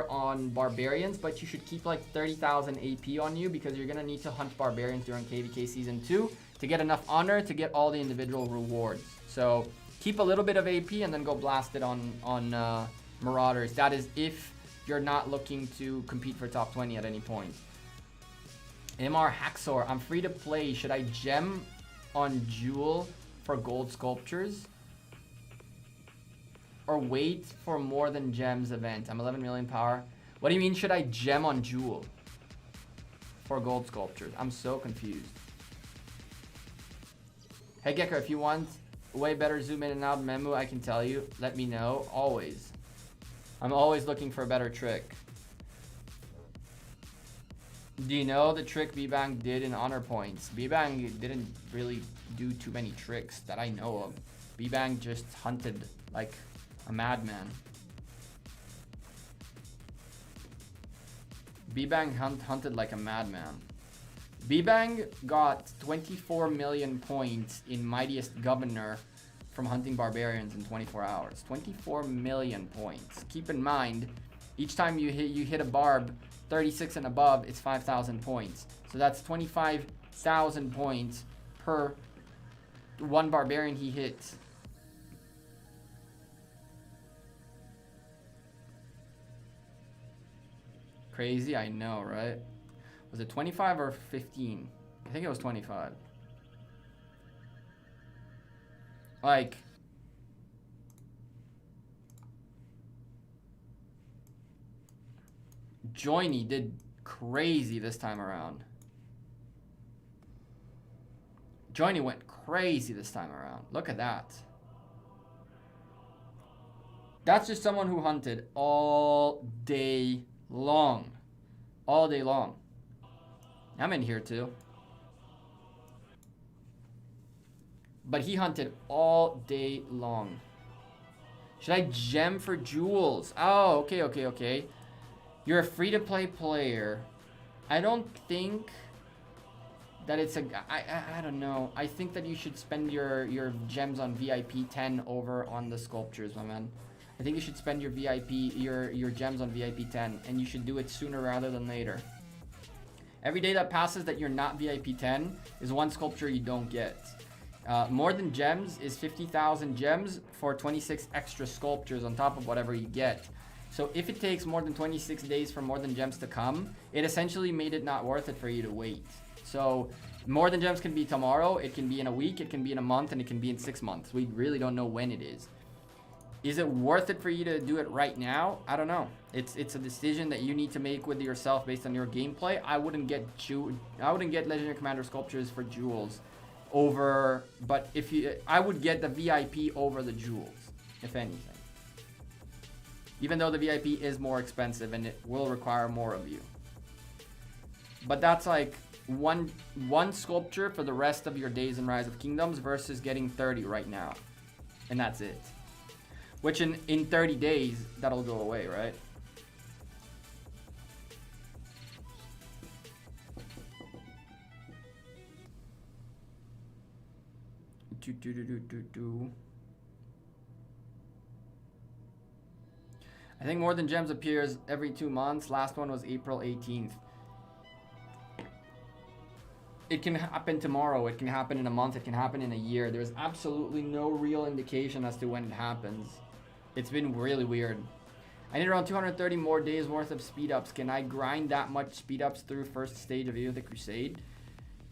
on Barbarians, but you should keep like 30,000 AP on you, because you're gonna need to hunt Barbarians during KVK Season 2 to get enough honor to get all the individual rewards. So keep a little bit of AP and then go blast it on Marauders. That is if you're not looking to compete for top 20 at any point. MR Haxor, I'm free to play. Should I gem on Jewel for gold sculptures, or wait for more than gems event? I'm 11 million power. What do you mean, should I gem on Jewel for gold sculptures? I'm so confused. Hey Gekko, if you want way better zoom in and out memo, I can tell you. Let me know. Always. I'm always looking for a better trick. Do you know the trick B-Bang did in honor points? B-Bang didn't really do too many tricks that I know of. B-Bang just hunted like a madman. B-Bang hunted like a madman. B-Bang got 24 million points in Mightiest Governor from hunting barbarians in 24 hours. 24 million points. Keep in mind, each time you hit a barb 36 and above, it's 5,000 points. So that's 25,000 points per one barbarian he hits. Crazy, I know, right? Was it 25 or 15? I think it was 25. Like, Joiny did crazy this time around. Joiny went crazy this time around. Look at that. That's just someone who hunted all day long. All day long. I'm in here too. But he hunted all day long. Should I gem for jewels? Oh, okay. You're a free-to-play player. I don't think that it's a... I don't know. I think that you should spend your gems on VIP 10 over on the sculptures, my man. I think you should spend your your gems on VIP 10, and you should do it sooner rather than later. Every day that passes that you're not VIP 10 is one sculpture you don't get. More than gems is 50,000 gems for 26 extra sculptures on top of whatever you get. So if it takes more than 26 days for more than gems to come, it essentially made it not worth it for you to wait. So more than gems can be tomorrow, it can be in a week, it can be in a month, and it can be in 6 months. We really don't know when it is. Is it worth it for you to do it right now? I don't know. It's a decision that you need to make with yourself based on your gameplay. I wouldn't get Legendary Commander sculptures for jewels over, but I would get the VIP over the jewels, if anything. Even though the VIP is more expensive and it will require more of you. But that's like one sculpture for the rest of your days in Rise of Kingdoms versus getting 30 right now. And that's it. Which in 30 days, that'll go away, right? I think More Than Gems appears every 2 months. Last one was April 18th. It can happen tomorrow. It can happen in a month. It can happen in a year. There's absolutely no real indication as to when it happens. It's been really weird. I need around 230 more days worth of speed ups. Can I grind that much speed ups through first stage of Eve of the Crusade?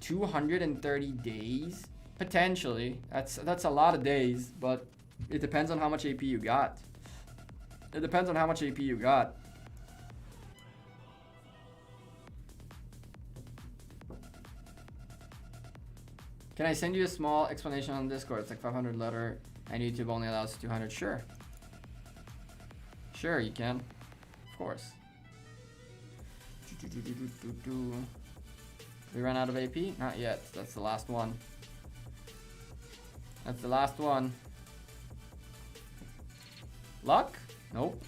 230 days? Potentially. That's a lot of days, but it depends on how much AP you got. It depends on how much AP you got. Can I send you a small explanation on Discord? It's like 500 letter and YouTube only allows 200. Sure. Sure, you can. Of course. We ran out of AP? Not yet. That's the last one. That's the last one. Luck? Nope.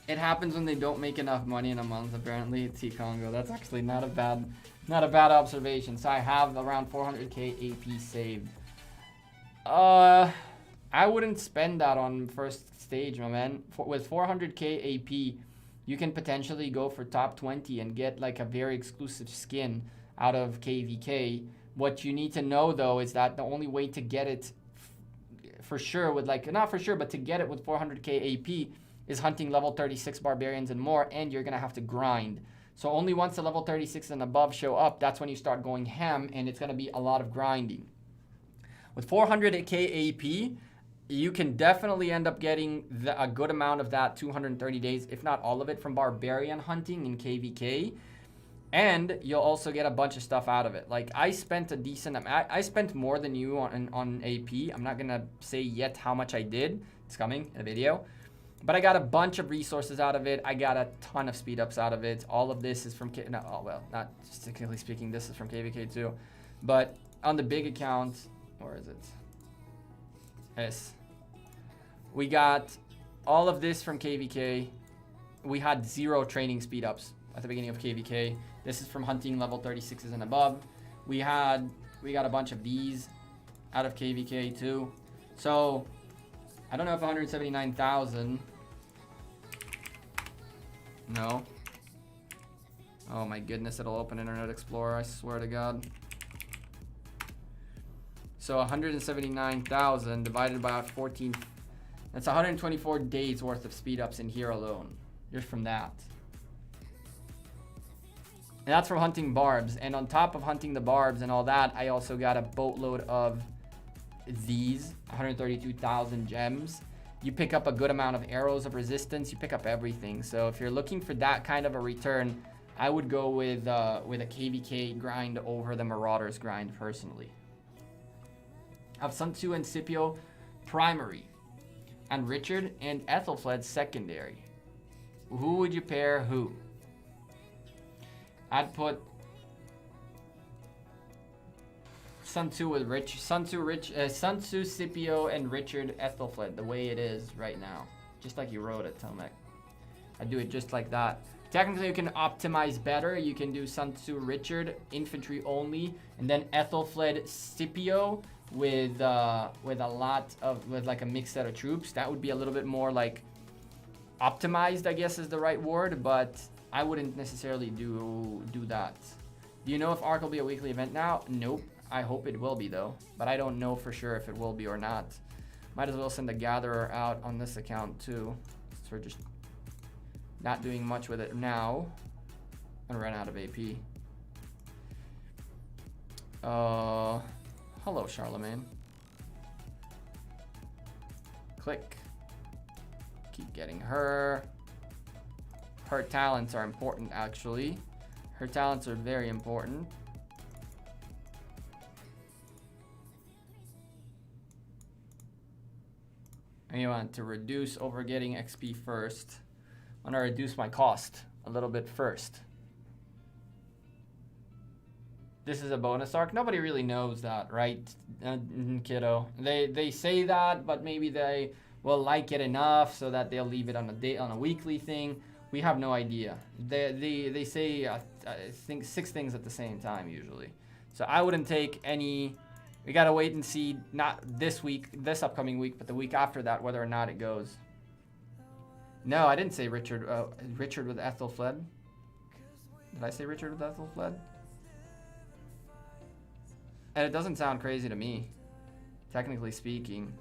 It happens when they don't make enough money in a month, apparently. It's Congo. That's actually not a bad observation. So I have around 400k AP saved. I wouldn't spend that on first stage, my man. With 400k AP, you can potentially go for top 20 and get like a very exclusive skin out of KVK. What you need to know though is that the only way to get it for sure with like, not for sure, but to get it with 400k AP is hunting level 36 barbarians and more, and you're gonna have to grind. So only once the level 36 and above show up, that's when you start going ham, and it's gonna be a lot of grinding. With 400k AP, you can definitely end up getting a good amount of that 230 days, if not all of it, from Barbarian hunting in KVK. And you'll also get a bunch of stuff out of it. Like, I spent a decent amount. I spent more than you on AP. I'm not going to say yet how much I did. It's coming in a video. But I got a bunch of resources out of it. I got a ton of speed ups out of it. All of this is from not technically speaking, this is from KVK too. But on the big account, where is it? Yes. We got all of this from KVK. We had 0 training speed ups at the beginning of KVK. This is from hunting level 36s and above. We got a bunch of these out of KVK too. So I don't know if 179,000. No. Oh my goodness, it'll open Internet Explorer, I swear to God. So 179,000 divided by 14, that's 124 days worth of speed ups in here alone. Just from that. And that's from hunting barbs. And on top of hunting the barbs and all that, I also got a boatload of these 132,000 gems. You pick up a good amount of arrows of resistance. You pick up everything. So if you're looking for that kind of a return, I would go with a KVK grind over the Marauders grind personally. I have Sun Tzu and Scipio primary, and Richard and Ethelfled secondary. Who would you pair who? I'd put Sun Tzu with Sun Tzu, Scipio, and Richard Ethelfled, the way it is right now. Just like you wrote it, Tomek. I'd do it just like that. Technically, you can optimize better. You can do Sun Tzu, Richard, infantry only, and then Ethelfled, Scipio with like a mixed set of troops. That would be a little bit more like optimized, I guess is the right word, but I wouldn't necessarily do that. Do you know if Ark will be a weekly event now? Nope. I hope it will be though, but I don't know for sure if it will be or not. Might as well send a gatherer out on this account too. So we're just not doing much with it now. And run out of AP. Hello, Charlemagne. Click. Keep getting her. Her talents are important, actually. Her talents are very important. And you want to reduce over getting XP first. I want to reduce my cost a little bit first. This is a bonus arc. Nobody really knows that, right, kiddo? They say that, but maybe they will like it enough so that they'll leave it on a weekly thing. We have no idea. They say I think 6 things at the same time usually. So I wouldn't take any. We gotta wait and see, not this week, this upcoming week, but the week after that, whether or not it goes. No, I didn't say Richard. Richard with Ethelfled. Did I say Richard with Ethelfled? And it doesn't sound crazy to me, technically speaking.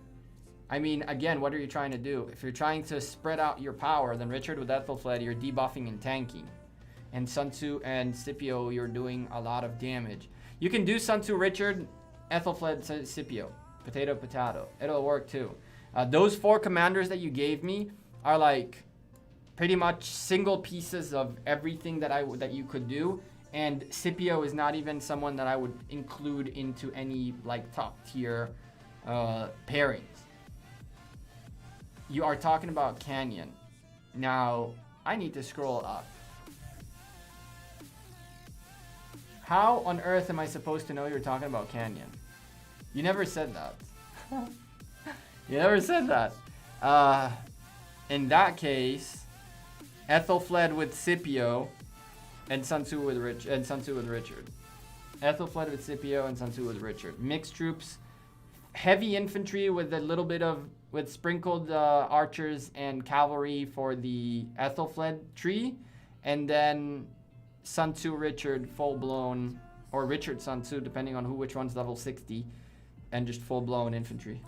I mean, again, what are you trying to do? If you're trying to spread out your power, then Richard with Ethelfled, you're debuffing and tanking. And Sun Tzu and Scipio, you're doing a lot of damage. You can do Sun Tzu, Richard, Ethelfled, Scipio. Potato, potato. It'll work too. Those 4 commanders that you gave me are like pretty much single pieces of everything that you could do. And Scipio is not even someone that I would include into any like top tier pairings. You are talking about Canyon. Now, I need to scroll up. How on earth am I supposed to know you're talking about Canyon? You never said that. You never said that. In that case, Ethelfled with Scipio and Sun Tzu with Richard. Ethelfled with Scipio and Sun Tzu with Richard. Mixed troops, heavy infantry with a little bit of sprinkled archers and cavalry for the Ethelfled tree, and then Sun Tzu Richard full blown, or Richard Sun Tzu depending on which one's level 60, and just full blown infantry.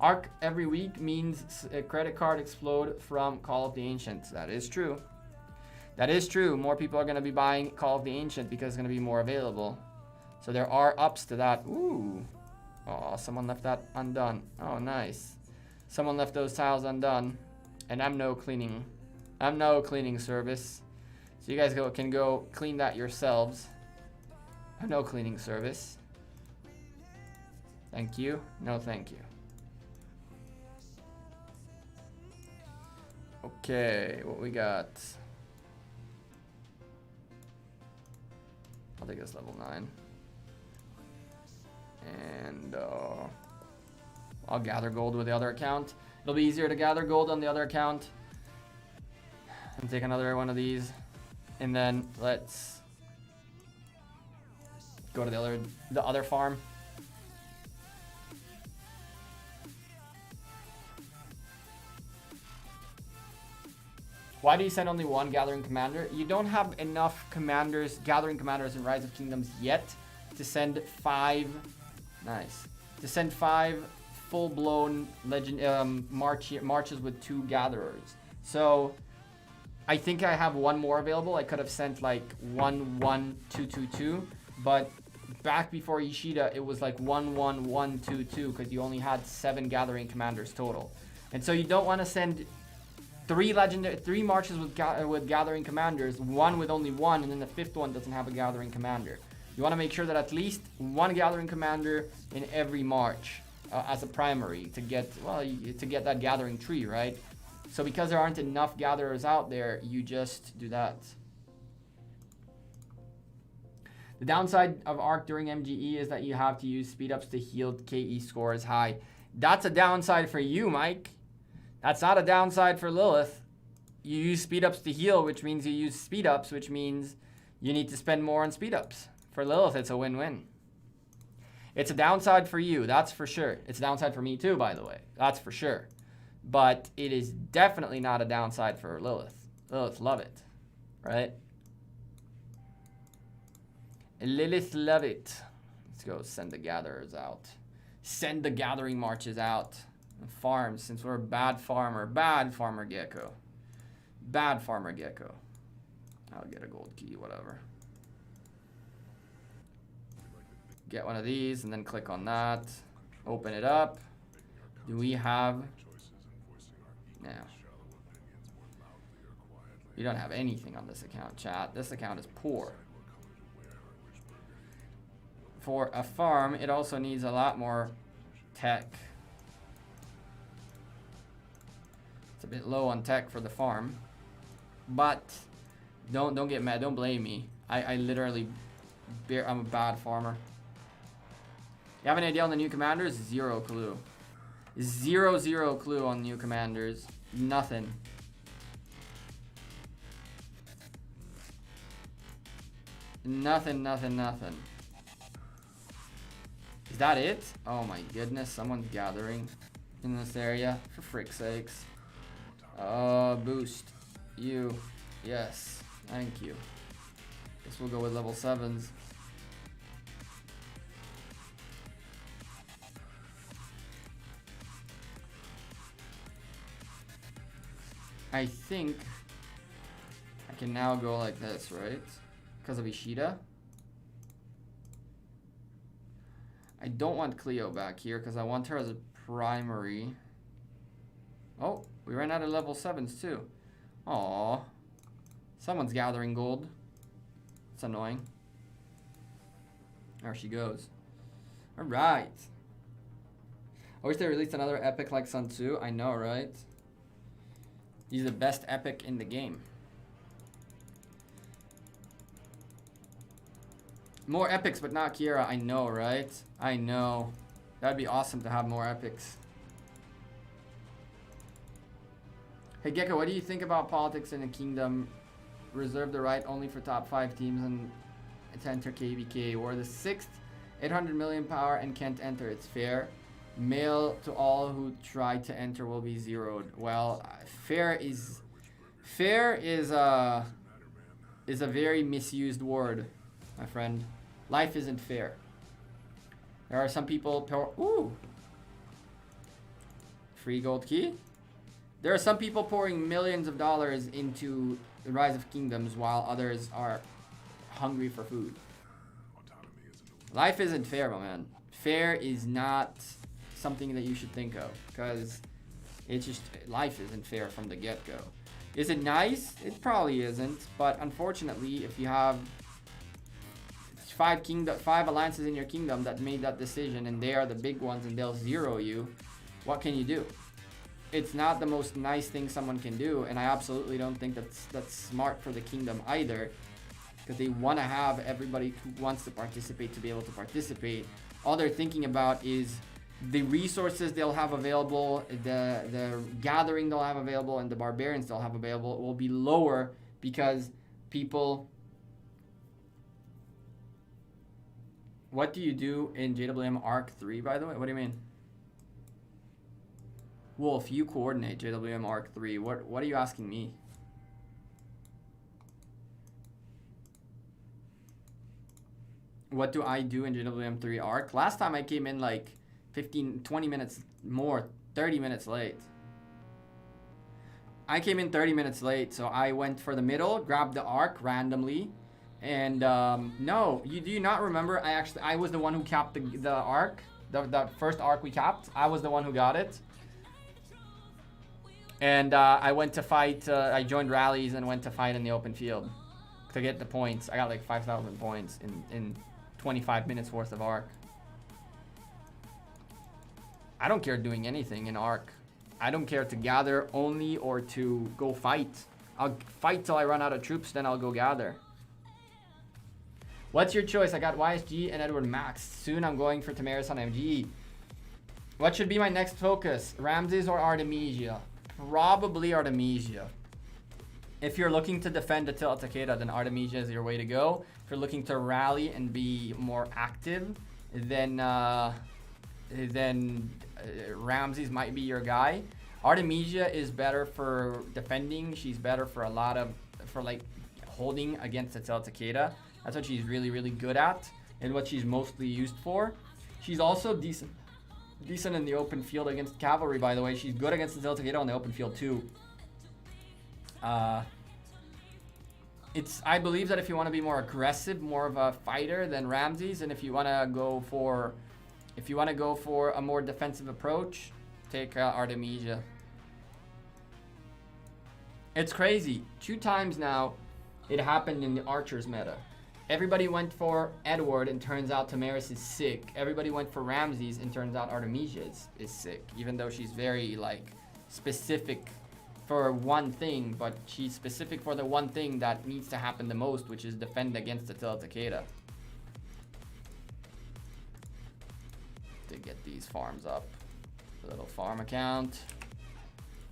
Arc every week means a credit card explode from Call of the Ancients. That is true. That is true. More people are going to be buying Call of the Ancient because it's going to be more available. So there are ups to that. Ooh. Oh, someone left that undone. Oh, nice. Someone left those tiles undone. And I'm no cleaning. I have no cleaning service. So you guys can go clean that yourselves. I have no cleaning service. Thank you. No, thank you. Okay, what we got? I'll take this level 9. And I'll gather gold with the other account. It'll be easier to gather gold on the other account. And take another one of these. And then let's go to the other farm. Why do you send only one gathering commander? You don't have enough commanders, gathering commanders in Rise of Kingdoms yet to send 5. Nice. To send 5 full-blown legend marches with 2 gatherers. So I think I have one more available. I could have sent like 1, 1, 2, 2, 2, but back before Ishida it was like 1, 1, 1, 2, 2 because you only had 7 gathering commanders total. And so you don't want to send 3 marches with gathering commanders, 1 with only 1, and then the 5th one doesn't have a gathering commander. You want to make sure that at least 1 gathering commander in every march as a primary to get that gathering tree, right? So because there aren't enough gatherers out there, you just do that. The downside of Ark during MGE is that you have to use speed ups to heal KE scores high. That's a downside for you, Mike. That's not a downside for Lilith. You use speed ups to heal, which means you use speed ups, which means you need to spend more on speed ups. For Lilith, it's a win-win. It's a downside for you, that's for sure. It's a downside for me too, by the way. That's for sure. But it is definitely not a downside for Lilith. Lilith love it, right? Lilith love it. Let's go send the gatherers out. Send the gathering marches out. Farms, since we're a bad farmer. Bad farmer Gekko. Bad farmer Gekko. I'll get a gold key, whatever. Get one of these and then click on that. Open it up. Do we have... No. You don't have anything on this account, chat. This account is poor. For a farm, it also needs a lot more tech. It's a bit low on tech for the farm. But don't get mad. Don't blame me. I literally... I'm a bad farmer. You have any idea on the new commanders? 0 clue. 0 clue on new commanders. Nothing. Nothing. Is that it? Oh my goodness, someone's gathering in this area. For frick's sakes. Boost. You. Yes. Thank you. Guess we'll go with level 7s. I think I can now go like this, right? Because of Ishida. I don't want Cleo back here because I want her as a primary. Oh, we ran out of level 7s too. Aww. Someone's gathering gold. It's annoying. There she goes. Alright. I wish they released another epic like Sun Tzu. I know, right? He's the best epic in the game. More epics, but not Kiera. I know, right? I know. That'd be awesome to have more epics. Hey, Gekko, what do you think about politics in the kingdom? Reserve the right only for top 5 teams and to enter KVK. We're the 6th, 800 million power and can't enter. It's fair. Mail to all who try to enter will be zeroed. Well, fair is a very misused word, my friend. Life isn't fair. There are some people. Ooh, free gold key. There are some people pouring millions of dollars into the Rise of Kingdoms while others are hungry for food. Life isn't fair, my man. Fair is not something that you should think of because it's just life isn't fair from the get-go. Is it nice? It probably isn't. But unfortunately, if you have five alliances in your kingdom that made that decision, and they are the big ones, and they'll zero you, what can you do? It's not the most nice thing someone can do, and I absolutely don't think that's smart for the kingdom either, because they want to have everybody who wants to participate to be able to participate. All they're thinking about is the resources they'll have available, the gathering they'll have available, and the barbarians they'll have available will be lower because people... What do you do in JWM Arc 3, by the way? What do you mean? Wolf, you coordinate JWM Arc 3. What are you asking me? What do I do in JWM 3 Arc? Last time I came in like 15, 20 minutes more, 30 minutes late. I came in 30 minutes late, so I went for the middle, grabbed the Arc randomly. And no, do you not remember? I was the one who capped the Arc, the first Arc we capped. I was the one who got it. And I went to fight. I joined rallies and went to fight in the open field to get the points. I got like 5,000 points in 25 minutes worth of Arc. I don't care doing anything in Arc. I don't care to gather only or to go fight. I'll fight till I run out of troops, then I'll go gather. What's your choice? I got YSG and Edward Max. Soon I'm going for Tamaris on MG. What should be my next focus? Ramses or Artemisia? Probably Artemisia. If you're looking to defend Attila Takeda, then Artemisia is your way to go. If you're looking to rally and be more active, then Ramses might be your guy. Artemisia is better for defending. She's better for like holding against Attila Takeda. That's what she's really, really good at and what she's mostly used for. She's also decent in the open field against cavalry, by the way. She's good against the Gekko on the open field too. I believe that if you want to be more aggressive, more of a fighter than Ramses, and if you want to go for a more defensive approach, take Artemisia. It's crazy. 2 times now it happened in the archers meta. Everybody went for Edward and turns out Tamaris is sick. Everybody went for Ramses and turns out Artemisia is sick. Even though she's very like specific for one thing, but she's specific for the one thing that needs to happen the most, which is defend against Attila Takeda. To get these farms up. A little farm account.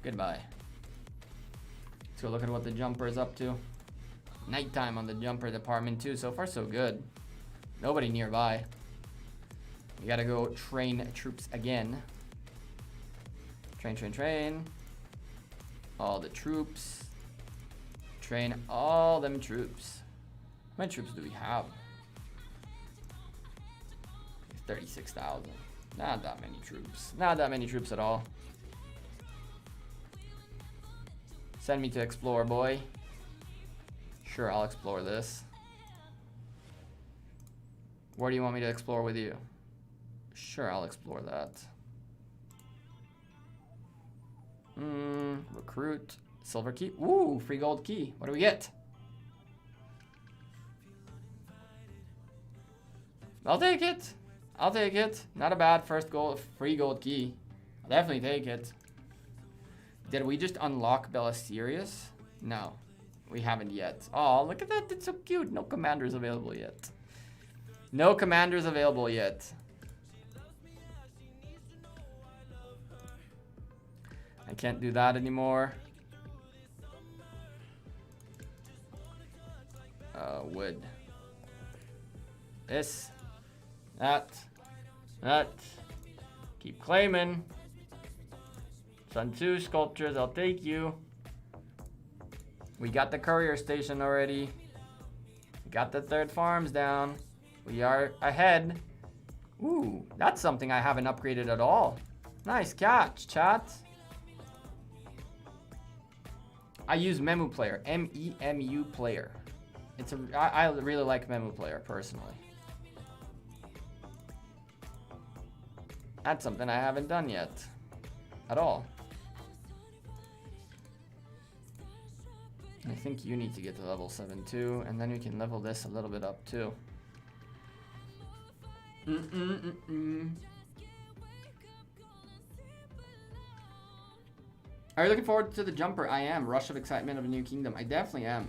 Goodbye. Let's go look at what the jumper is up to. Nighttime on the jumper department too. So far so good. Nobody nearby. We gotta go train troops again. Train. All the troops. Train all them troops. How many troops do we have? 36,000. Not that many troops. Not that many troops at all. Send me to explore, boy. Sure, I'll explore this. Where do you want me to explore with you? Sure, I'll explore that. Recruit. Silver key. Ooh, free gold key. What do we get? I'll take it. I'll take it. Not a bad first free gold key. I'll definitely take it. Did we just unlock Belisarius? No. We haven't yet. Oh, look at that. It's so cute. No commanders available yet. No commanders available yet. I can't do that anymore. Wood. This. That. Keep claiming. Sun Tzu sculptures. I'll take you. We got the courier station already. We got the 3rd farms down. We are ahead. Ooh, that's something I haven't upgraded at all. Nice catch, chat. I use Memu Player, M-E-M-U Player. I really like Memu Player personally. That's something I haven't done yet, at all. I think you need to get to level 7 too, and then we can level this a little bit up too. Are you looking forward to the jumper? I am. Rush of excitement of a new kingdom. I definitely am.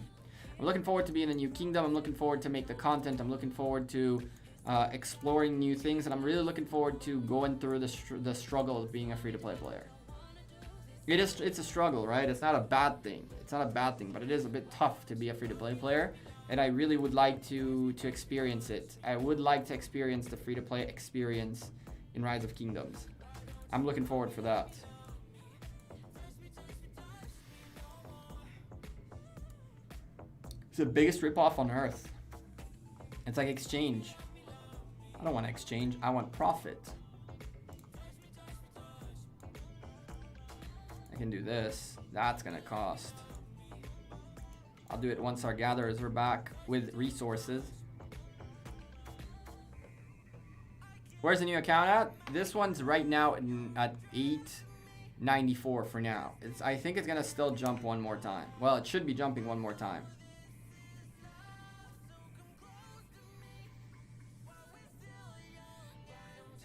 I'm looking forward to being a new kingdom. I'm looking forward to make the content. I'm looking forward to exploring new things, and I'm really looking forward to going through the struggle of being a free-to-play player. It's a struggle, right? It's not a bad thing. It's not a bad thing, but it is a bit tough to be a free-to-play player, and I really would like to experience it. I would like to experience the free-to-play experience in Rise of Kingdoms. I'm looking forward for that. It's the biggest ripoff on earth. It's like exchange. I don't want exchange. I want profit. I can do this. That's gonna cost. I'll do it once our gatherers are back with resources. Where's the new account at? This one's right now at 894 for now. I think it's gonna still jump one more time. Well, it should be jumping one more time.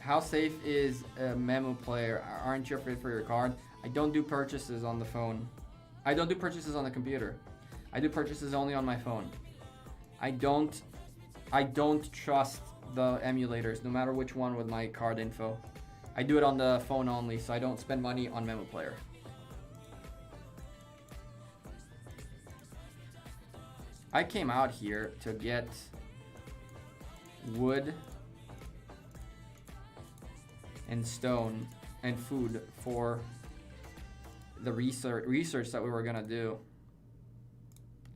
How safe is a memo player? Aren't you afraid for your card? I don't do purchases on the phone. I don't do purchases on the computer. I do purchases only on my phone. I don't trust the emulators, no matter which one with my card info. I do it on the phone only, so I don't spend money on memo player. I came out here to get wood and stone and food for the research that we were gonna do.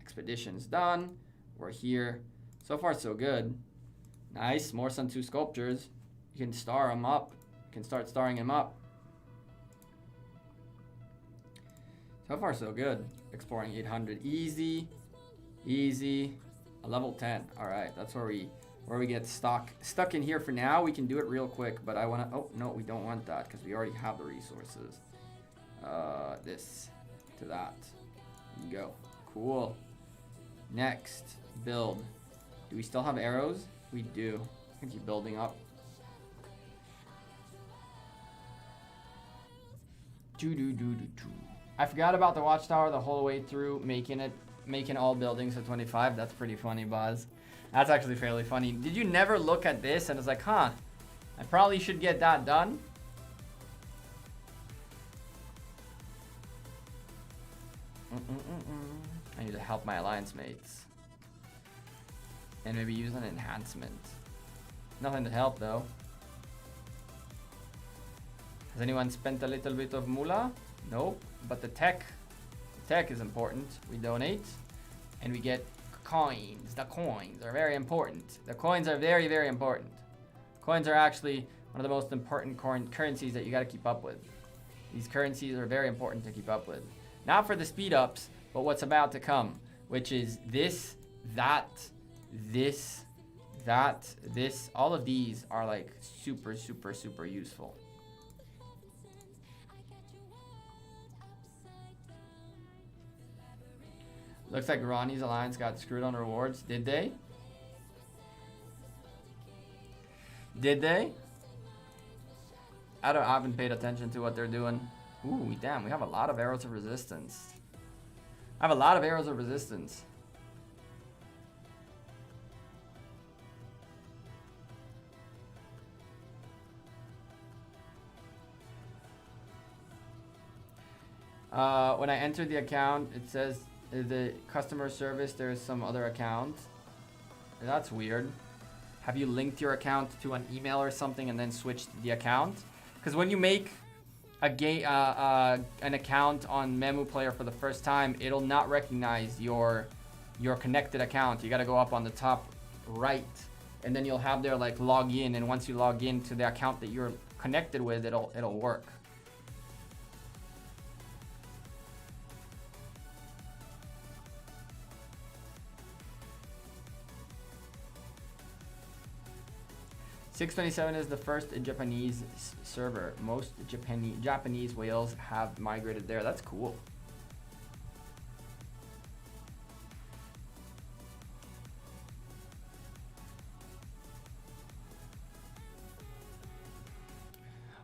Expedition's done. We're here. So far so good. Nice. More Sun 2 sculptures. You can star them up. You can start starring them up. So far so good. Exploring 800. Easy. Easy. A level 10. Alright, that's where we get stuck in here for now. We can do it real quick, but I want to... Oh, no, we don't want that because we already have the resources. This to that. Go. Cool. Next, build. Do we still have arrows? We do. I can keep building up. I forgot about the watchtower the whole way through, making all buildings at 25. That's pretty funny, Buzz. That's actually fairly funny. Did you never look at this and it's like, huh, I probably should get that done? I need to help my alliance mates. And maybe use an enhancement. Nothing to help though. Has anyone spent a little bit of moolah? Nope. But the tech is important. We donate and we get coins. The coins are very important. The coins are very, very important. Coins are actually one of the most important currencies that you got to keep up with. These currencies are very important to keep up with. Not for the speed ups, but what's about to come, which is this, that, this, that, this. All of these are like super, super, super useful. Looks like Ronnie's alliance got screwed on rewards. Did they? Did they? I haven't paid attention to what they're doing. Ooh, damn, we have a lot of arrows of resistance. I have a lot of arrows of resistance. When I entered the account, it says the customer service, there's some other account. That's weird. Have you linked your account to an email or something and then switched the account? Because when you make an account on Memu Player for the first time, it'll not recognize your connected account. You got to go up on the top right, and then you'll have there like log in, and once you log in to the account that you're connected with, it'll work. .627 is the first Japanese server. Most Japanese whales have migrated there. That's cool.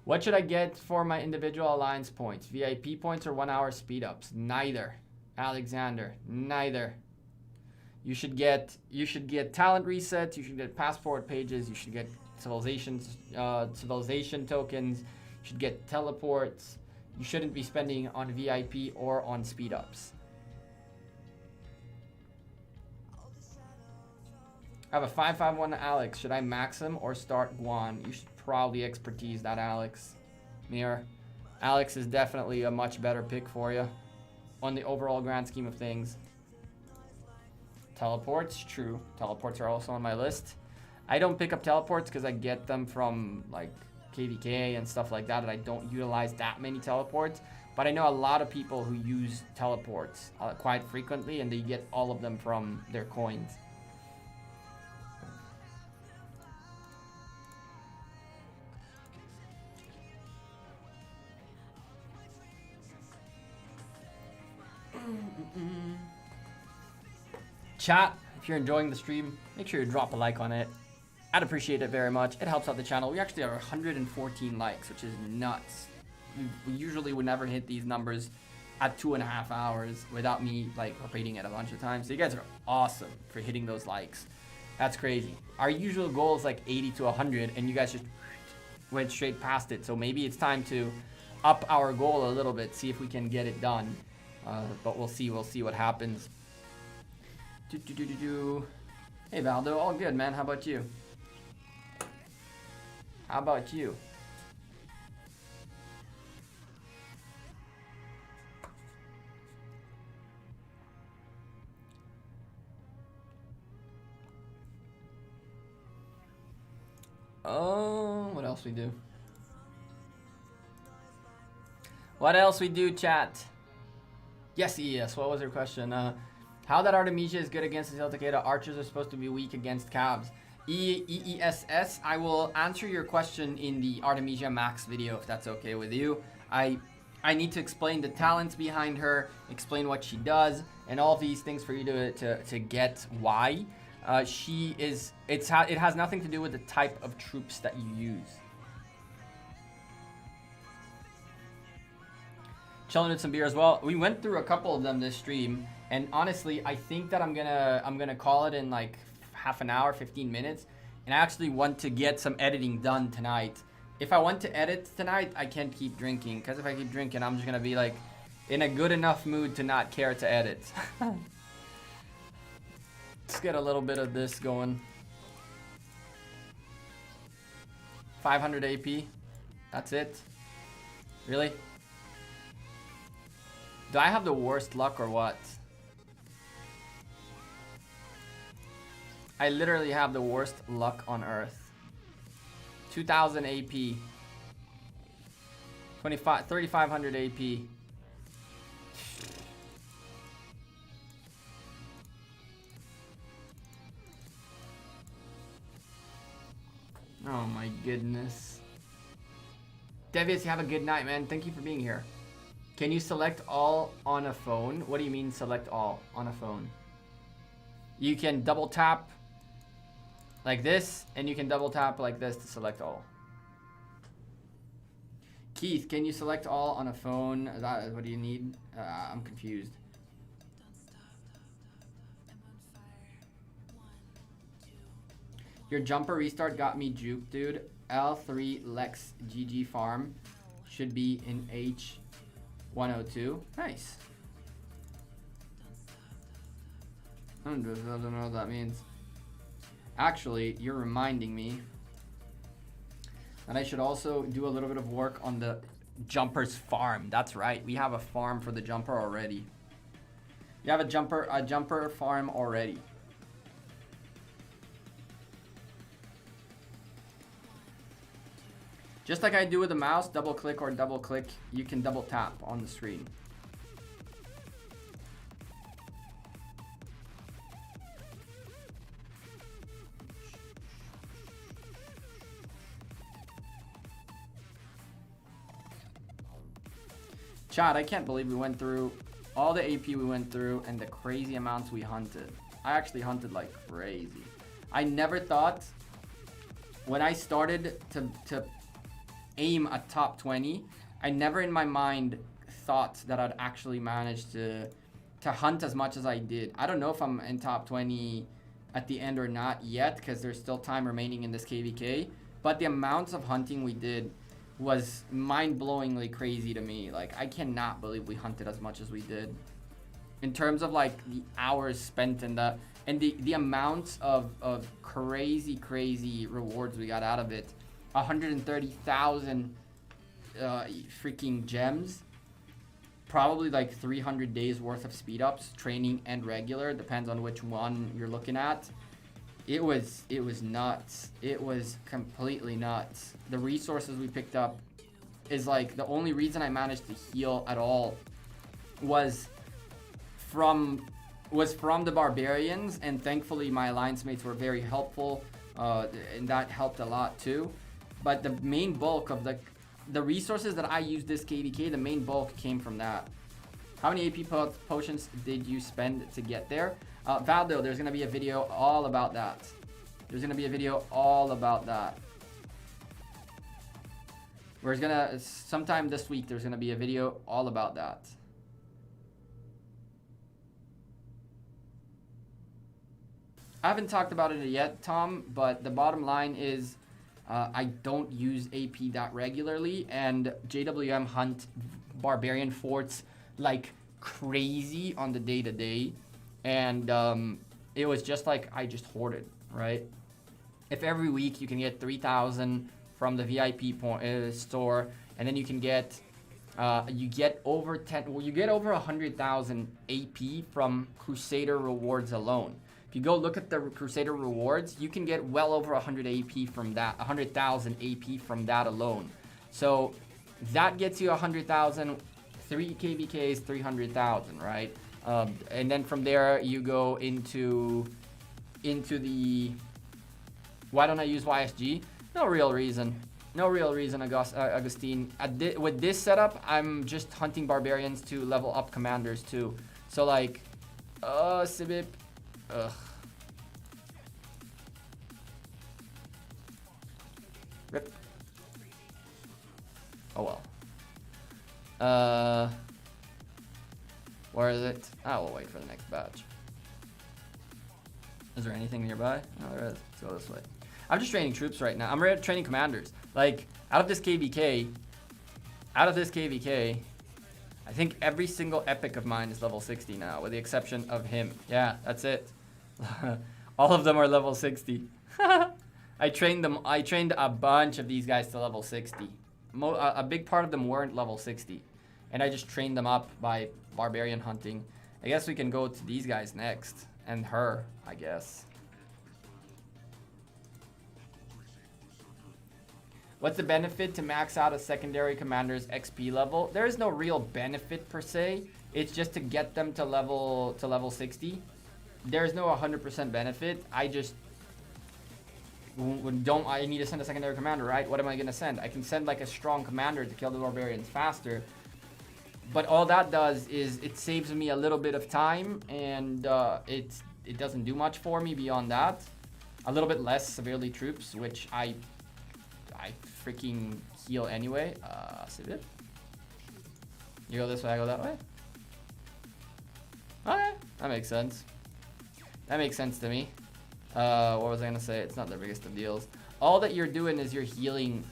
What should I get for my individual alliance points? VIP points or 1 hour speed ups? Neither. Alexander, neither. You should get talent resets, you should get passport pages, you should get civilization tokens, you should get teleports. You shouldn't be spending on VIP or on speed ups. I have a 551 Alex. Should I max him or start Guan? You should probably expertise that Alex. Mirror. Alex is definitely a much better pick for you on the overall grand scheme of things. Teleports, true. Teleports are also on my list. I don't pick up teleports because I get them from like KVK and stuff like that, and I don't utilize that many teleports. But I know a lot of people who use teleports quite frequently, and they get all of them from their coins. Chat, if you're enjoying the stream, make sure you drop a like on it. I'd appreciate it very much. It helps out the channel. We actually have 114 likes, which is nuts. We usually would never hit these numbers at 2.5 hours without me like repeating it a bunch of times. So you guys are awesome for hitting those likes. That's crazy. Our usual goal is like 80 to 100, and you guys just went straight past it. So maybe it's time to up our goal a little bit, see if we can get it done. But we'll see what happens. Hey Valdo, all good, man. How about you? How about you? Oh, what else we do? What else we do, chat? Yes, ES. What was your question? How that Artemisia is good against the Takeda. Archers are supposed to be weak against cabs. EESS, I will answer your question in the Artemisia Max video if that's okay with you. I need to explain the talents behind her, explain what she does, and all these things for you to get why. It has nothing to do with the type of troops that you use. Chilling with some beer as well. We went through a couple of them this stream, and honestly, I think that I'm gonna call it in like half an hour, 15 minutes, and I actually want to get some editing done tonight. If I want to edit tonight, I can't keep drinking, because if I keep drinking, I'm just gonna be like in a good enough mood to not care to edit. Let's get a little bit of this going. 500 AP. That's it. Really? Do I have the worst luck or what? I literally have the worst luck on earth. 2000 AP. 3500 AP. Oh my goodness. Devious, you have a good night, man. Thank you for being here. Can you select all on a phone? What do you mean select all on a phone? You can double tap like this, and you can double tap like this to select all. Keith, can you select all on a phone? What do you need? I'm confused. Your jumper restart got me juked, dude. L3 Lex GG farm should be in H102. Nice. I don't know what that means. Actually, you're reminding me that I should also do a little bit of work on the jumper's farm. That's right. We have a farm for the jumper already. You have a jumper farm already. Just like I do with the mouse, double click or double click, you can double tap on the screen. Chat, I can't believe we went through all the AP we went through and the crazy amounts we hunted. I actually hunted like crazy. I never thought when I started to aim at top 20. I never in my mind thought that I'd actually manage to hunt as much as I did. I don't know if I'm in top 20 at the end or not yet, because there's still time remaining in this KVK. But the amounts of hunting we did was mind-blowingly crazy to me. Like, I cannot believe we hunted as much as we did. In terms of like the hours spent in the amounts of crazy rewards we got out of it. 130,000 freaking gems. Probably like 300 days worth of speed ups, training and regular, depends on which one you're looking at. It was nuts. It was completely nuts. The resources we picked up is like the only reason I managed to heal at all was from the Barbarians, and thankfully my alliance mates were very helpful, and that helped a lot too. But the main bulk of the resources that I used this KVK, the main bulk came from that. How many AP potions did you spend to get there? Valdo, there's going to be a video all about that. There's going to be a video all about that. Sometime this week, there's going to be a video all about that. I haven't talked about it yet, Tom, but the bottom line is I don't use AP that regularly, and JWM hunt Barbarian forts like crazy on the day-to-day, and it was just like I just hoarded, right? If every week you can get 3,000 from the VIP store, and then you can get you get over 100,000 AP from Crusader rewards alone. If you go look at the Crusader rewards, you can get well over 100 AP from that, 100,000 AP from that alone. So that gets you 100,000, 3 KVKs, 300,000, right? And then from there you go into the. Why don't I use YSG? No real reason. No real reason, Augustine. With this setup, I'm just hunting Barbarians to level up commanders too. So like, Sibip. Ugh. Rip. Oh well. Where is it? I will wait for the next batch. Is there anything nearby? No, there is. Let's go this way. I'm just training troops right now. I'm training commanders. Like, out of this KVK, I think every single epic of mine is level 60 now, with the exception of him. Yeah, that's it. All of them are level 60. I trained a bunch of these guys to level 60. A big part of them weren't level 60. And I just trained them up by Barbarian hunting. I guess we can go to these guys next. And her, I guess. What's the benefit to max out a secondary commander's XP level? There is no real benefit per se. It's just to get them to level 60. There's no 100% benefit. I need to send a secondary commander, right? What am I going to send? I can send like a strong commander to kill the Barbarians faster. But all that does is it saves me a little bit of time, and it doesn't do much for me beyond that. A little bit less severely troops, which I freaking heal anyway. Civic. You go this way, I go that way. Okay, that makes sense. That makes sense to me. What was I gonna say? It's not the biggest of deals. All that you're doing is you're healing.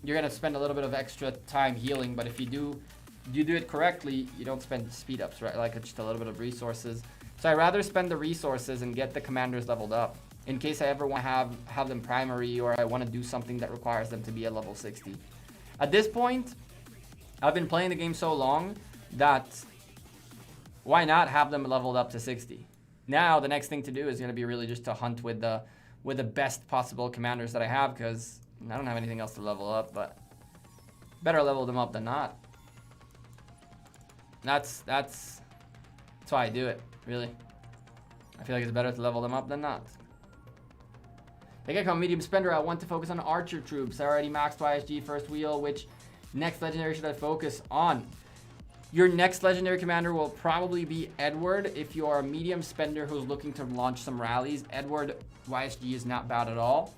You're gonna spend a little bit of extra time healing, but if you do it correctly, you don't spend speed ups, right? Like just a little bit of resources. So I'd rather spend the resources and get the commanders leveled up in case I ever want to have them primary, or I want to do something that requires them to be at level 60. At this point, I've been playing the game so long that why not have them leveled up to 60? Now the next thing to do is going to be really just to hunt with the best possible commanders that I have, because I don't have anything else to level up, but better level them up than not. That's why I do it, really. I feel like it's better to level them up than not. Hey, Gekko, medium spender. I want to focus on archer troops. I already maxed YSG first wheel. Which next legendary should I focus on? Your next legendary commander will probably be Edward. If you are a medium spender who's looking to launch some rallies, Edward YSG is not bad at all.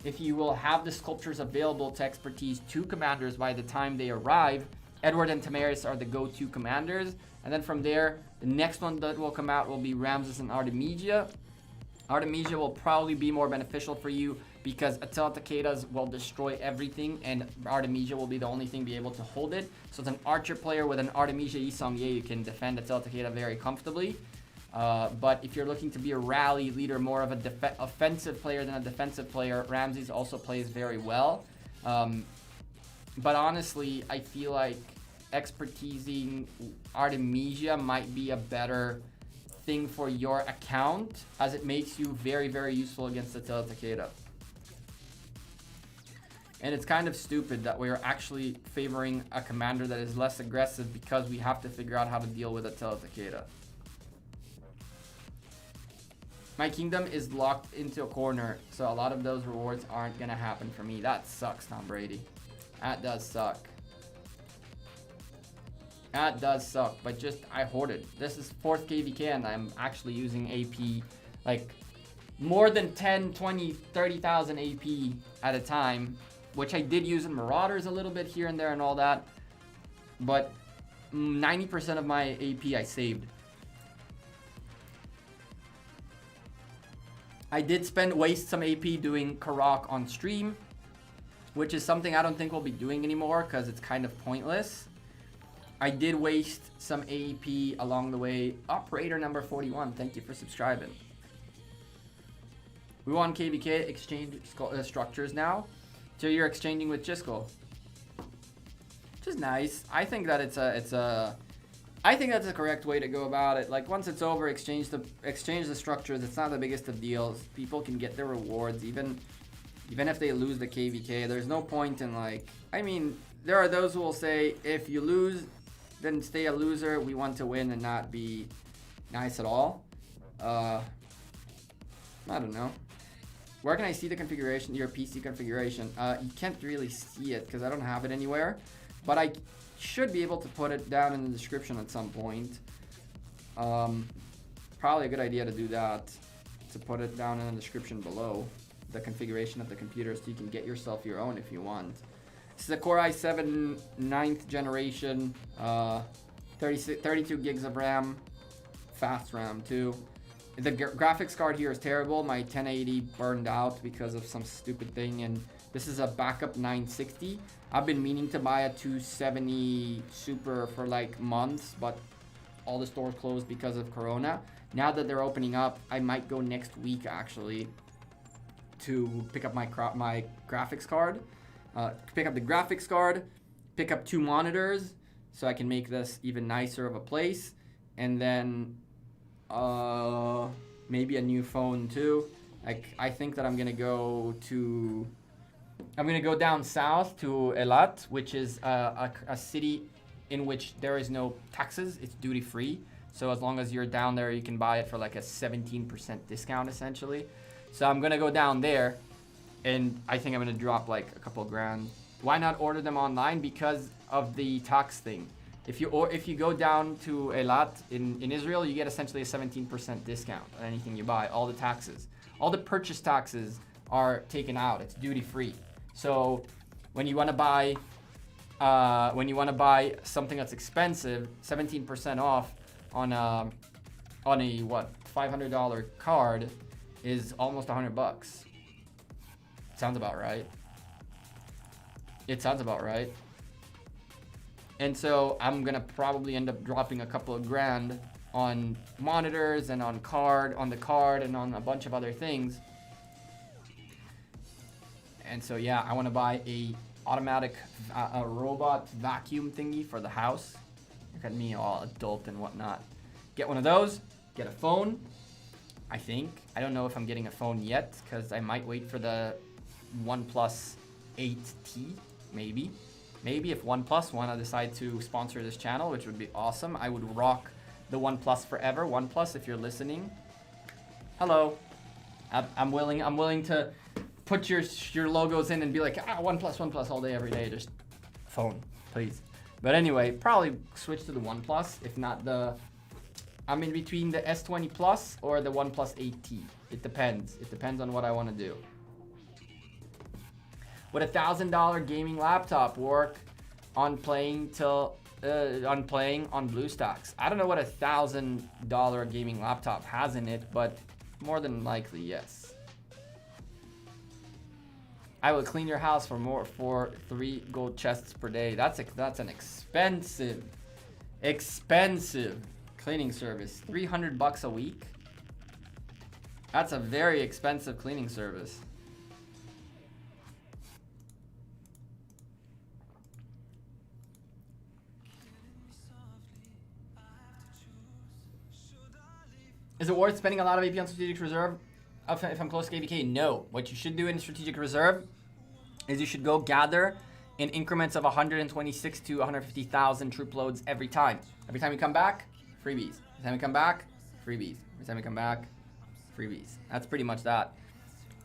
if you will have the sculptures available to expertise 2 commanders by the time they arrive, Edward and Tamaris are the go-to commanders. And then from there, the next one that will come out will be Ramses and Artemisia. Artemisia will probably be more beneficial for you because Attila Takeda's will destroy everything and Artemisia will be the only thing be able to hold it. So as an archer player with an Artemisia Isongye, you can defend Attila Takeda very comfortably. But if you're looking to be a rally leader, more of a offensive player than a defensive player, Ramses also plays very well. But honestly, I feel like expertising Artemisia might be a better thing for your account, as it makes you very, very useful against Attila Takeda. And it's kind of stupid that we're actually favoring a commander that is less aggressive because we have to figure out how to deal with Attila Takeda. My kingdom is locked into a corner, so a lot of those rewards aren't gonna happen for me. That sucks, Tom Brady. That does suck. That does suck, but just, I hoarded. This is 4th KVK and I'm actually using AP, like, more than 10, 20, 30,000 AP at a time, which I did use in Marauders a little bit here and there and all that, but 90% of my AP I saved. I did waste some AP doing Karak on stream, which is something I don't think we'll be doing anymore because it's kind of pointless. I did waste some AP along the way. Operator number 41, thank you for subscribing. We want KVK exchange structures now. So you're exchanging with Gisco, which is nice. I think that I think that's the correct way to go about it. Like, once it's over, exchange the structures. It's not the biggest of deals. People can get their rewards even if they lose the KVK. There's no point in, like, I mean, there are those who will say if you lose, then stay a loser. We want to win and not be nice at all. I don't know. Where can I see the configuration, your PC configuration? You can't really see it because I don't have it anywhere, but I should be able to put it down in the description at some point. Probably a good idea to do that, to put it down in the description below, the configuration of the computer, so you can get yourself your own if you want. This is a Core i7 9th generation, 32 gigs of RAM, fast RAM too. The graphics card here is terrible. My 1080 burned out because of some stupid thing, and this is a backup 960. I've been meaning to buy a 270 Super for like months, but all the stores closed because of Corona. Now that they're opening up, I might go next week actually to pick up my graphics card. Pick up the graphics card, pick up 2 monitors so I can make this even nicer of a place, and then maybe a new phone too. Like, I think that I'm gonna go down south to Elat, which is a city in which there is no taxes. It's duty free. So as long as you're down there, you can buy it for like a 17% discount essentially. So I'm gonna go down there, and I think I'm gonna drop like a couple grand. Why not order them online? Because of the tax thing. If you go down to Elat in Israel, you get essentially a 17% discount on anything you buy. All the taxes, all the purchase taxes are taken out. It's duty free. So when you want to buy something that's expensive, 17% off on a what, $500 card is almost $100. Sounds about right. It sounds about right. And so I'm gonna probably end up dropping a couple of grand on monitors and on the card and on a bunch of other things. And so yeah, I want to buy a automatic a robot vacuum thingy for the house. Look at me, all adult and whatnot. Get one of those. Get a phone. I think. I don't know if I'm getting a phone yet because I might wait for the OnePlus 8T. Maybe if OnePlus want to decide to sponsor this channel, which would be awesome. I would rock the OnePlus forever. OnePlus, if you're listening, hello. I'm willing to put your logos in and be like, OnePlus all day, every day. Just phone, please. But anyway, probably switch to the OnePlus. If not I'm in between the S20 Plus or the OnePlus 8T. It depends. It depends on what I want to do. Would a $1,000 gaming laptop work on playing till on BlueStacks? I don't know what a $1,000 gaming laptop has in it, but more than likely, yes. I will clean your house for 3 gold chests per day. That's an expensive cleaning service. $300 a week. That's a very expensive cleaning service. Is it worth spending a lot of AP on Strategic Reserve if I'm close to KVK? No. What you should do in Strategic Reserve is you should go gather in increments of 126 to 150,000 troop loads every time. Every time you come back, freebies. Every time you come back, freebies. Every time you come back, freebies. That's pretty much that.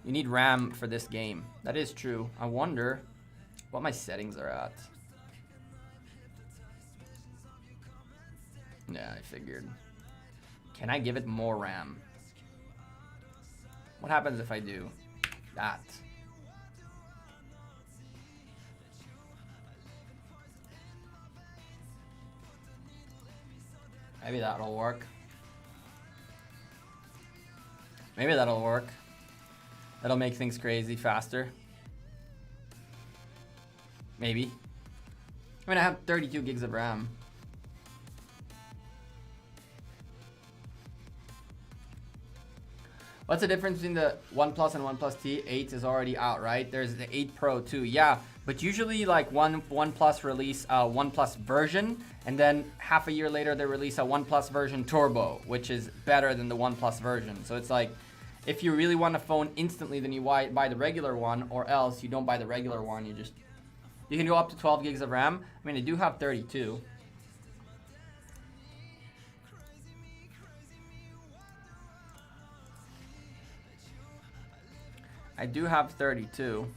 You need RAM for this game. That is true. I wonder what my settings are at. Yeah, I figured. Can I give it more RAM? What happens if I do that? Maybe that'll work. Maybe that'll work. That'll make things crazy faster. Maybe. I mean, I have 32 gigs of RAM. What's the difference between the OnePlus and OnePlus T? 8 is already out, right? There's the 8 Pro too. Yeah, but usually like OnePlus release a OnePlus version, and then half a year later they release a OnePlus version Turbo, which is better than the OnePlus version. So it's like, if you really want a phone instantly, then you buy the regular one, or else you don't buy the regular one. You can go up to 12 gigs of RAM. I mean, I do have 32. I do have 32.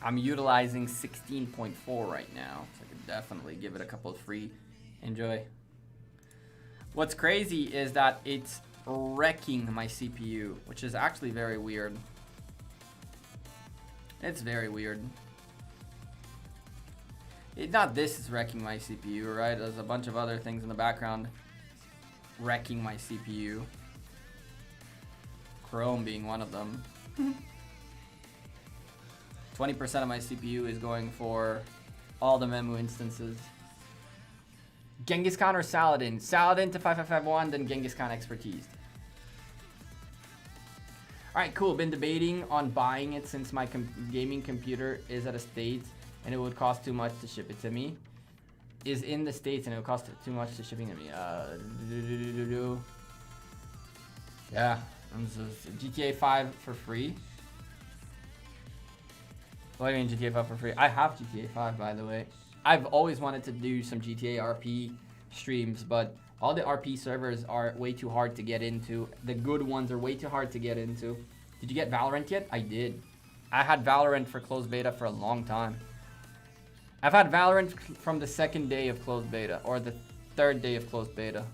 I'm utilizing 16.4 right now, so I could definitely give it a couple of free enjoy. What's crazy is that it's wrecking my CPU, which is actually very weird. It's very weird. It's not this is wrecking my CPU, right? There's a bunch of other things in the background wrecking my CPU. Chrome being one of them. 20% of my CPU is going for all the Memu instances. Genghis Khan or Saladin? Saladin to 5551, then Genghis Khan expertise. Alright, cool. Been debating on buying it since my gaming computer is at a state and it would cost too much to ship it to me. Is in the States and it would cost too much to shipping to me. Yeah, GTA 5 for free. What do you mean GTA 5 for free? I have GTA 5, by the way. I've always wanted to do some GTA RP streams, but all the RP servers are way too hard to get into. The good ones are way too hard to get into. Did you get Valorant yet? I did. I had Valorant for closed beta for a long time. I've had Valorant from the 2nd day of closed beta, or the 3rd day of closed beta.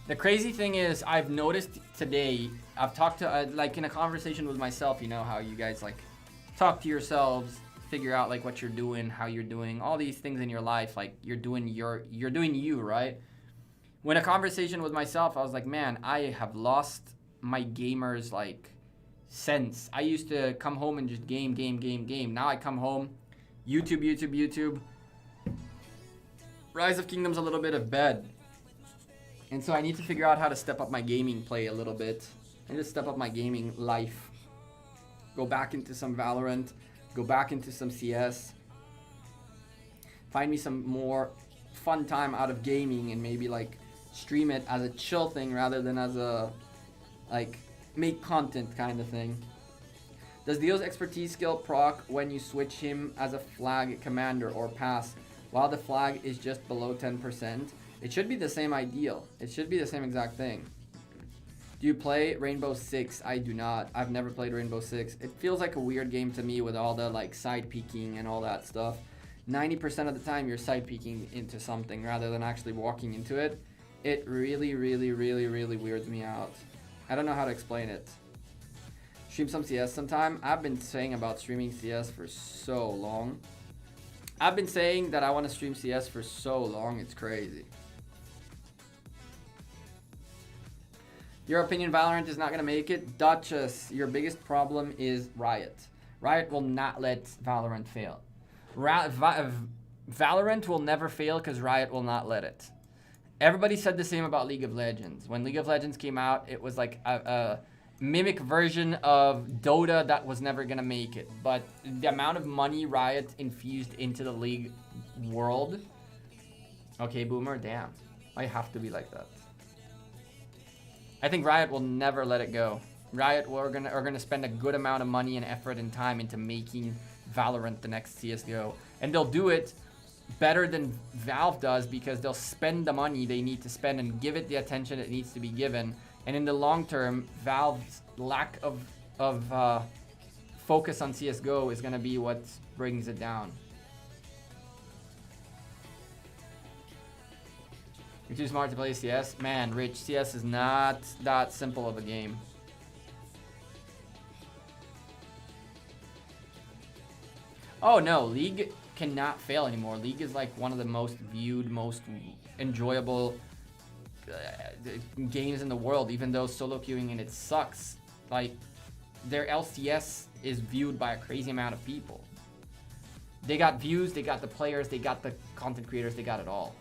The crazy thing is, I've noticed today, I've talked to, like in a conversation with myself, you know how you guys like talk to yourselves, figure out like what you're doing, how you're doing, all these things in your life, like you're doing you, right? When a conversation with myself, I was like, man, I have lost my gamer's like sense. I used to come home and just game. Now I come home, YouTube. Rise of Kingdoms, a little bit of bed. And so I need to figure out how to step up my gaming play a little bit. And just step up my gaming life. Go back into some Valorant. Go back into some CS. Find me some more fun time out of gaming and maybe like stream it as a chill thing rather than as a like make content kind of thing. Does Dio's expertise skill proc when you switch him as a flag commander or pass while the flag is just below 10%? It should be the same ideal. It should be the same exact thing. Do you play Rainbow Six? I do not. I've never played Rainbow Six. It feels like a weird game to me with all the like side peeking and all that stuff. 90% of the time you're side peeking into something rather than actually walking into it. It really, really, really, really weirds me out. I don't know how to explain it. Stream some CS sometime. I've been saying about streaming CS for so long. I've been saying that I want to stream CS for so long, it's crazy. Your opinion, Valorant is not going to make it. Duchess, your biggest problem is Riot. Riot will not let Valorant fail. Valorant will never fail because Riot will not let it. Everybody said the same about League of Legends. When League of Legends came out, it was like a mimic version of Dota that was never going to make it. But the amount of money Riot infused into the League world... Okay, Boomer, damn. I have to be like that. I think Riot will never let it go. Riot are gonna spend a good amount of money and effort and time into making Valorant the next CSGO. And they'll do it better than Valve does because they'll spend the money they need to spend and give it the attention it needs to be given. And in the long term, Valve's lack of focus on CSGO is gonna be what brings it down. You're too smart to play CS? Man, Rich, CS is not that simple of a game. Oh no, League cannot fail anymore. League is like one of the most viewed, most enjoyable games in the world, even though solo queuing in it sucks. Like, their LCS is viewed by a crazy amount of people. They got views, they got the players, they got the content creators, they got it all.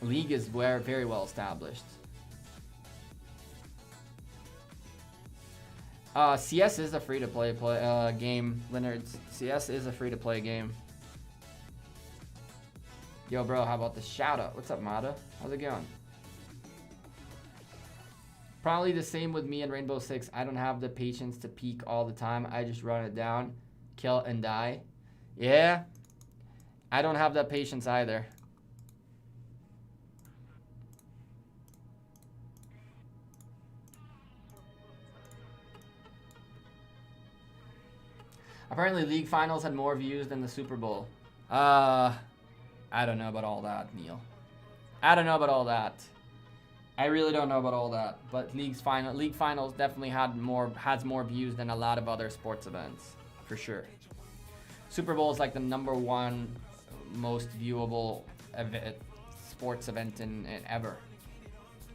League is very well established. CS is a free-to-play game, Leonard. CS is a free-to-play game. Yo, bro, how about the shout-out? What's up, Mata? How's it going? Probably the same with me and Rainbow Six. I don't have the patience to peek all the time. I just run it down, kill, and die. Yeah, I don't have that patience either. Apparently, League Finals had more views than the Super Bowl. I don't know about all that, Neil. I don't know about all that. I really don't know about all that. But League Finals definitely has more views than a lot of other sports events, for sure. Super Bowl is like the #1 most viewable sports event in ever.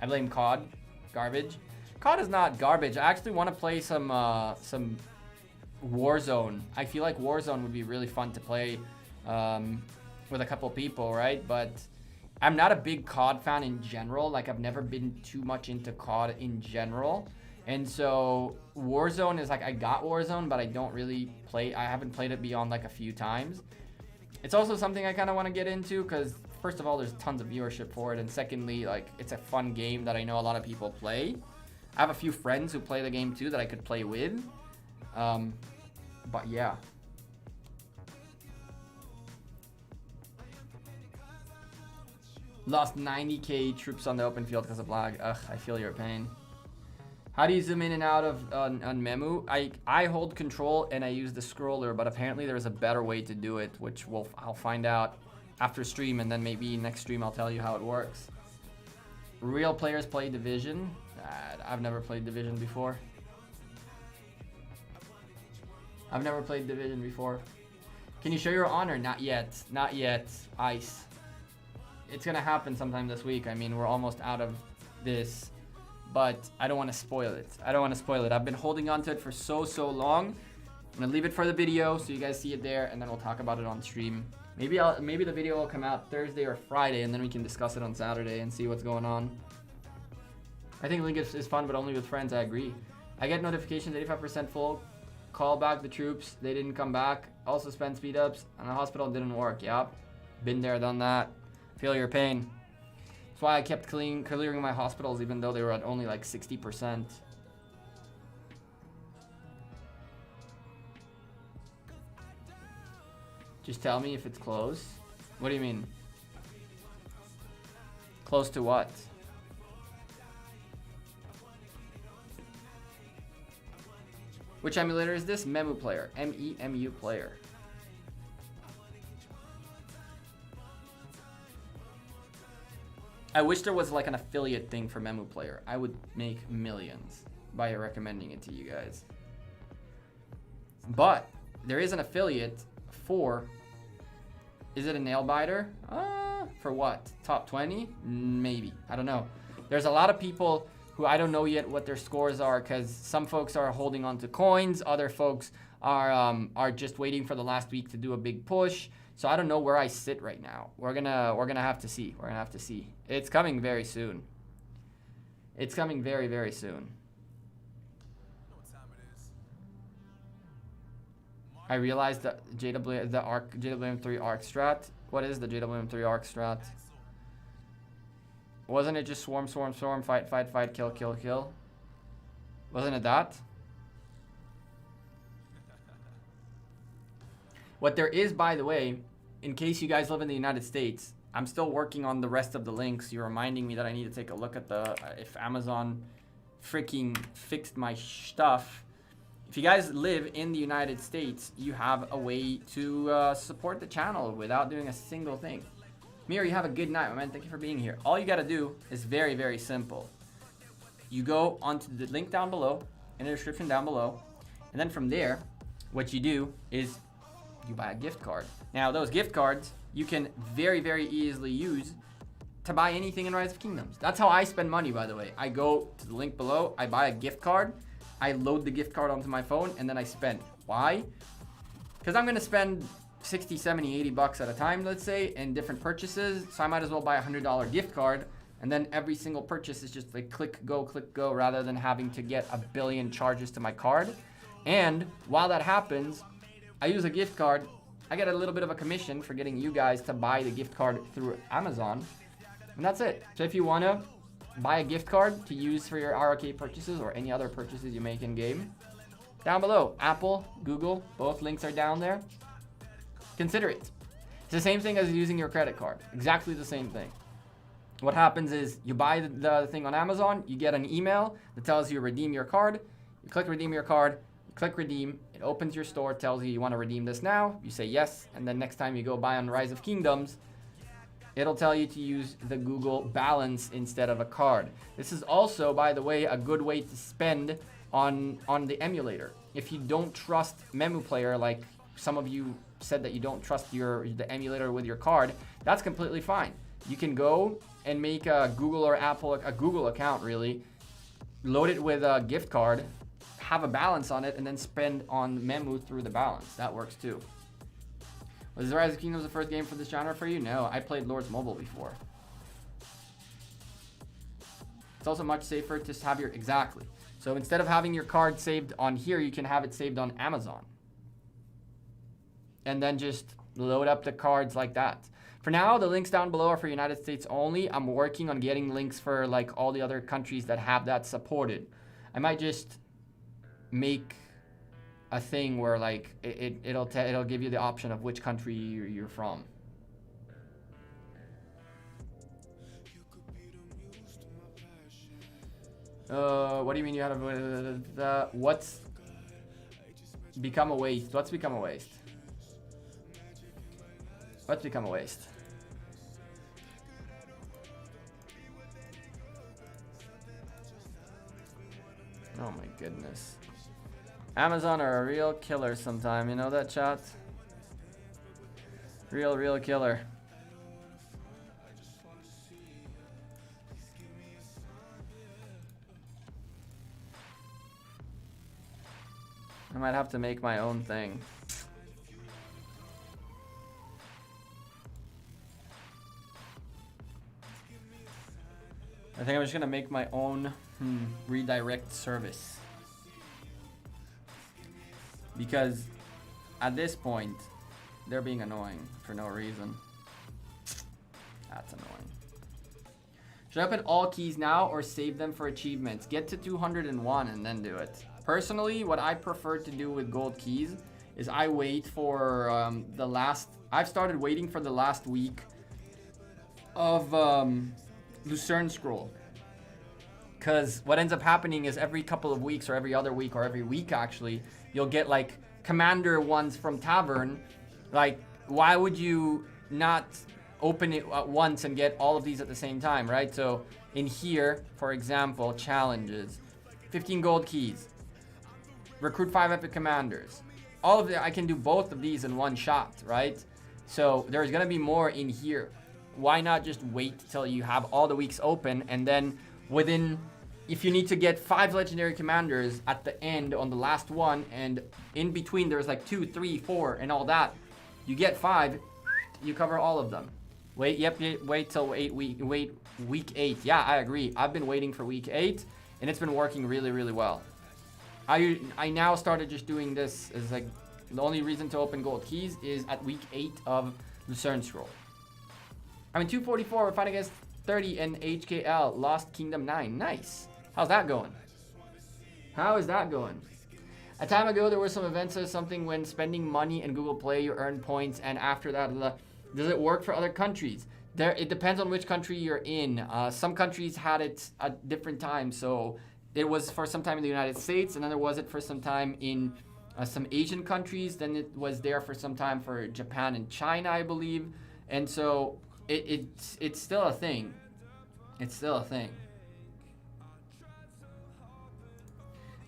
I blame COD. Garbage. COD is not garbage. I actually want to play some Warzone. I feel like Warzone would be really fun to play with a couple people, right? But I'm not a big COD fan in general. Like, I've never been too much into COD in general. And so Warzone is like, I got Warzone, but I don't really play. I haven't played it beyond like a few times. It's also something I kind of want to get into because first of all, there's tons of viewership for it. And secondly, like, it's a fun game that I know a lot of people play. I have a few friends who play the game too that I could play with. But yeah. Lost 90k troops on the open field because of lag. Ugh, I feel your pain. How do you zoom in and out of on Memu? I hold control and I use the scroller, but apparently there's a better way to do it, which I'll find out after stream, and then maybe next stream I'll tell you how it works. Real players play Division. I've never played Division before. I've never played Division before. Can you show your honor? Not yet. Not yet. Ice. It's gonna happen sometime this week. I mean, we're almost out of this, but I don't want to spoil it. I don't want to spoil it. I've been holding on to it for so long. I'm gonna leave it for the video so you guys see it there, and then we'll talk about it on stream. Maybe the video will come out Thursday or Friday, and then we can discuss it on Saturday and see what's going on. I think Link is fun, but only with friends. I agree. I get notifications 85% full. Call back the troops. They didn't come back. Also spend speed ups, and the hospital didn't work. Yep. Been there, done that. Feel your pain. That's why I kept clearing my hospitals even though they were at only like 60%. Just tell me if it's close. What do you mean? Close to what? Which emulator is this? Memu Player. M-E-M-U Player. I wish there was like an affiliate thing for Memu Player. I would make millions by recommending it to you guys. But there is an affiliate for, is it a nail biter? For what? Top 20? Maybe. I don't know. There's a lot of people who I don't know yet what their scores are, because some folks are holding on to coins, other folks are just waiting for the last week to do a big push. So I don't know where I sit right now. We're gonna have to see. We're gonna have to see. It's coming very soon. It's coming very, very soon. I realized that JWM3 Arc strat. What is the JWM3 Arc strat? Wasn't it just swarm, swarm, swarm, fight, fight, fight, kill, kill, kill? Wasn't it that? What there is, by the way, in case you guys live in the United States, I'm still working on the rest of the links. You're reminding me that I need to take a look at the, if Amazon freaking fixed my stuff. If you guys live in the United States, you have a way to support the channel without doing a single thing. Mir, you have a good night, my man. Thank you for being here. All you gotta do is very, very simple. You go onto the link down below, in the description down below, and then from there, what you do is you buy a gift card. Now, those gift cards, you can very, very easily use to buy anything in Rise of Kingdoms. That's how I spend money, by the way. I go to the link below, I buy a gift card, I load the gift card onto my phone, and then I spend. Why? Because I'm gonna spend 60, 70, 80 bucks at a time, let's say, in different purchases. So I might as well buy a $100 gift card, and then every single purchase is just like click, go, rather than having to get a billion charges to my card. And while that happens, I use a gift card. I get a little bit of a commission for getting you guys to buy the gift card through Amazon. And that's it. So if you want to buy a gift card to use for your ROK purchases or any other purchases you make in game, down below, Apple, Google, both links are down there. Consider it. It's the same thing as using your credit card. Exactly the same thing. What happens is you buy the thing on Amazon, you get an email that tells you redeem your card. You click redeem your card, you click redeem, it opens your store, tells you want to redeem this now. You say yes, and then next time you go buy on Rise of Kingdoms, it'll tell you to use the Google balance instead of a card. This is also, by the way, a good way to spend on the emulator. If you don't trust Memu Player, like some of you said that you don't trust the emulator with your card, that's completely fine. You can go and make a Google or Apple, a Google account really, load it with a gift card, have a balance on it, and then spend on Memu through the balance. That works too. Was Rise of Kingdoms the first game for this genre for you? No, I played Lords Mobile before. It's also much safer to have your, exactly. So instead of having your card saved on here, you can have it saved on Amazon. And then just load up the cards like that. For now, the links down below are for United States only. I'm working on getting links for like all the other countries that have that supported. I might just make a thing where like it'll give you the option of which country you're from. What do you mean you had a what's become a waste? What's become a waste? What's become a waste? Oh my goodness. Amazon are a real killer sometime, you know that, chat? Real killer. I might have to make my own thing. I think I'm just gonna make my own redirect service. Because at this point, they're being annoying for no reason. That's annoying. Should I open all keys now or save them for achievements? Get to 201 and then do it. Personally, what I prefer to do with gold keys is I wait for I've started waiting for the last week of Lucerne Scroll. Because what ends up happening is every couple of weeks or every other week or every week actually, you'll get like commander ones from Tavern. Like, why would you not open it at once and get all of these at the same time, right? So in here, for example, challenges, 15 gold keys, recruit 5 epic commanders. All of it, I can do both of these in one shot, right? So there's gonna be more in here. Why not just wait till you have all the weeks open, and then within, if you need to get 5 legendary commanders at the end on the last one, and in between there's like 2, 3, 4 and all that, you get 5, you cover all of them. Wait till week 8. Yeah, I agree. I've been waiting for week 8 and it's been working really, really well. I now started just doing this as like, the only reason to open gold keys is at week 8 of Lucerne Scroll. I'm in 244, we're fighting against 30 and HKL, Lost Kingdom 9. Nice. How's that going? How is that going? A time ago, there were some events or something when spending money in Google Play, you earn points, and after that, does it work for other countries? It depends on which country you're in. Some countries had it at different times, so it was for some time in the United States, and then there was it for some time in some Asian countries, then it was there for some time for Japan and China, I believe, and so it's still a thing. It's still a thing.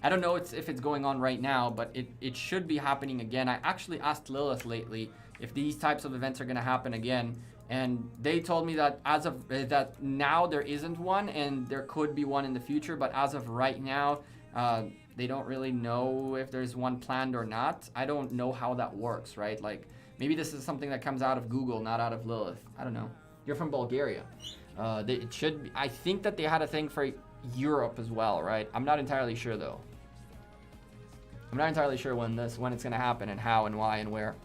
I don't know if it's going on right now, but it should be happening again. I actually asked Lilith lately if these types of events are going to happen again, and they told me that as of that now there isn't one, and there could be one in the future, but as of right now, they don't really know if there's one planned or not. I don't know how that works, right? Like, maybe this is something that comes out of Google, not out of Lilith. I don't know. You're from Bulgaria. It should be, I think that they had a thing for Europe as well, right? I'm not entirely sure though. I'm not entirely sure when it's gonna happen and how and why and where.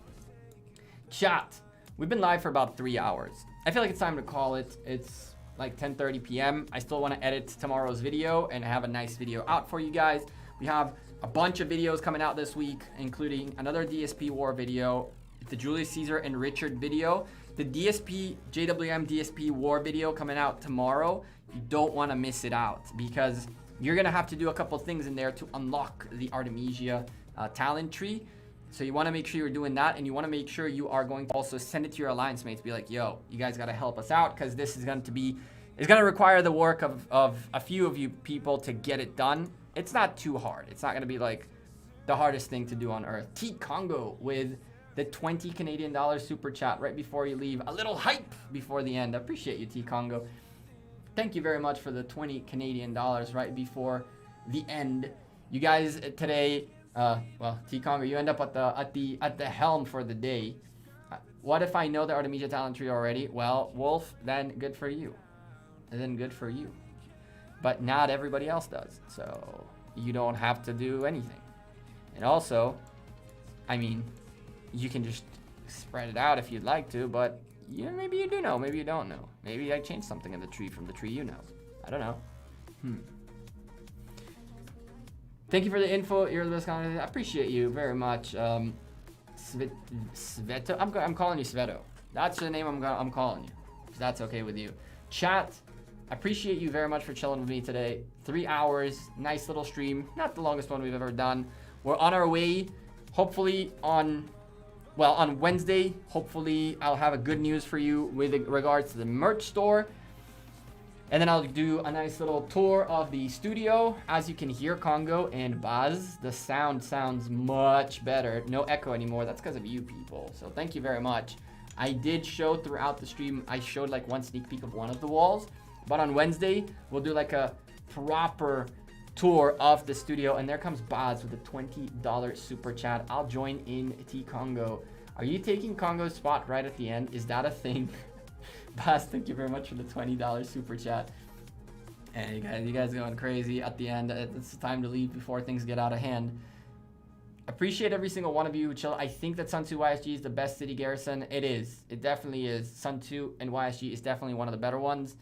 Chat. We've been live for about 3 hours. I feel like it's time to call it. It's like 10:30 p.m. I still want to edit tomorrow's video and have a nice video out for you guys. We have a bunch of videos coming out this week, including another DSP War video, the Julius Caesar and Richard video, the JWM DSP War video coming out tomorrow. You don't want to miss it out because you're going to have to do a couple things in there to unlock the Artemisia talent tree. So you want to make sure you're doing that, and you want to make sure you are going to also send it to your alliance mates. Be like, yo, you guys got to help us out because this is going to require the work of a few of you people to get it done. It's not too hard. It's not going to be like the hardest thing to do on earth. T Congo with the 20 Canadian dollars super chat right before you leave. A little hype before the end. I appreciate you, T Congo. Thank you very much for the 20 Canadian dollars right before the end. You guys today, well, T Congo, you end up at the helm for the day. What if I know the Artemisia talent tree already? Well, Wolf, then good for you. And then good for you. But not everybody else does. So you don't have to do anything. And also, I mean, you can just spread it out if you'd like to, but yeah, maybe you do know, maybe you don't know. Maybe I changed something in the tree from the tree you know. I don't know. Thank you for the info. You're the best comment. I appreciate you very much. Sveto. I'm calling you Sveto. That's the name I'm calling you. If that's okay with you. Chat. I appreciate you very much for chilling with me today. 3 hours, nice little stream. Not the longest one we've ever done. We're on our way. Hopefully on Wednesday, hopefully I'll have a good news for you with regards to the merch store. And then I'll do a nice little tour of the studio. As you can hear, Congo and Baz, the sound sounds much better. No echo anymore. That's because of you people. So thank you very much. I did show throughout the stream, I showed like one sneak peek of one of the walls. But on Wednesday, we'll do like a proper tour of the studio. And there comes Baz with a $20 super chat. I'll join in T Congo. Are you taking Congo's spot right at the end? Is that a thing? Baz, thank you very much for the $20 super chat. And you guys going crazy at the end. It's time to leave before things get out of hand. Appreciate every single one of you who chill. I think that Sun 2 YSG is the best city garrison. It is. It definitely is. Sun 2 and YSG is definitely one of the better ones.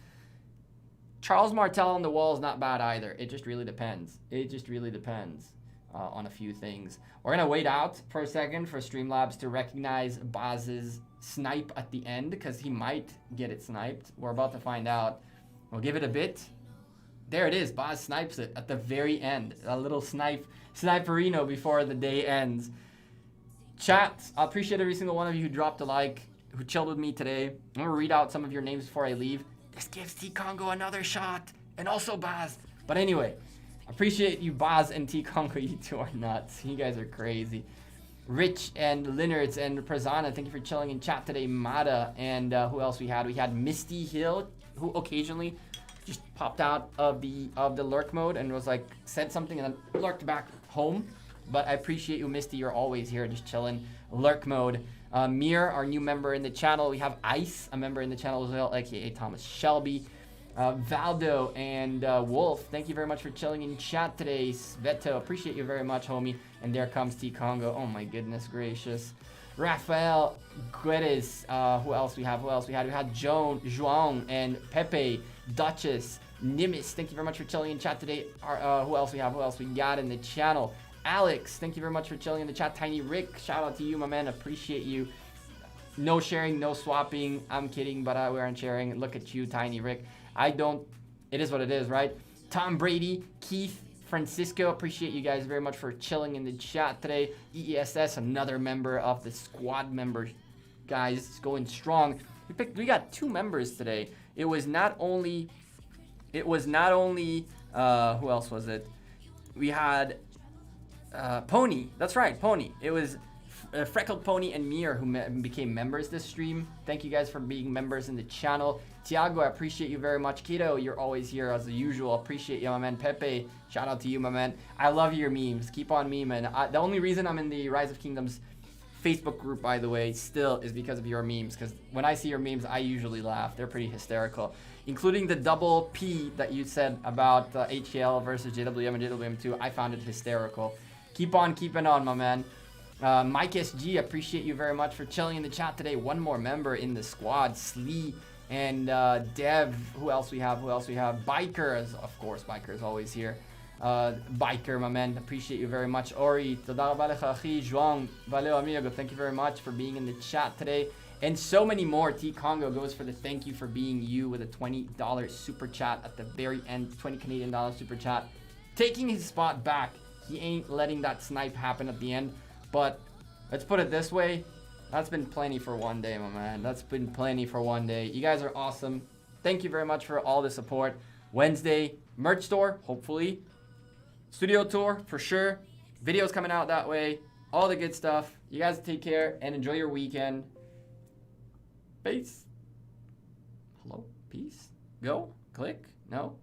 Charles Martel on the wall is not bad either. It just really depends. It just really depends on a few things. We're going to wait out for a second for Streamlabs to recognize Baz's snipe at the end because he might get it sniped. We're about to find out. We'll give it a bit. There it is. Boz snipes it at the very end. A little sniperino before the day ends. Chat, I appreciate every single one of you who dropped a like, who chilled with me today. I'm going to read out some of your names before I leave. This gives T-Congo another shot. And also Boz. But anyway, appreciate you, Boz and T-Congo. You two are nuts. You guys are crazy. Rich and Linnards and Prasanna, thank you for chilling in chat today. Mata, and who else we had? We had Misty Hill, who occasionally just popped out of the lurk mode and was like, said something and then lurked back home. But I appreciate you, Misty. You're always here, just chilling. Lurk mode. Mir, our new member in the channel. We have Ice, a member in the channel as well, aka Thomas Shelby. Valdo and Wolf, thank you very much for chilling in chat today. Sveto, appreciate you very much, homie. And there comes T-Congo. Oh my goodness gracious. Rafael Guedes. Who else we have? We had João and Pepe, Duchess, Nimis. Thank you very much for chilling in chat today. Who else we have? Who else we got in the channel? Alex, thank you very much for chilling in the chat. Tiny Rick, shout out to you, my man. Appreciate you. No sharing, no swapping. I'm kidding, but we aren't sharing. Look at you, Tiny Rick. It is what it is, right? Tom Brady, Keith, Francisco, appreciate you guys very much for chilling in the chat today. EESS, another member of the squad member, guys, it's going strong. We got 2 members today. It was not only who else was it? We had Pony. That's right, Pony. It was Freckled Pony and Mir who became members this stream. Thank you guys for being members in the channel. Tiago, I appreciate you very much. Keto, you're always here as usual. Appreciate you, my man. Pepe, shout out to you, my man. I love your memes. Keep on memeing. The only reason I'm in the Rise of Kingdoms Facebook group, by the way, still is because of your memes. Because when I see your memes, I usually laugh. They're pretty hysterical. Including the double P that you said about HCL versus JWM and JWM2. I found it hysterical. Keep on keeping on, my man. Mike SG, appreciate you very much for chilling in the chat today. One more member in the squad, Slee and Dev. Who else we have? Biker, of course, Biker is always here. Biker, my man, appreciate you very much. Ori, João, valeu amigo, thank you very much for being in the chat today. And so many more. T-Congo goes for the thank you for being you with a $20 super chat at the very end, 20 Canadian dollars super chat. Taking his spot back. He ain't letting that snipe happen at the end. But let's put it this way. That's been plenty for one day, my man. That's been plenty for one day. You guys are awesome. Thank you very much for all the support. Wednesday, merch store, hopefully. Studio tour, for sure. Videos coming out that way. All the good stuff. You guys take care and enjoy your weekend. Peace. Hello? Peace? Go? Click? No?